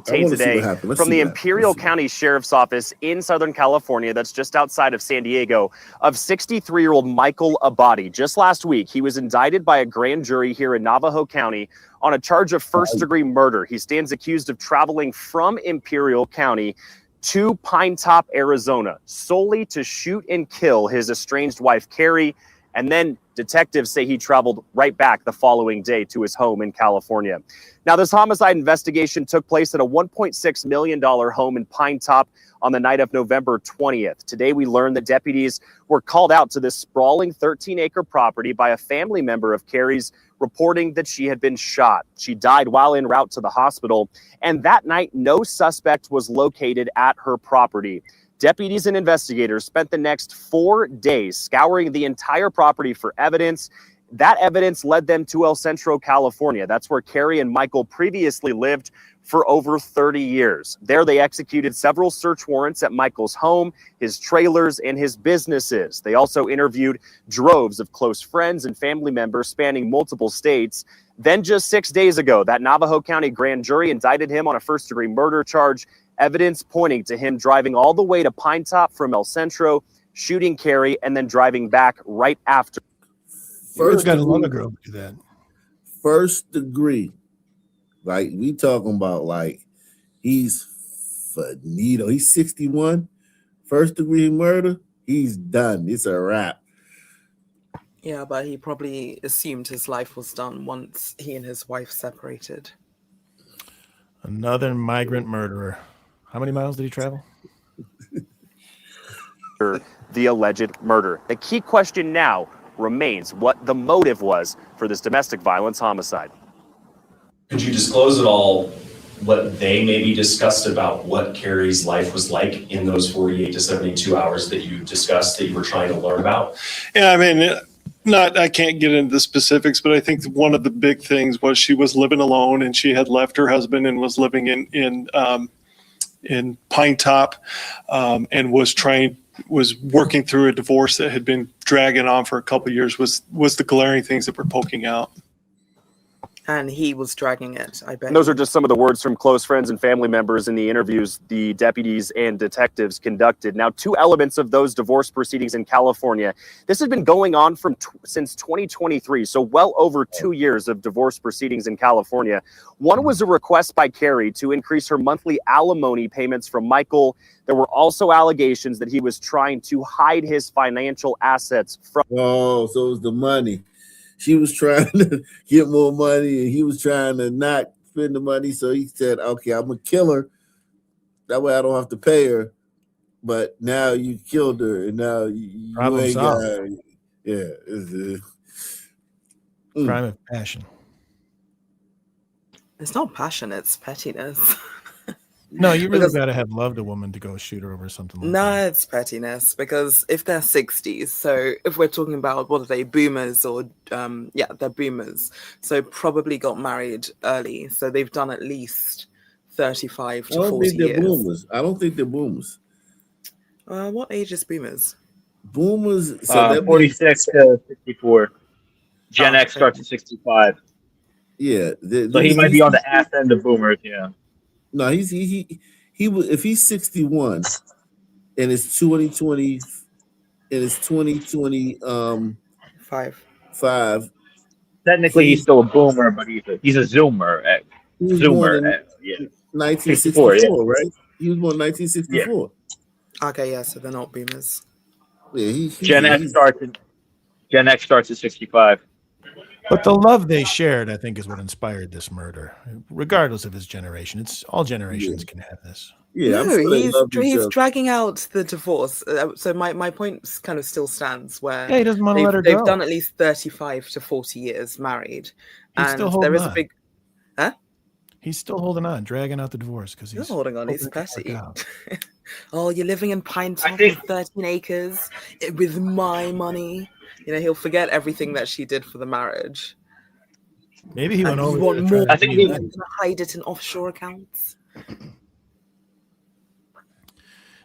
today from the Imperial County Sheriff's Office in Southern California, that's just outside of San Diego, of 63-year-old Michael Abadi. Just last week, he was indicted by a grand jury here in Navajo County on a charge of first-degree murder. He stands accused of traveling from Imperial County to Pine Top, Arizona, solely to shoot and kill his estranged wife, Carrie, and then detectives say he traveled right back the following day to his home in California. Now, this homicide investigation took place at a $1.6 million home in Pine Top on the night of November 20th. Today, we learned that deputies were called out to this sprawling 13-acre property by a family member of Carrie's, reporting that she had been shot. She died while en route to the hospital, and that night, no suspect was located at her property. Deputies and investigators spent the next 4 days scouring the entire property for evidence. That evidence led them to El Centro, California. That's where Carrie and Michael previously lived for over 30 years. There, they executed several search warrants at Michael's home, his trailers, and his businesses. They also interviewed droves of close friends and family members spanning multiple states. Then just 6 days ago, that Navajo County grand jury indicted him on a first-degree murder charge, evidence pointing to him driving all the way to Pine Top from El Centro, shooting Carrie, and then driving back right after. First got a lot of girls do that. First degree. Like, we talking about, like, he's finito. He's 61. First degree murder, he's done. It's a wrap. Yeah, but he probably assumed his life was done once he and his wife separated. Another migrant murderer. How many miles did he travel? The alleged murder. The key question now remains what the motive was for this domestic violence homicide. Could you disclose at all what they maybe discussed about what Carrie's life was like in those 48 to 72 hours that you discussed that you were trying to learn about? Yeah, I mean, I can't get into the specifics, but I think one of the big things was she was living alone and she had left her husband and was living in Pine Top and was working through a divorce that had been dragging on for a couple of years was the glaring things that were poking out. And he was dragging it, I bet. And those are just some of the words from close friends and family members in the interviews the deputies and detectives conducted. Now, two elements of those divorce proceedings in California. This has been going on since 2023, so well over 2 years of divorce proceedings in California. One was a request by Carrie to increase her monthly alimony payments from Michael. There were also allegations that he was trying to hide his financial assets from. Oh, so it was the money. She was trying to get more money, and he was trying to not spend the money. So he said, okay, I'm going to kill her. That way I don't have to pay her. But now you killed her, and now you ain't got her. Yeah. Crime of passion. It's not passion, it's pettiness. No, you really Because- got to have loved a woman to go shoot her over something like No, that. it's pettiness because if they're 60s, so if we're talking about what are they, boomers or yeah, they're boomers. So probably got married early. So they've done at least 35 I to don't 40 think they're years. boomers. I don't think they're boomers. What age is boomers? Boomers. So that 46 to 64. Gen X starts at 65. Yeah. So he might be on the ass end of boomers. Yeah. No, he was, if he's 61 and it's 2020 and it's 2020 five. Technically, he's still a boomer, but he's a zoomer. He was born in Yeah. 1964, 64, yeah. right? He was born in 1964. Okay, yeah, so they're not boomers. Yeah, Gen X starts at 65. But the love they shared, I think, is what inspired this murder, regardless of his generation. It's all generations can have this. Yeah, No, he's dragging out the divorce. So my point kind of still stands where Yeah, he doesn't want to let her they've go. done at least 35 to 40 years married. He's and still holding there is on. a big He's still holding on, dragging out the divorce because he's He's holding on, he's hoping it can petty. work out. Oh, you're living in Pine Top with 13 acres with my money. You know, he'll forget everything that she did for the marriage. Maybe he went And over you want there to more. try to He's be going to hide it in offshore accounts.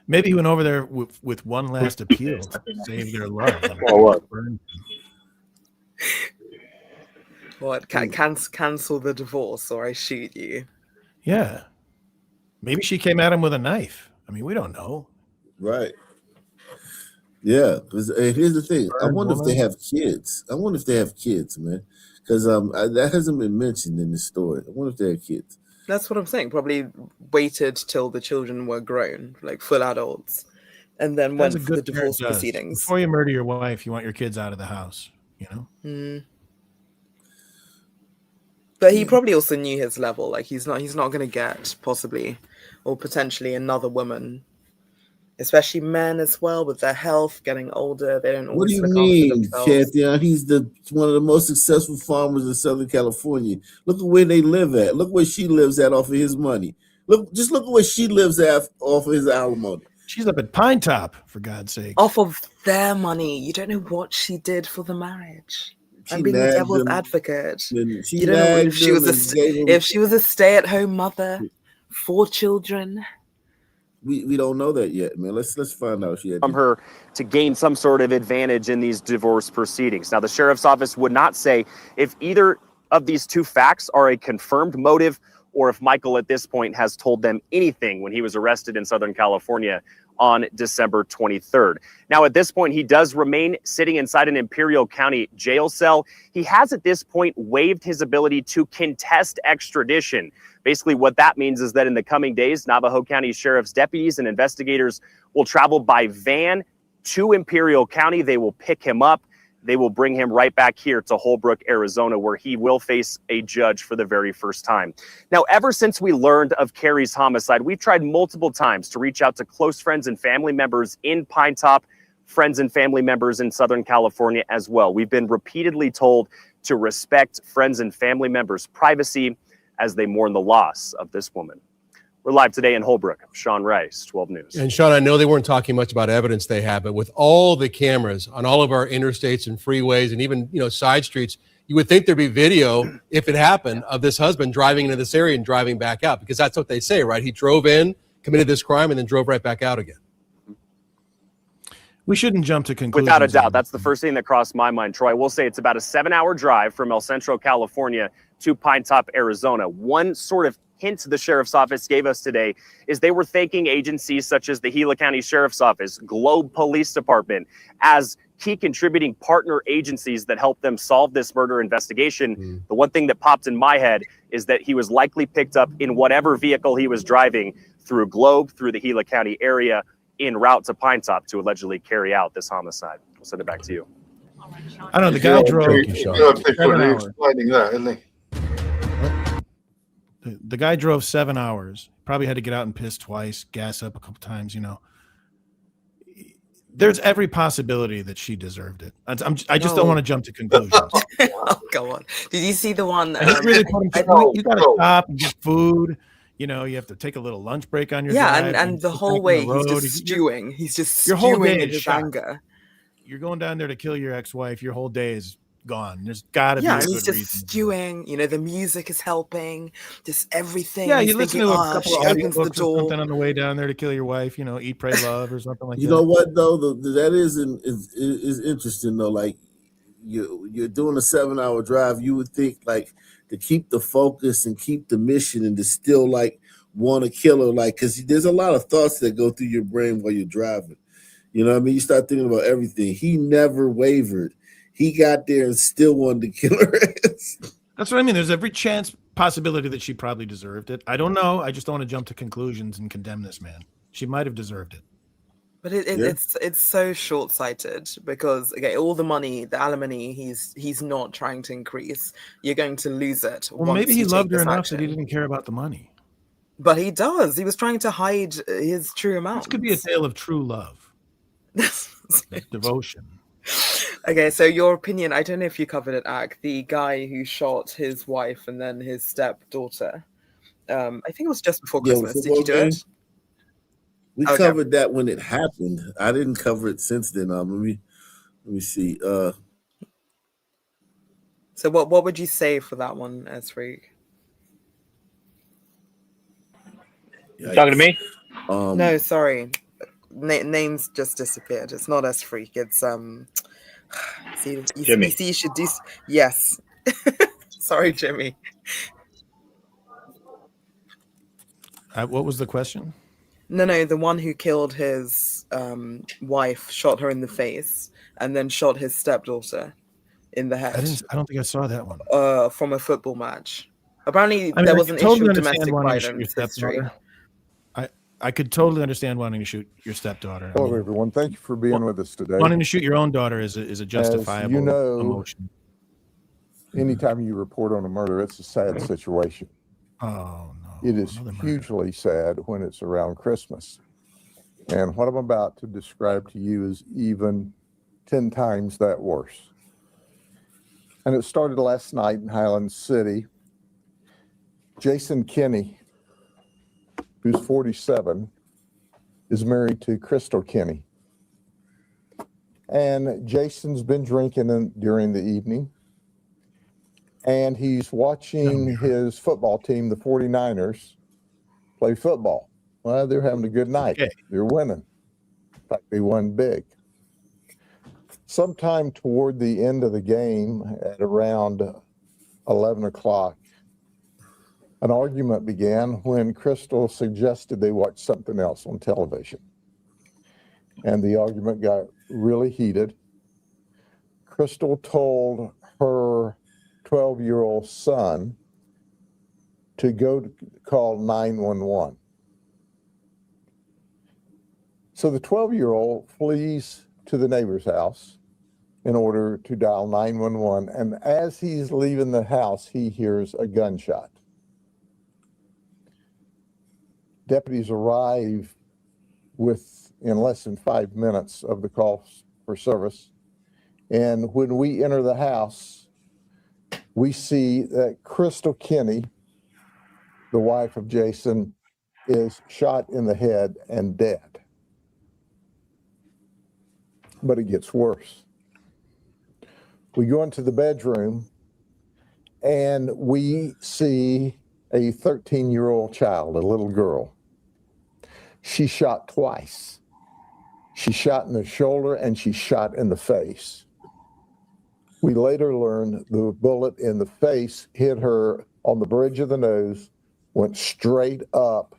Maybe he went over there with one last appeal to save their love. What? Cancel the divorce or I shoot you. Yeah. Maybe she came at him with a knife. I mean, we don't know. Right. Yeah, because here's the thing. I Burned wonder if they woman. have kids. I wonder if they have kids, man. Because that hasn't been mentioned in the story. I wonder if they have kids. That's what I'm saying. Probably waited till the children were grown, like full adults, and then That's went a for the good parent divorce does. proceedings. Before you murder your wife, you want your kids out of the house, you know? But he probably also knew his level. Like he's not going to get possibly or potentially another woman, especially men as well with their health getting older. They don't What do always you look mean, after themselves. Chantheon? He's one of the most successful farmers in Southern California. Look at where they live at. Look where she lives at off of his money. Look at where she lives at off of his alimony. She's up at Pine Top, for God's sake. Off of their money. You don't know what she did for the marriage. I'm She being the nagged devil's him, advocate. and she You don't know nagged if she him was and gave him- if she was a stay-at-home mother, 4 children. We don't know that yet, man. Let's find out. She had From her to gain some sort of advantage in these divorce proceedings. Now, the sheriff's office would not say if either of these two facts are a confirmed motive or if Michael at this point has told them anything when he was arrested in Southern California on December 23rd. Now, at this point, he does remain sitting inside an Imperial County jail cell. He has at this point waived his ability to contest extradition. Basically, what that means is that in the coming days, Navajo County Sheriff's deputies and investigators will travel by van to Imperial County. They will pick him up. They will bring him right back here to Holbrook, Arizona, where he will face a judge for the very first time. Now, ever since we learned of Carrie's homicide, we've tried multiple times to reach out to close friends and family members in Pine Top, friends and family members in Southern California as well. We've been repeatedly told to respect friends and family members' privacy as they mourn the loss of this woman. We're live today in Holbrook. Sean Rice, 12 News. And Sean, I know they weren't talking much about evidence they have, but with all the cameras on all of our interstates and freeways and even, side streets, you would think there'd be video, if it happened, of this husband driving into this area and driving back out, because that's what they say, right? He drove in, committed this crime, and then drove right back out again. We shouldn't jump to conclusions. Without a doubt, that's the first thing that crossed my mind, Troy. I will say it's about a 7-hour drive from El Centro, California to Pine Top, Arizona. One sort of hint the sheriff's office gave us today is they were thanking agencies such as the Gila County Sheriff's Office, Globe Police Department, as key contributing partner agencies that helped them solve this murder investigation. The one thing that popped in my head is that he was likely picked up in whatever vehicle he was driving through Globe, through the Gila County area, en route to Pine Top to allegedly carry out this homicide. I'll send it back to you. I don't know. The guy drove. Explaining that, isn't he? The guy drove 7 hours. Probably had to get out and piss twice, gas up a couple times. there's every possibility that she deserved it. I just don't want to jump to conclusions. Oh, go on. Did you see the one? And he really put him, you got to stop and get food. You know, you have to take a little lunch break on your drive. And the whole way he's just stewing. He's just your whole stewing day in is his shot. anger. You're going down there to kill your ex-wife. Your whole day is gone. There's got to be a and good he's just reason. stewing. You know, the music is helping. Just everything. Yeah, he's you listen thinking, to a couple she of opens the audiobooks or door. something on the way down there to kill your wife. You know, Eat, Pray, Love, or something like that. You know what though? That is interesting though. Like you're doing a 7-hour drive. You would think like to keep the focus and keep the mission and to still like want to kill her, like because there's a lot of thoughts that go through your brain while you're driving. You know what I mean? You start thinking about everything. He never wavered. He got there and still wanted to kill her. That's what I mean. There's every possibility that she probably deserved it. I don't know. I just don't want to jump to conclusions and condemn this man. She might have deserved it. But it's so short-sighted because all the money, the alimony, he's not trying to increase. You're going to lose it. Well, maybe he loved her enough that he didn't care about the money. But he does. He was trying to hide his true amount. This could be a tale of true love, devotion. Okay, so your opinion. I don't know if you covered it, Ak. The guy who shot his wife and then his stepdaughter. I think it was just before Christmas. Did you do it? We covered that when it happened. I didn't cover it since then. Let me see. So what would you say for that one, Esric? Talking to me? No, sorry. Names just disappeared. It's not Esric. It's Jimmy. You should do. Yes. Sorry, Jimmy. What was the question? No, the one who killed his wife, shot her in the face, and then shot his stepdaughter in the head. I don't think I saw that one. From a football match. Apparently, there was an issue of domestic violence history. I could totally understand wanting to shoot your stepdaughter. Hello, everyone. Thank you for being with us today. Wanting to shoot your own daughter is a justifiable emotion. Anytime you report on a murder, it's a sad situation. Oh, no. It is hugely sad when it's around Christmas. And what I'm about to describe to you is even 10 times that worse. And it started last night in Highland City. Jason Kinney, who's 47, is married to Crystal Kinney. And Jason's been drinking during the evening. And he's watching his football team, the 49ers, play football. Well, they're having a good night. Okay. They're winning. In fact, they won big. Sometime toward the end of the game, at around 11 o'clock, an argument began when Crystal suggested they watch something else on television. And the argument got really heated. Crystal told her 12-year-old son to go to call 911. So the 12-year-old flees to the neighbor's house in order to dial 911. And as he's leaving the house, he hears a gunshot. Deputies arrive in less than 5 minutes of the call for service. And when we enter the house, we see that Crystal Kinney, the wife of Jason, is shot in the head and dead. But it gets worse. We go into the bedroom and we see a 13-year-old child, a little girl. She shot twice. She shot in the shoulder and she shot in the face. We later learned the bullet in the face hit her on the bridge of the nose, went straight up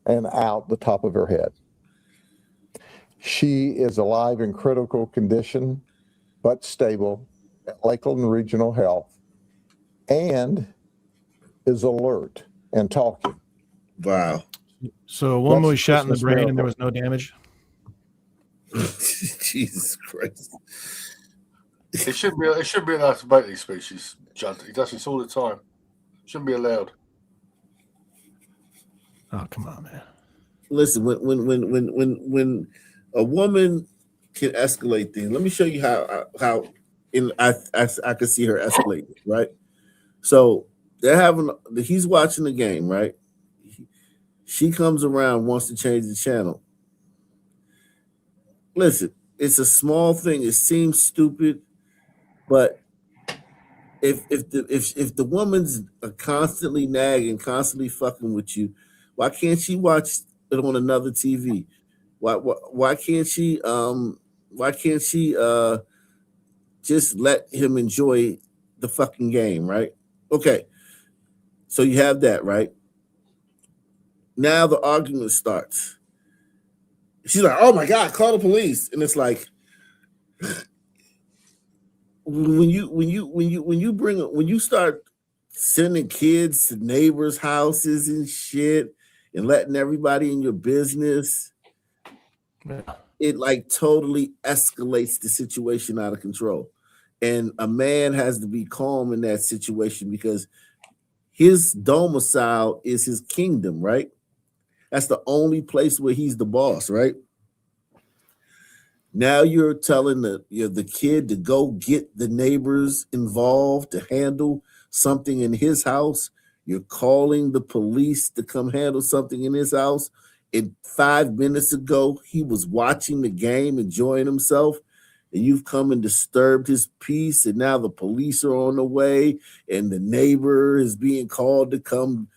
and out the top of her head. She is alive in critical condition, but stable at Lakeland Regional Health and is alert and talking. Wow. So one was shot in the brain and there was no damage? Jesus Christ. It should be allowed to make these speeches, Judd. He does this all the time. Shouldn't be allowed. Oh, come on, man. Listen, when A woman can escalate things. Let me show you how I could see her escalate, right? So he's watching the game, right? She comes around, wants to change the channel. Listen, it's a small thing. It seems stupid, but if the woman's constantly nagging, constantly fucking with you, why can't she watch it on another TV? Why can't she just let him enjoy the fucking game, right? Okay. So you have that, right? Now the argument starts. She's like, "Oh my God, call the police!" And it's like, when you start sending kids to neighbors' houses and shit, and letting everybody in your business, it like totally escalates the situation out of control. And a man has to be calm in that situation because his domicile is his kingdom, right? That's the only place where he's the boss, right? Now you're telling the kid to go get the neighbors involved to handle something in his house. You're calling the police to come handle something in his house. And 5 minutes ago, he was watching the game, enjoying himself, and you've come and disturbed his peace. And now the police are on the way, and the neighbor is being called to come,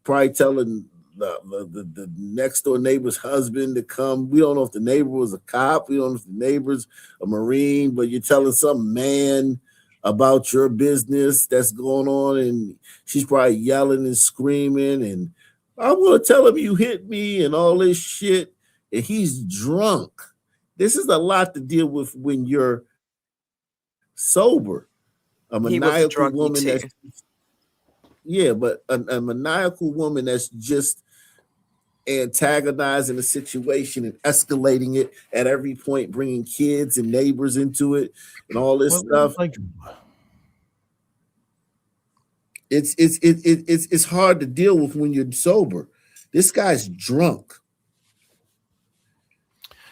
probably telling the next door neighbor's husband to come. We don't know if the neighbor was a cop. We don't know if the neighbor's a Marine, but you're telling some man about your business that's going on, and she's probably yelling and screaming, and I'm going to tell him you hit me and all this shit, and he's drunk. This is a lot to deal with when you're sober. A maniacal woman that's but a maniacal woman that's just antagonizing the situation and escalating it at every point, bringing kids and neighbors into it and all this stuff. It's hard to deal with when you're sober. This guy's drunk.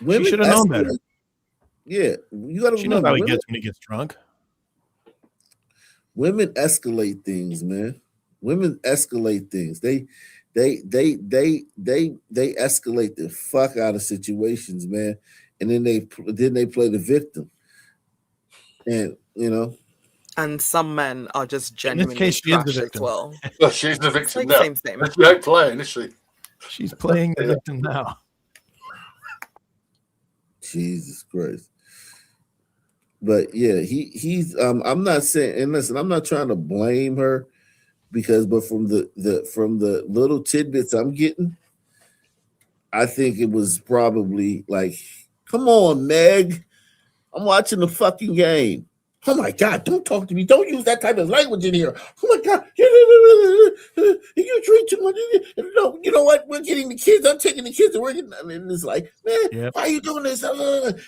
She should have known better. Yeah, you got to. She knows how he gets when he gets drunk. Women escalate things, man. Women escalate things. They escalate the fuck out of situations, man. And then they play the victim. And and some men are just genuinely trash as well. Well, she's the victim like now. Same. She ain't playing, is she? She's playing the victim now. Jesus Christ. But yeah, he's I'm not saying, and listen, I'm not trying to blame her but from the little tidbits I'm getting, I think it was probably like, come on, Meg, I'm watching the fucking game. Oh my God, don't talk to me. Don't use that type of language in here. Oh my God. You drink too much. No, you know what? We're getting the kids. I'm taking the kids and we're getting, and it's like, man, why are you doing this?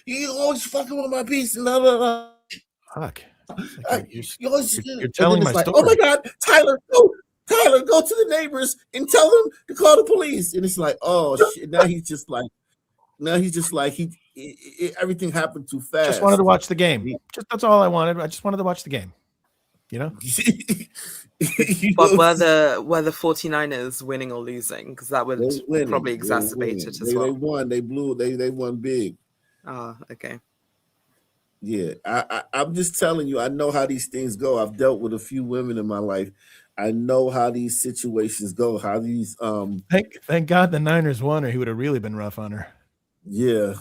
You always fucking with my piece. Fuck. You're telling my like, story. oh my God, Tyler, go to the neighbors and tell them to call the police. And it's like, oh shit. Now he's just like everything happened too fast. Just wanted to watch the game. That's all I wanted. I just wanted to watch the game. You know? But were the 49ers winning or losing? Because that would probably exacerbate it as well. They won. They blew. They won big. Oh, okay. Yeah, I'm just telling you, I know how these things go. I've dealt with a few women in my life. I know how these situations go, how these Thank God the Niners won, or he would have really been rough on her. Yeah.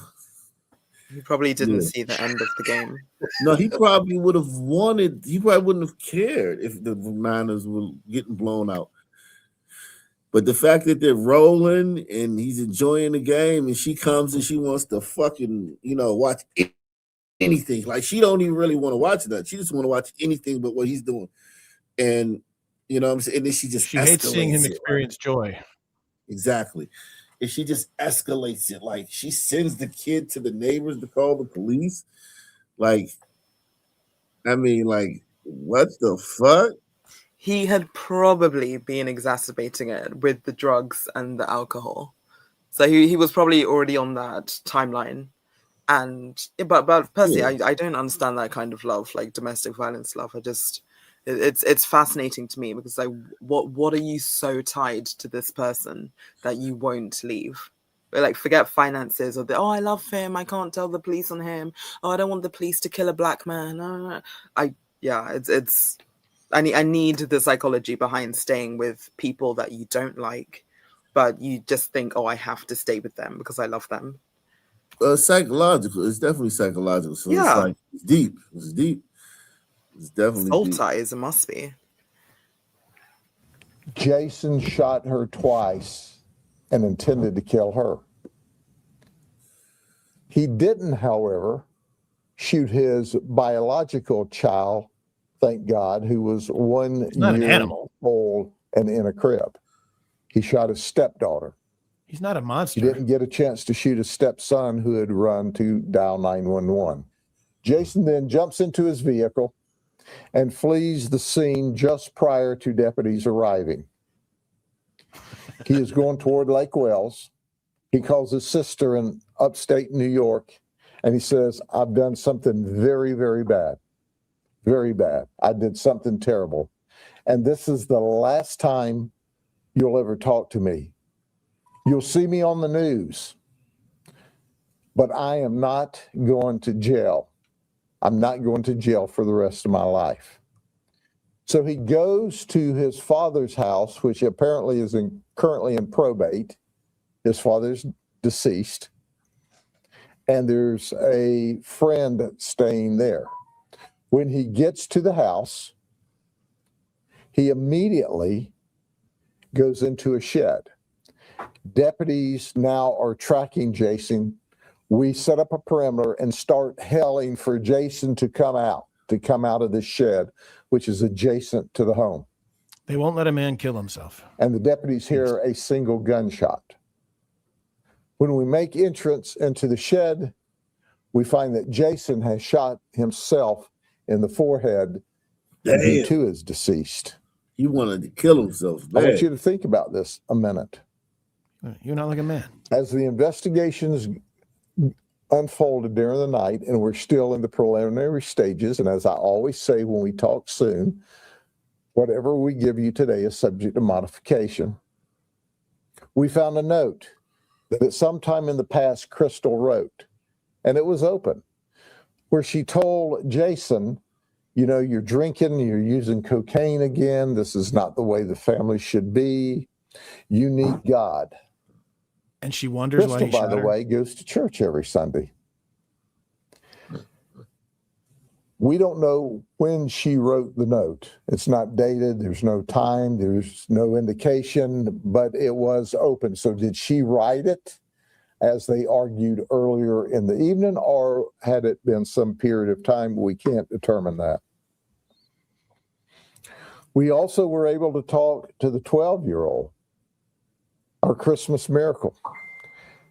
He probably didn't see the end of the game. No, he probably would have wanted, he probably wouldn't have cared if the Niners were getting blown out. But the fact that they're rolling and he's enjoying the game, and she comes and she wants to fucking, watch anything. Like, she don't even really want to watch that. She just want to watch anything but what he's doing. And you know what I'm saying? And then she hates seeing him experience joy. Exactly. And she just escalates it. Like, she sends the kid to the neighbors to call the police. Like, I mean, like, what the fuck? He had probably been exacerbating it with the drugs and the alcohol. So he was probably already on that timeline. And but personally, I don't understand that kind of love, like domestic violence love. It's fascinating to me because like what are you so tied to this person that you won't leave? Like forget finances or I love him, I can't tell the police on him. Oh, I don't want the police to kill a black man. I need the psychology behind staying with people that you don't like, but you just think, I have to stay with them because I love them. Psychological. It's definitely psychological. So it's like it's deep. It's deep. It's definitely soul deep. ties. It must be. Jason shot her twice and intended to kill her. He didn't, however, shoot his biological child, thank God, who was 1 year old and in a crib. He shot his stepdaughter. He's not a monster. He didn't get a chance to shoot his stepson who had run to dial 911. Jason then jumps into his vehicle and flees the scene just prior to deputies arriving. He is going toward Lake Wells. He calls his sister in upstate New York, and he says, I've done something very, very bad. Very bad. I did something terrible. And this is the last time you'll ever talk to me. You'll see me on the news, but I am not going to jail. I'm not going to jail for the rest of my life. So he goes to his father's house, which apparently is currently in probate. His father's deceased, and there's a friend staying there. When he gets to the house, he immediately goes into a shed. Deputies now are tracking Jason. We set up a perimeter and start yelling for Jason to come out of this shed, which is adjacent to the home. They won't let a man kill himself. And the deputies hear a single gunshot. When we make entrance into the shed, we find that Jason has shot himself in the forehead, and he too is deceased. He wanted to kill himself. I want you to think about this a minute. You're not like a man. As the investigations unfolded during the night, and we're still in the preliminary stages, and as I always say when we talk soon, whatever we give you today is subject to modification. We found a note that at some time in the past Crystal wrote, and it was open, where she told Jason, you're drinking, you're using cocaine again. This is not the way the family should be. You need God. And she wonders Crystal, why he shot by the her. way, goes to church every Sunday. We don't know when she wrote the note. It's not dated. There's no time. There's no indication, but it was open. So did she write it as they argued earlier in the evening, or had it been some period of time? We can't determine that. We also were able to talk to the 12-year-old, our Christmas miracle.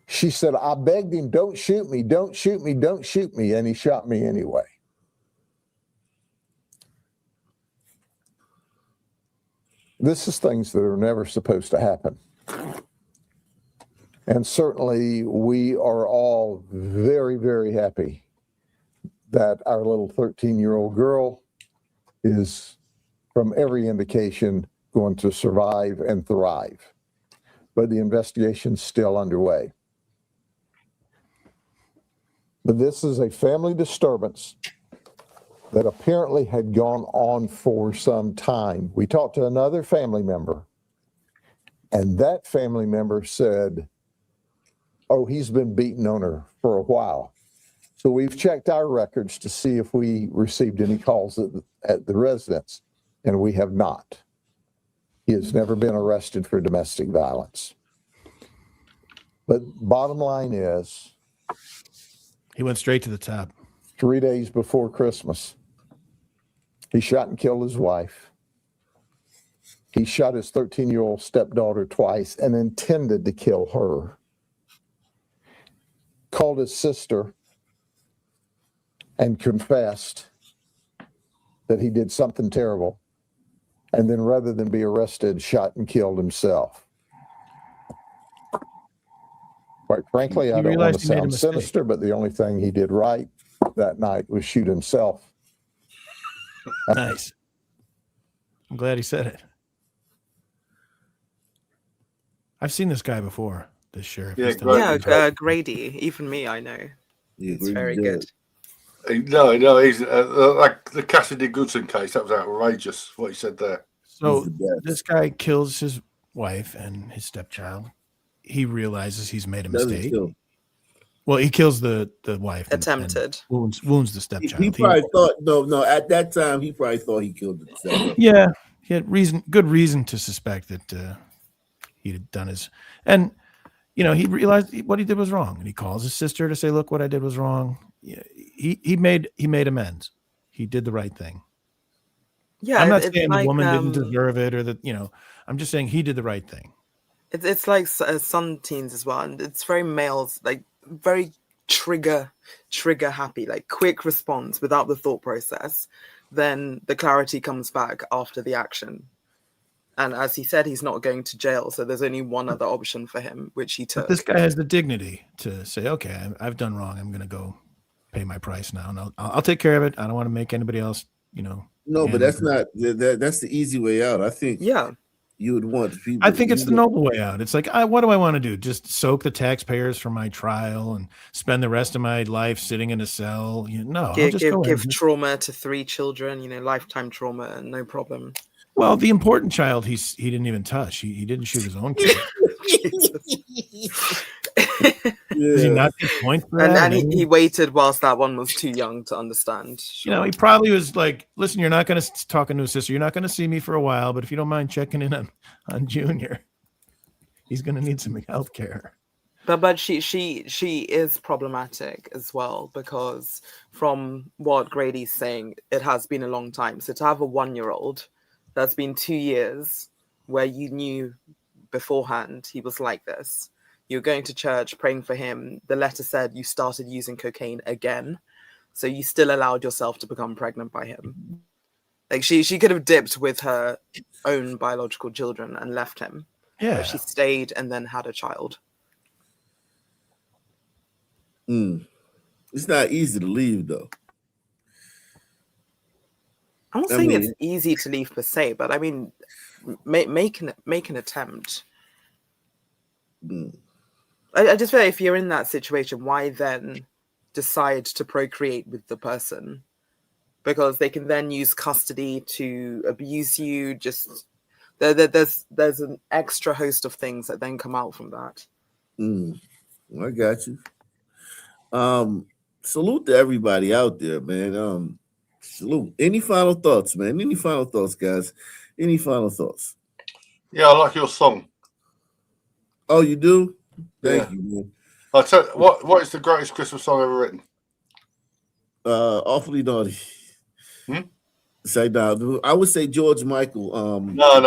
She said, I begged him, don't shoot me, don't shoot me, don't shoot me, and he shot me anyway. This is things that are never supposed to happen. And certainly we are all very, very happy that our little 13-year-old girl is, from every indication, going to survive and thrive. But the investigation's still underway. But this is a family disturbance that apparently had gone on for some time. We talked to another family member, and that family member said, he's been beating on her for a while. So we've checked our records to see if we received any calls at the residence, and we have not. He has never been arrested for domestic violence. But bottom line is, he went straight to the top. 3 days before Christmas, he shot and killed his wife. He shot his 13-year-old stepdaughter twice and intended to kill her. Called his sister and confessed that he did something terrible. And then rather than be arrested, shot and killed himself. Quite frankly, I don't want realized to he made a sound mistake. sinister, but the only thing he did right that night was shoot himself. Nice. I'm glad he said it. I've seen this guy before, this sheriff. Yeah, He's done great. Yeah, Grady. Even me, I know. Yeah, It's very good. No, he's like the Cassidy Goodson case. That was outrageous what he said there. So this guy kills his wife and his stepchild. He realizes he's made a mistake. Well, he kills the wife. Attempted. And wounds the stepchild. He probably thought no. At that time, he probably thought he killed the stepchild. Yeah, he had good reason to suspect that he had done his. And he realized what he did was wrong, and he calls his sister to say, "Look, what I did was wrong." He made amends. He did the right thing. Yeah, I'm not it's saying like, the woman didn't deserve it, or that I'm just saying he did the right thing. It's like Sun teens as well, and it's very males, like very trigger happy, like quick response without the thought process. Then the clarity comes back after the action. And as he said, he's not going to jail, so there's only one other option for him, which he took. But this guy has the dignity to say, "Okay, I've done wrong. I'm going to go pay my price now, and I'll take care of it. I don't want to make anybody else, No, but that's not that's the easy way out. I think. Yeah. You would want people. I think it's the noble way out. It's like, what do I want to do? Just soak the taxpayers for my trial and spend the rest of my life sitting in a cell? No, give trauma to 3 children, lifetime trauma, no problem. Well, the important child he didn't even touch. He didn't shoot his own kid. Does he not get points for that? And he waited whilst that one was too young to understand. Sure. He probably was like, "Listen, you're not going to talk to his sister. You're not going to see me for a while, but if you don't mind checking in on Junior, he's going to need some health care." But she is problematic as well, because from what Grady's saying, it has been a long time. So to have a 1-year-old, that's been 2 years where you knew beforehand he was like this. You're going to church, praying for him. The letter said you started using cocaine again. So you still allowed yourself to become pregnant by him. Like she could have dipped with her own biological children and left him. Yeah. But she stayed and then had a child. It's not easy to leave, though. I'm not saying it's easy to leave per se, but I mean, make an attempt. I just feel like if you're in that situation, why then decide to procreate with the person? Because they can then use custody to abuse you. Just there's an extra host of things that then come out from that. I got you. Salute to everybody out there, man. Salute. Any final thoughts, man? Any final thoughts, guys? Any final thoughts? Yeah, I like your song. Oh, you do? Thank you, man. I'll tell you, what is the greatest Christmas song ever written? Awfully Naughty. Say no. I would say George Michael. No.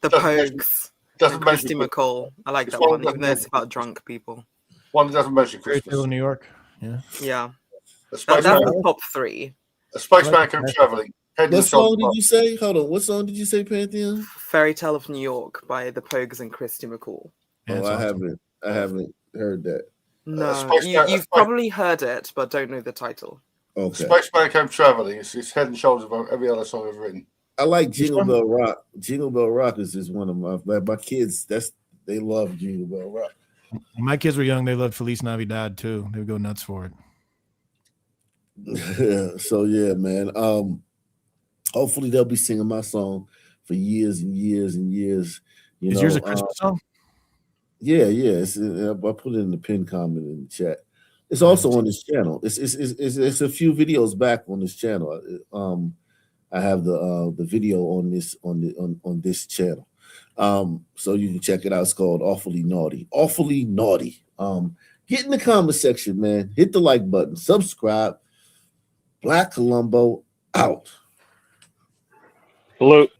The Pogues. Doesn't Christy McCall. I like that one, even though it's about drunk people. One that doesn't mention Christmas. New York. Yeah. That's Spaceman, the top 3. A Spaceman Came Traveling. What song did you say? Hold on. What song did you say, Pantheon? Fairy Tale of New York by the Pogues and Christy McCall. Oh, I haven't heard that. No, you've probably heard it, but don't know the title. Okay. Spaceman Came Traveling. It's head and shoulders above every other song I've written. I like Jingle Bell Rock. Jingle Bell Rock is one of my kids. They love Jingle Bell Rock. When my kids were young, they loved Feliz Navidad too. They would go nuts for it. So yeah, man. Hopefully they'll be singing my song for years and years and years. Is yours a Christmas song? Yeah. I put it in the pin comment in the chat. It's also on this channel. It's a few videos back on this channel. I have the video on this channel. So you can check it out. It's called Awfully Naughty. Awfully Naughty. Get in the comment section, man. Hit the like button. Subscribe. Black Columbo out. Salute.